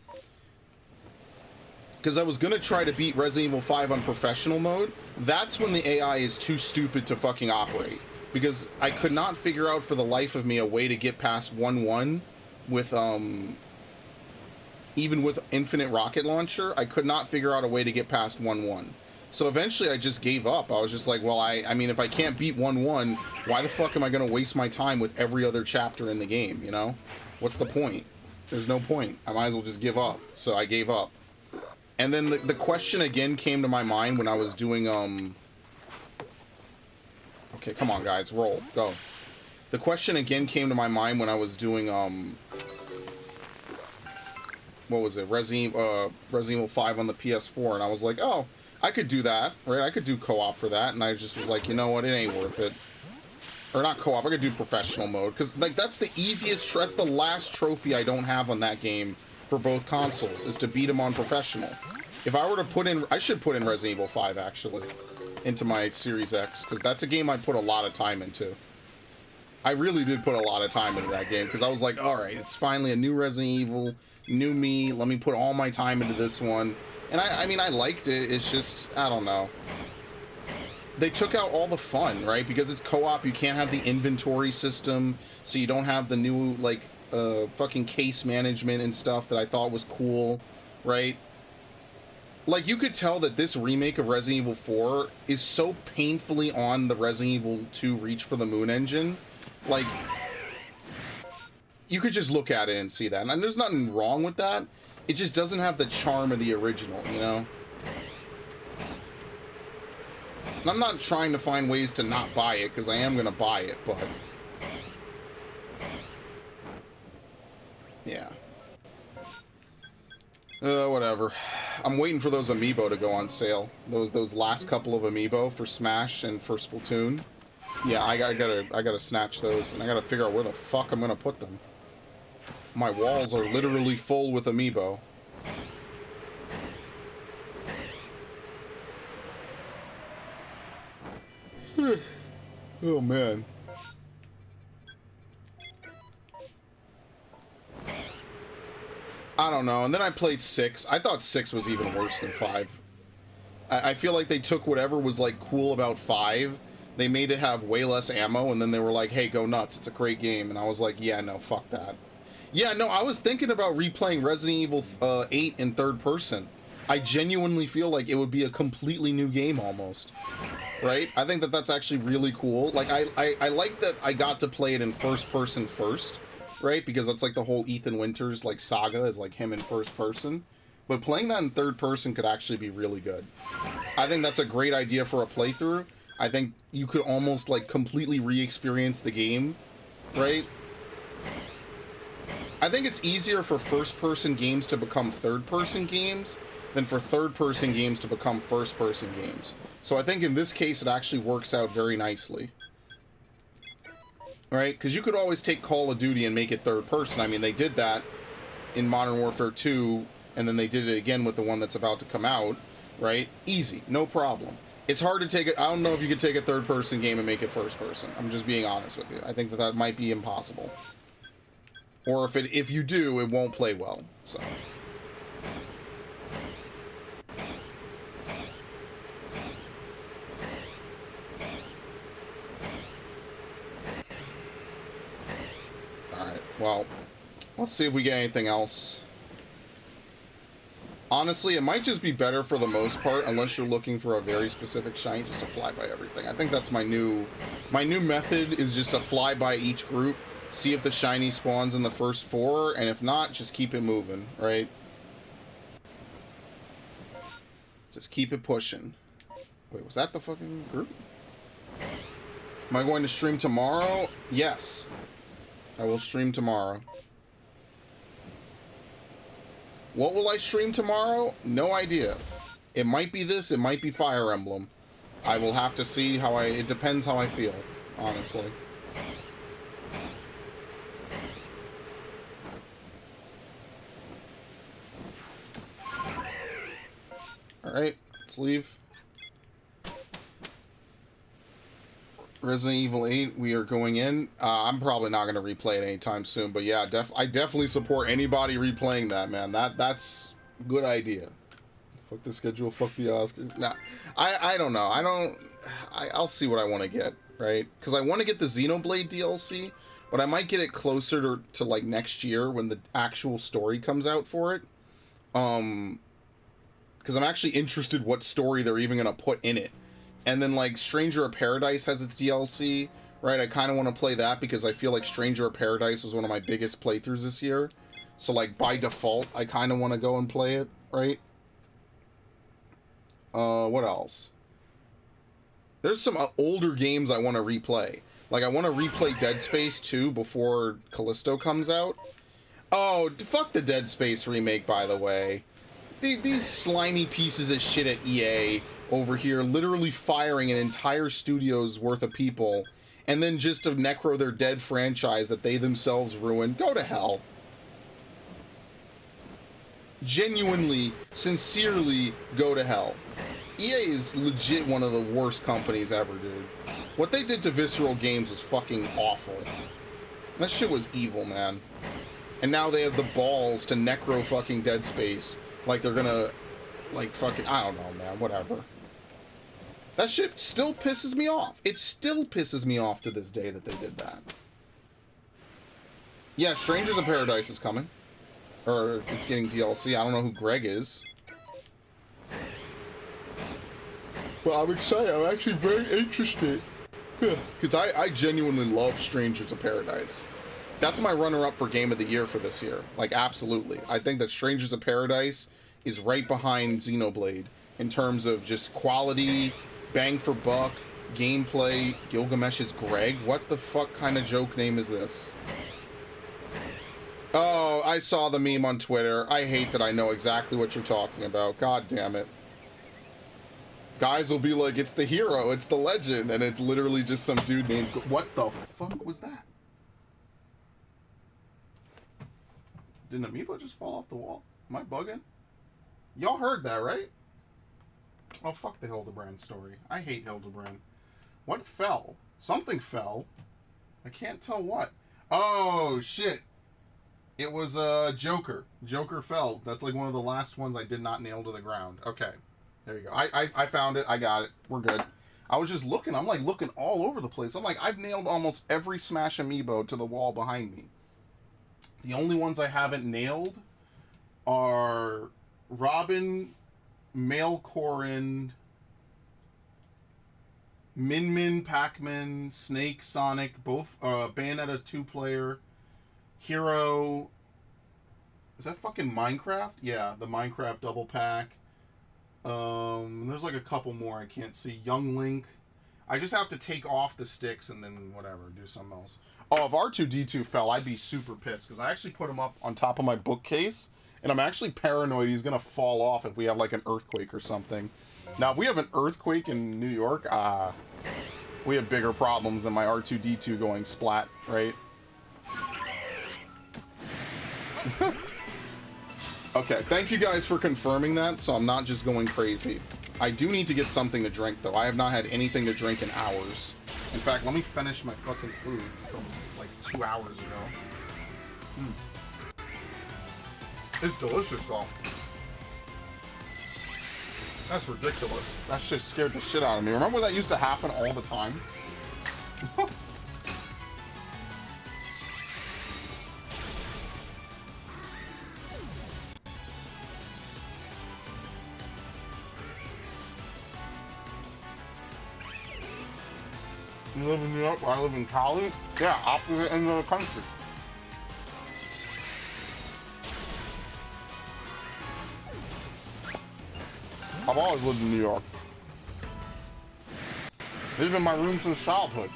Because I was going to try to beat Resident Evil 5 on professional mode. That's when the AI is too stupid to fucking operate. Because I could not figure out for the life of me a way to get past 1-1 with, even with Infinite Rocket Launcher. I could not figure out a way to get past 1-1. So eventually I just gave up. I was just like, well, I mean, if I can't beat 1-1, why the fuck am I going to waste my time with every other chapter in the game, you know? What's the point? There's no point. I might as well just give up. So I gave up. And then the question again came to my mind when I was doing, okay, come on, guys, roll, go. The question again came to my mind when I was doing, what was it, Resident Evil 5 on the PS4, and I was like, oh, I could do that, right? I could do co-op for that, and I just was like, you know what, it ain't worth it. Or not co-op, I could do professional mode, because, like, that's the easiest, that's the last trophy I don't have on that game for both consoles, is to beat him on professional. If I were to put in, I should put in Resident Evil 5, actually, into my Series X, because that's a game I put a lot of time into. I really did put a lot of time into that game, because I was like, alright, it's finally a new Resident Evil, new me, let me put all my time into this one. And I mean, I liked it, it's just, I don't know. They took out all the fun, right? Because it's co-op, you can't have the inventory system, so you don't have the new, like, fucking case management and stuff that I thought was cool, right? Like, you could tell that this remake of Resident Evil 4 is so painfully on the Resident Evil 2 Reach for the Moon engine. Like, you could just look at it and see that. And there's nothing wrong with that. It just doesn't have the charm of the original, you know? And I'm not trying to find ways to not buy it, because I am going to buy it, but... yeah. Whatever. I'm waiting for those amiibo to go on sale. Those last couple of amiibo for Smash and for Splatoon. Yeah, I gotta snatch those, and I gotta figure out where the fuck I'm gonna put them. My walls are literally full with amiibo. Oh man. I don't know. And then I played 6. I thought 6 was even worse than 5. I feel like they took whatever was like cool about 5. They made it have way less ammo, and then they were like, hey, go nuts. It's a great game. And I was like, yeah, no, fuck that. Yeah, no, I was thinking about replaying Resident Evil 8 in third person. I genuinely feel like it would be a completely new game almost. Right? I think that that's actually really cool. Like, I like that I got to play it in first person first. Right? Because that's like the whole Ethan Winters like saga is like him in first person. But playing that in third person could actually be really good. I think that's a great idea for a playthrough. I think you could almost like completely re-experience the game, right? I think it's easier for first-person games to become third-person games than for third-person games to become first-person games. So I think in this case it actually works out very nicely. Right? Because you could always take Call of Duty and make it third-person. I mean, they did that in Modern Warfare 2, and then they did it again with the one that's about to come out, right? Easy, no problem. It's hard to take it. I don't know if you could take a third-person game and make it first-person. I'm just being honest with you. I think that that might be impossible. Or if you do, it won't play well. So. All right. Well, let's see if we get anything else. Honestly, it might just be better for the most part, unless you're looking for a very specific shiny, just to fly by everything. I think that's my new method is just to fly by each group, see if the shiny spawns in the first 4, and if not, just keep it moving, right? Just keep it pushing. Wait, was that the fucking group? Am I going to stream tomorrow? Yes. I will stream tomorrow. What will I stream tomorrow? No idea. It might be this, it might be Fire Emblem. I will have to see how it depends how I feel, honestly. Alright, let's leave. Resident Evil 8, we are going in. I'm probably not going to replay it anytime soon, but yeah, I definitely support anybody replaying that, man. That's a good idea. Fuck the schedule, fuck the Oscars. Nah, I don't know. I'll see what I want to get, right? Because I want to get the Xenoblade DLC, but I might get it closer to like next year when the actual story comes out for it. Because I'm actually interested what story they're even going to put in it. And then, like, Stranger of Paradise has its DLC, right? I kind of want to play that because I feel like Stranger of Paradise was one of my biggest playthroughs this year. So, like, by default, I kind of want to go and play it, right? What else? There's some older games I want to replay. Like, I want to replay Dead Space 2 before Callisto comes out. Oh, fuck the Dead Space remake, by the way. These slimy pieces of shit at EA over here literally firing an entire studio's worth of people and then just to necro their dead franchise that they themselves ruined. Go to hell. Genuinely, sincerely, go to hell. EA is legit one of the worst companies ever, dude. What they did to Visceral Games was fucking awful. That shit was evil, man. And now they have the balls to necro fucking Dead Space like they're gonna, like, fucking, I don't know, man, whatever. That shit still pisses me off. It still pisses me off to this day that they did that. Yeah, Strangers of Paradise is coming. Or it's getting DLC. I don't know who Greg is. Well, I'm excited. I'm actually very interested. Because I genuinely love Strangers of Paradise. That's my runner-up for Game of the Year for this year. Like, absolutely. I think that Strangers of Paradise is right behind Xenoblade in terms of just quality, bang for buck, gameplay. Gilgamesh is Greg? What the fuck kind of joke name is this? Oh, I saw the meme on Twitter. I hate that I know exactly what you're talking about. God damn it. Guys will be like, it's the hero, it's the legend, and it's literally just some dude named... What the fuck was that? Did an amiibo just fall off the wall? Am I bugging? Y'all heard that, right? Oh, fuck the Hildebrand story. I hate Hildebrand. What fell? Something fell. I can't tell what. Oh, shit. It was Joker. Joker fell. That's like one of the last ones I did not nail to the ground. Okay. There you go. I found it. I got it. We're good. I was just looking. I'm like looking all over the place. I'm like, I've nailed almost every Smash amiibo to the wall behind me. The only ones I haven't nailed are Robin, Mailcorin, Min Min, Pac-Man, Snake, Sonic, both Bayonetta's 2-player, Hero. Is that fucking Minecraft? Yeah, the Minecraft double pack. There's like a couple more I can't see. Young Link. I just have to take off the sticks and then whatever, do something else. Oh, if R2-D2 fell, I'd be super pissed because I actually put him up on top of my bookcase and I'm actually paranoid he's gonna fall off if we have like an earthquake or something. Now, if we have an earthquake in New York, we have bigger problems than my R2-D2 going splat, right? Okay, thank you guys for confirming that, so I'm not just going crazy. I do need to get something to drink, though. I have not had anything to drink in hours. In fact, let me finish my fucking food from like 2 hours ago. It's delicious, though. That's ridiculous. That shit scared the shit out of me. Remember that used to happen all the time? You live in New York, I live in Cali? Yeah, opposite end of the country. I've always lived in New York. This has been my room since childhood.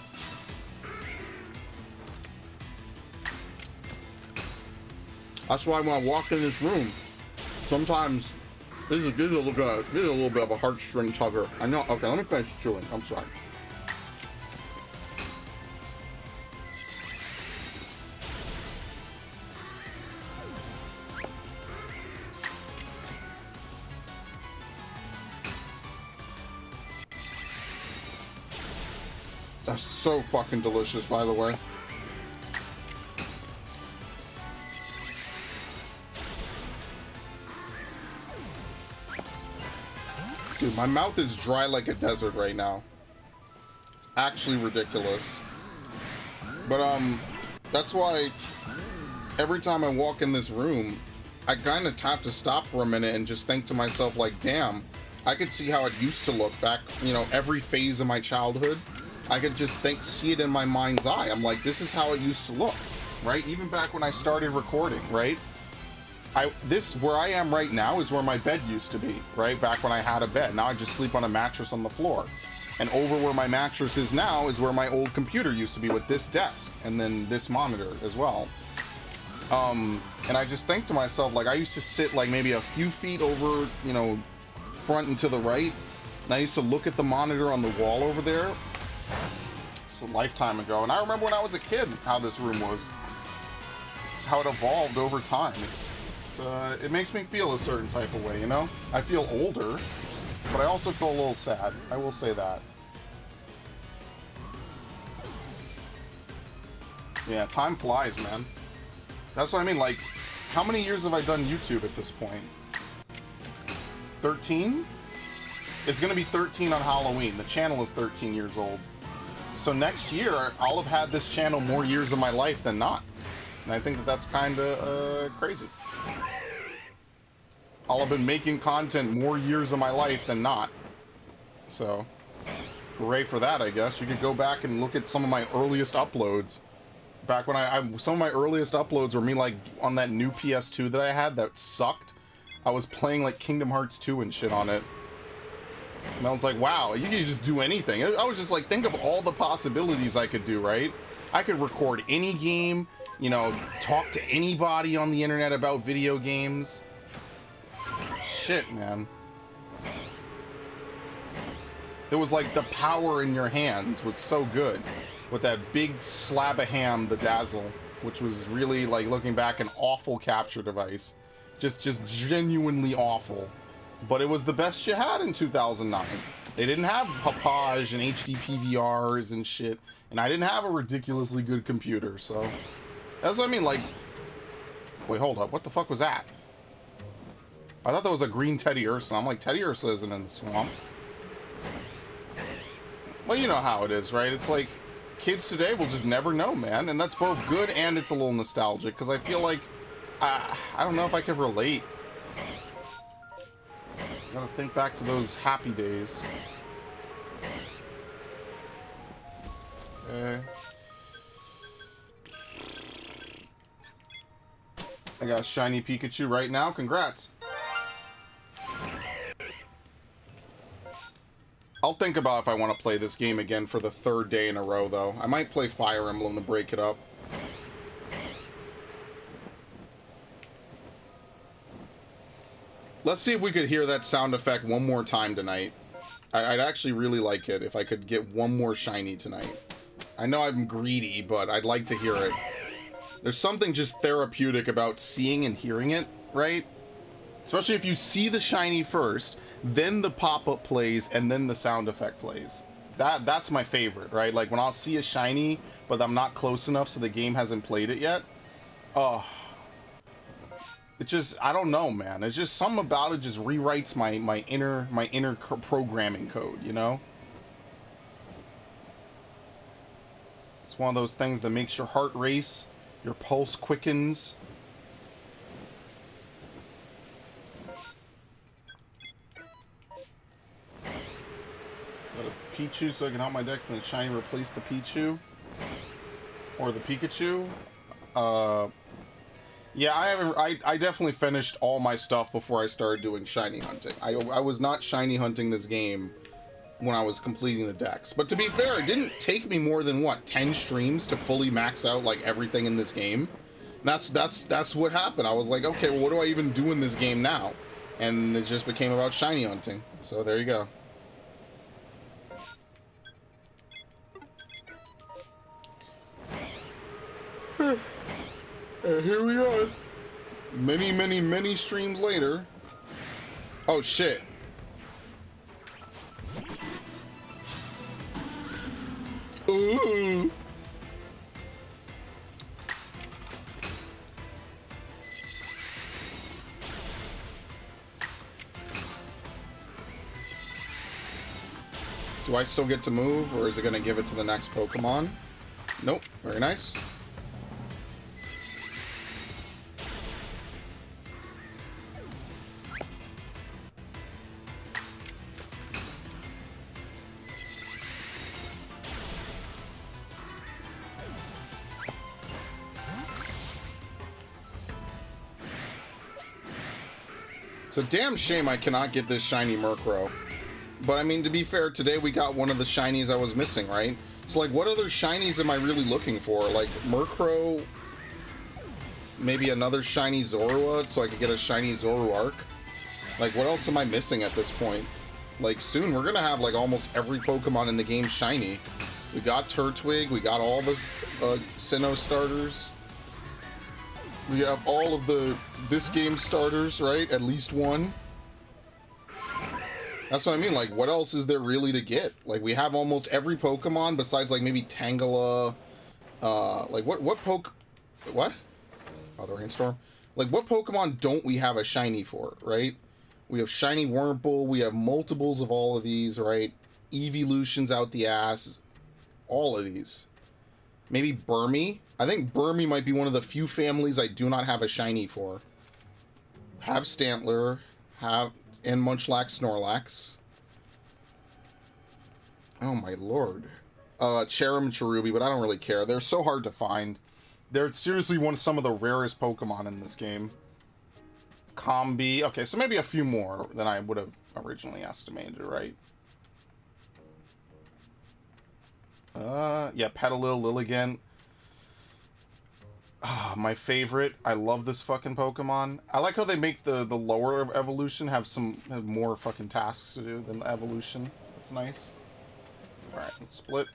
That's why when I walk in this room, sometimes this is a little bit of a heartstring tugger. I know. Okay, let me finish chewing. I'm sorry. That's so fucking delicious, by the way. Dude, my mouth is dry like a desert right now. It's actually ridiculous. But, that's why every time I walk in this room, I kind of have to stop for a minute and just think to myself, like, damn, I could see how it used to look back, you know, every phase of my childhood. I could just see it in my mind's eye. I'm like, this is how it used to look, right? Even back when I started recording, right? Where I am right now is where my bed used to be, right? Back when I had a bed. Now I just sleep on a mattress on the floor. And over where my mattress is now is where my old computer used to be with this desk and then this monitor as well. And I just think to myself, like, I used to sit like maybe a few feet over, you know, front and to the right. And I used to look at the monitor on the wall over there. It's a lifetime ago. And I remember when I was a kid how this room was. How it evolved over time. It makes me feel a certain type of way, you know? I feel older, but I also feel a little sad. I will say that. Yeah, time flies, man. That's what I mean. Like, how many years have I done YouTube at this point? 13? It's gonna be 13 on Halloween. The channel is 13 years old. So next year, I'll have had this channel more years of my life than not. And I think that that's kind of crazy. I'll have been making content more years of my life than not. So, hooray for that, I guess. You could go back and look at some of my earliest uploads. Back when some of my earliest uploads were me, like, on that new PS2 that I had that sucked. I was playing, like, Kingdom Hearts 2 and shit on it. And I was like, wow, you can just do anything. I was just like, think of all the possibilities I could do, right? I could record any game. you know, talk to anybody on the internet about video games. Shit, man. It was like the power in your hands was so good with that big slab of ham, the Dazzle, which was really, like, looking back, an awful capture device. Just genuinely awful. But it was the best you had in 2009. They didn't have Hauppauge and HD PVRs and shit, and I didn't have a ridiculously good computer, so that's what I mean. Like, wait, hold up, what the fuck was that? I thought that was a green Teddy Ursa. I'm like, Teddy Ursa isn't in the swamp. Well, you know how it is, right? It's like, kids today will just never know, man, and that's both good and it's a little nostalgic, because I feel like, I don't know if I could relate. Gotta think back to those happy days. Okay. I got a shiny Pikachu right now. Congrats. I'll think about if I want to play this game again for the 3rd day in a row, though. I might play Fire Emblem to break it up. Let's see if we could hear that sound effect one more time tonight. I'd actually really like it if I could get one more shiny tonight. I know I'm greedy, but I'd like to hear it. There's something just therapeutic about seeing and hearing it, right? Especially if you see the shiny first, then the pop-up plays, and then the sound effect plays. That's my favorite, right? Like when I'll see a shiny, but I'm not close enough so the game hasn't played it yet. Oh. It just, I don't know, man. It's just something about it just rewrites my inner programming code, you know? It's one of those things that makes your heart race, your pulse quickens. Got a Pichu so I can help my decks and then shiny replace the Pichu. Or the Pikachu. Yeah, I definitely finished all my stuff before I started doing shiny hunting. I was not shiny hunting this game when I was completing the decks. But to be fair, it didn't take me more than, what, 10 streams to fully max out, like, everything in this game. That's what happened. I was like, okay, well, what do I even do in this game now? And it just became about shiny hunting. So there you go. And here we are. Many streams later. Oh, shit. Ooh. Do I still get to move, or is it going to give it to the next Pokemon? Nope. Very nice. It's a damn shame I cannot get this shiny Murkrow. But I mean, to be fair, today we got one of the shinies I was missing, right? So like, what other shinies am I really looking for? Like, Murkrow, maybe another shiny Zorua, so I could get a shiny Zoroark? Like, what else am I missing at this point? Like, soon we're gonna have, like, almost every Pokemon in the game shiny. We got Turtwig, we got all the Sinnoh starters. We have all of this game starters, right? At least one. That's what I mean, like, what else is there really to get? Like, we have almost every Pokemon besides, like, maybe Tangela. Like, what? Oh, the Rainstorm. Like, what Pokemon don't we have a shiny for, right? We have shiny Wurmple, we have multiples of all of these, right? Evolutions out the ass. All of these. Maybe Burmy. I think Burmy might be one of the few families I do not have a shiny for. Have Stantler, and Munchlax, Snorlax. Oh my lord. Cherim, Cherubi, but I don't really care. They're so hard to find. They're seriously some of the rarest Pokemon in this game. Combi. Okay, so maybe a few more than I would have originally estimated, right? Yeah, Petalil, Lilligant. My favorite. I love this fucking Pokemon. I like how they make the lower evolution have more fucking tasks to do than the evolution. That's nice. Alright, let's split.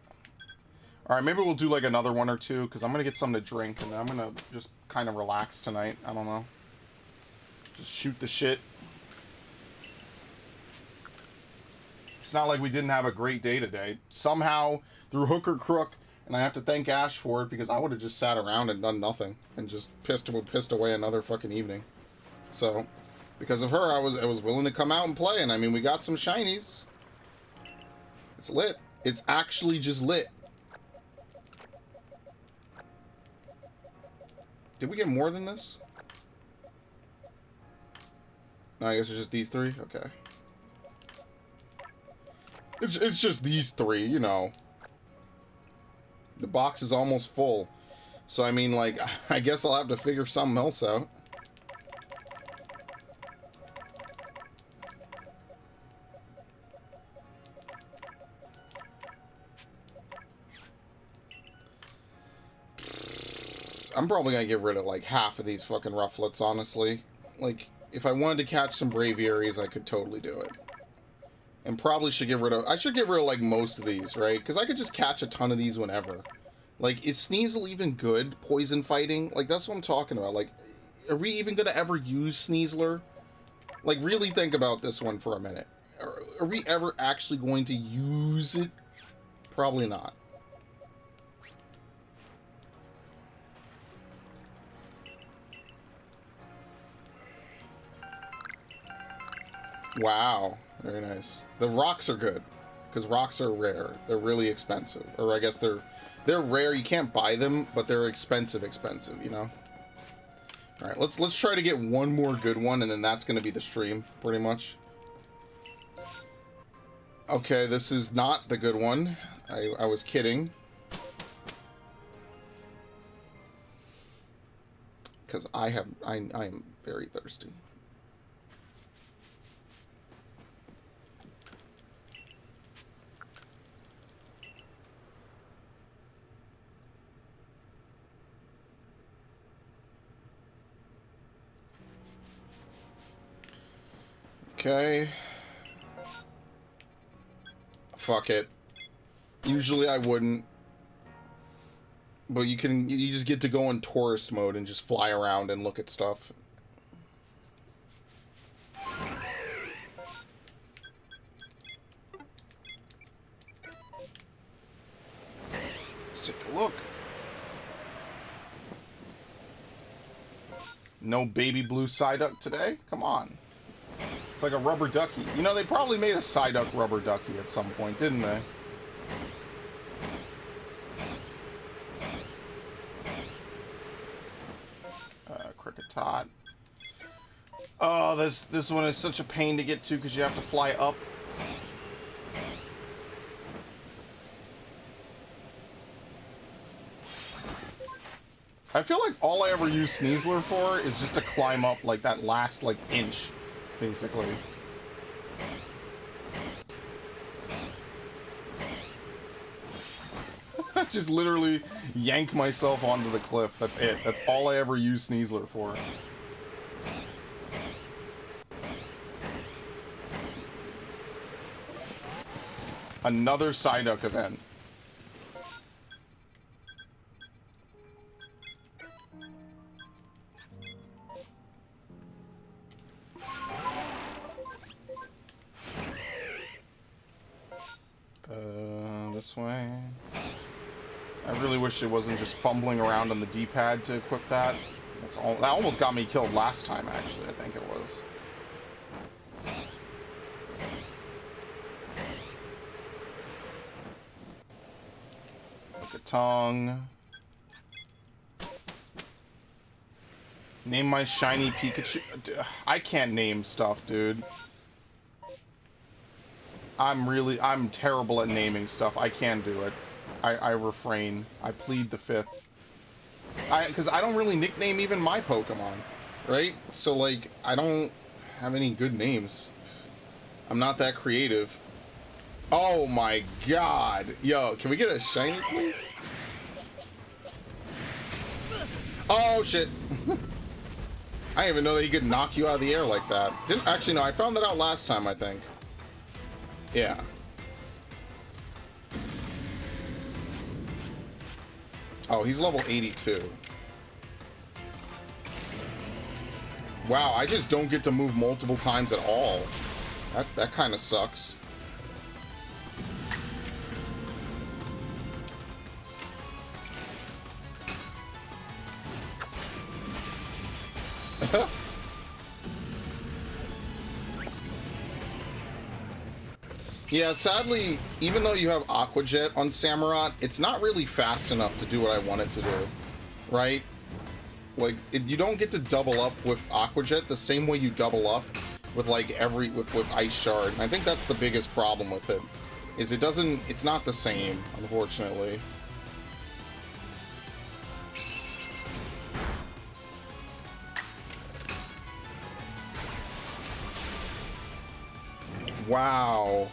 Alright, maybe we'll do like another one or two, because I'm going to get something to drink, and then I'm going to just kind of relax tonight. I don't know. Just shoot the shit. It's not like we didn't have a great day today. Somehow, through hook or crook, and I have to thank Ash for it, because I would have just sat around and done nothing, and just pissed away another fucking evening. So, because of her, I was willing to come out and play, and I mean, we got some shinies. It's lit. It's actually just lit. Did we get more than this? No, I guess it's just these three? Okay. It's just these three, you know. The box is almost full. So, I mean, like, I guess I'll have to figure something else out. I'm probably gonna get rid of, like, half of these fucking Rufflets, honestly. Like, if I wanted to catch some Braviaries, I could totally do it. And probably should get rid of... I should get rid of, like, most of these, right? Because I could just catch a ton of these whenever. Like, is Sneasel even good poison fighting? Like, that's what I'm talking about. Like, are we even gonna ever use Sneasler? Like, really think about this one for a minute. Are we ever actually going to use it? Probably not. Wow. Very nice. The rocks are good. Because rocks are rare. They're really expensive. Or I guess they're rare. You can't buy them, but they're expensive, you know? Alright, let's try to get one more good one, and then that's going to be the stream, pretty much. Okay, this is not the good one. I was kidding. Because I am very thirsty. Okay. Fuck it. Usually I wouldn't. But you just get to go in tourist mode and just fly around and look at stuff. Let's take a look. No baby blue Psyduck today? Come on. It's like a rubber ducky. You know, they probably made a Psyduck rubber ducky at some point, didn't they? Cricketot. Oh, this one is such a pain to get to because you have to fly up. I feel like all I ever use Sneasler for is just to climb up like that last like inch, basically. Just literally yank myself onto the cliff. That's it. That's all I ever use Sneasler for. Another Psyduck event. This way. I really wish it wasn't just fumbling around on the D-pad to equip that. That's all. That almost got me killed last time, actually. I think it was. Look at tongue. Name my shiny Pikachu. I can't name stuff, dude. I'm terrible at naming stuff. I can do it. I refrain. I plead the fifth. Because I don't really nickname even my Pokemon, right? So, like, I don't have any good names. I'm not that creative. Oh my god. Yo, can we get a shiny, please? Oh, Oh, shit. I didn't even know that he could knock you out of the air like that. Didn't actually, no, I found that out last time, I think. Yeah. Oh, he's level 82. Wow, I just don't get to move multiple times at all. That kind of sucks. Yeah, sadly, even though you have Aqua Jet on Samurott, it's not really fast enough to do what I want it to do, right? Like, you don't get to double up with Aqua Jet the same way you double up with, like, with Ice Shard. And I think that's the biggest problem with it, is it's not the same, unfortunately. Wow.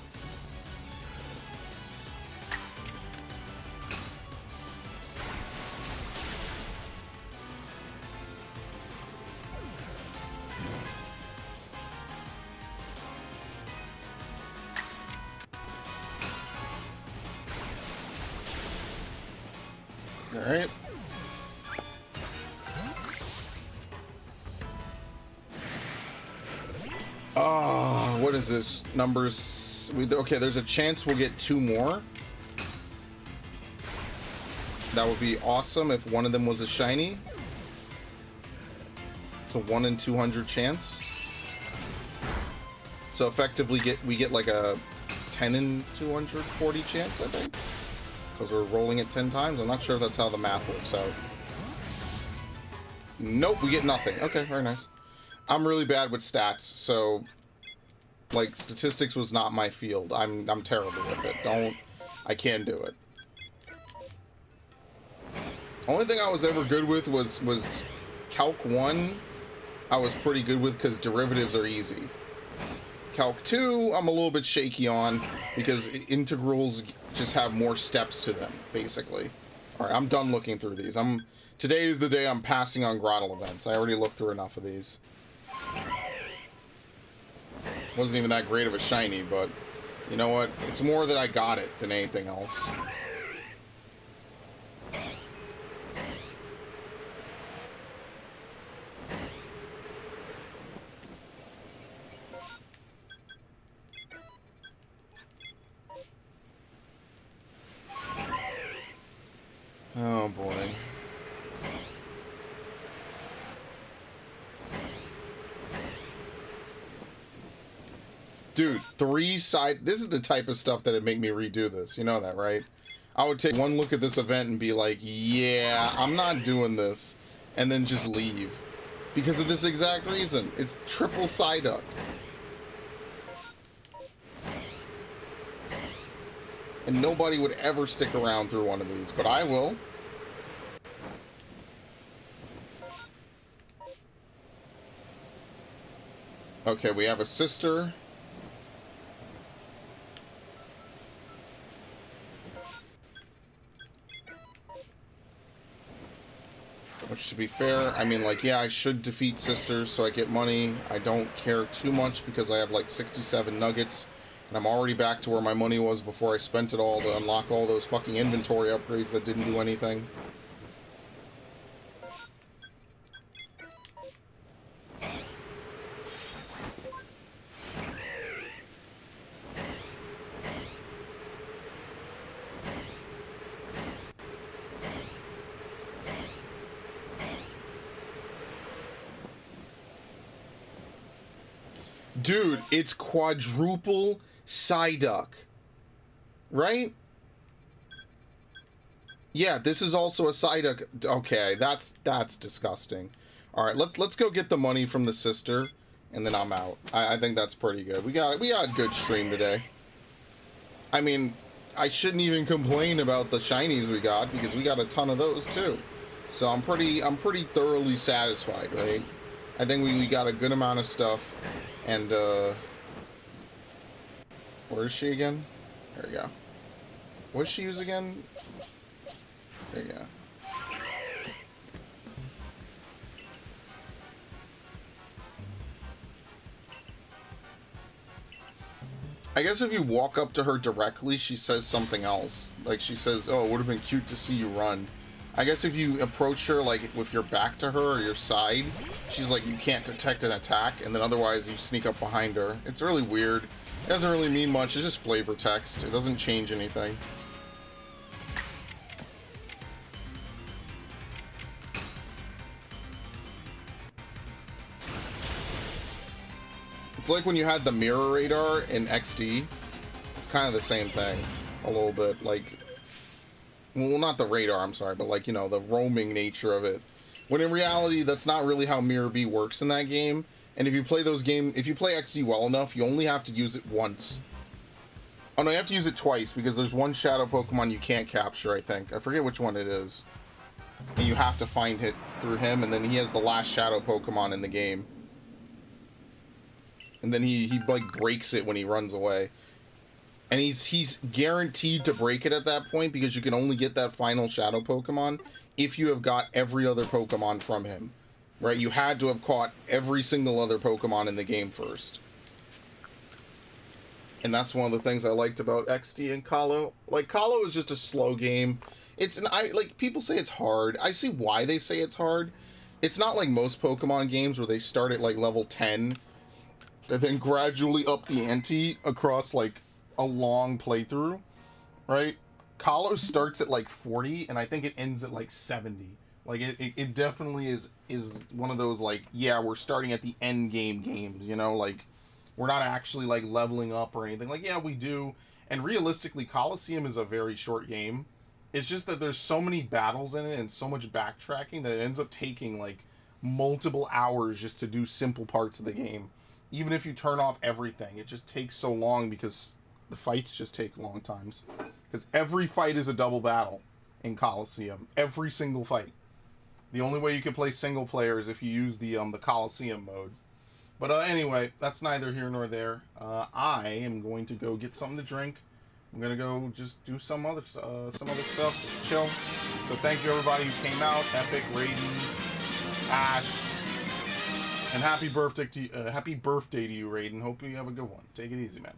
All right. Oh, what is this? Numbers. Okay, there's a chance we'll get 2 more. That would be awesome if one of them was a shiny. It's a 1 in 200 chance. So effectively we get like a 10 in 240 chance, I think. Because we're rolling it 10 times. I'm not sure if that's how the math works out. Nope, we get nothing. Okay, very nice. I'm really bad with stats, so like statistics was not my field. I'm terrible with it. I can't do it. Only thing I was ever good with was Calc 1. I was pretty good with because derivatives are easy. Calc 2, I'm a little bit shaky on because integrals just have more steps to them, basically. All right, I'm done looking through these. Today is the day I'm passing on Grottle events. I already looked through enough of these. Wasn't even that great of a shiny, but you know what? It's more that I got it than anything else. Oh boy. Dude, 3 side... This is the type of stuff that'd make me redo this. You know that, right? I would take one look at this event and be like, yeah, I'm not doing this. And then just leave. Because of this exact reason. It's triple Psyduck. And nobody would ever stick around through one of these. But I will. Okay, we have a sister. Which, to be fair, I mean, like, yeah, I should defeat sisters so I get money. I don't care too much because I have, like, 67 nuggets. And I'm already back to where my money was before I spent it all to unlock all those fucking inventory upgrades that didn't do anything. Dude, it's quadruple Psyduck. Right? Yeah, this is also a Psyduck. Okay, that's disgusting. Alright, let's go get the money from the sister, and then I'm out. I think that's pretty good. We got a good stream today. I mean, I shouldn't even complain about the shinies we got, because we got a ton of those too. So I'm pretty thoroughly satisfied, right? I think we got a good amount of stuff. And, where is she again? There we go. What does she use again? There you go. I guess if you walk up to her directly, she says something else. Like, she says, oh, it would have been cute to see you run. I guess if you approach her, like, with your back to her or your side, she's like, you can't detect an attack, and then otherwise you sneak up behind her. It's really weird. It doesn't really mean much. It's just flavor text. It doesn't change anything. It's like when you had the mirror radar in XD. It's kind of the same thing, a little bit. Like, well, not the radar, I'm sorry, but like, you know, the roaming nature of it. When in reality, that's not really how Mirror B works in that game. And if you play if you play XD well enough, you only have to use it once. Oh no, you have to use it twice, because there's one shadow Pokemon you can't capture, I think. I forget which one it is. And you have to find it through him, and then he has the last shadow Pokemon in the game. And then he like breaks it when he runs away. And he's guaranteed to break it at that point, because you can only get that final shadow Pokemon if you have got every other Pokemon from him. Right? You had to have caught every single other Pokemon in the game first. And that's one of the things I liked about XD and Kahlo. Like, Kahlo is just a slow game. Like, people say it's hard. I see why they say it's hard. It's not like most Pokemon games where they start at like level 10 and then gradually up the ante across like a long playthrough, right? Kahlo starts at like 40 and I think it ends at like 70. Like, it definitely is one of those, like, yeah, we're starting at the end game games, you know? Like, we're not actually like leveling up or anything. Like, yeah, we do. And realistically, Coliseum is a very short game. It's just that there's so many battles in it and so much backtracking that it ends up taking like multiple hours just to do simple parts of the game. Even if you turn off everything, it just takes so long because the fights just take long times. Because every fight is a double battle in Coliseum. Every single fight. The only way you can play single player is if you use the Coliseum mode. But anyway, that's neither here nor there. I am going to go get something to drink. I'm gonna go just do some other stuff, just chill. So thank you everybody who came out. Epic, Raiden, Ash, and happy birthday to you, Raiden. Hope you have a good one. Take it easy, man.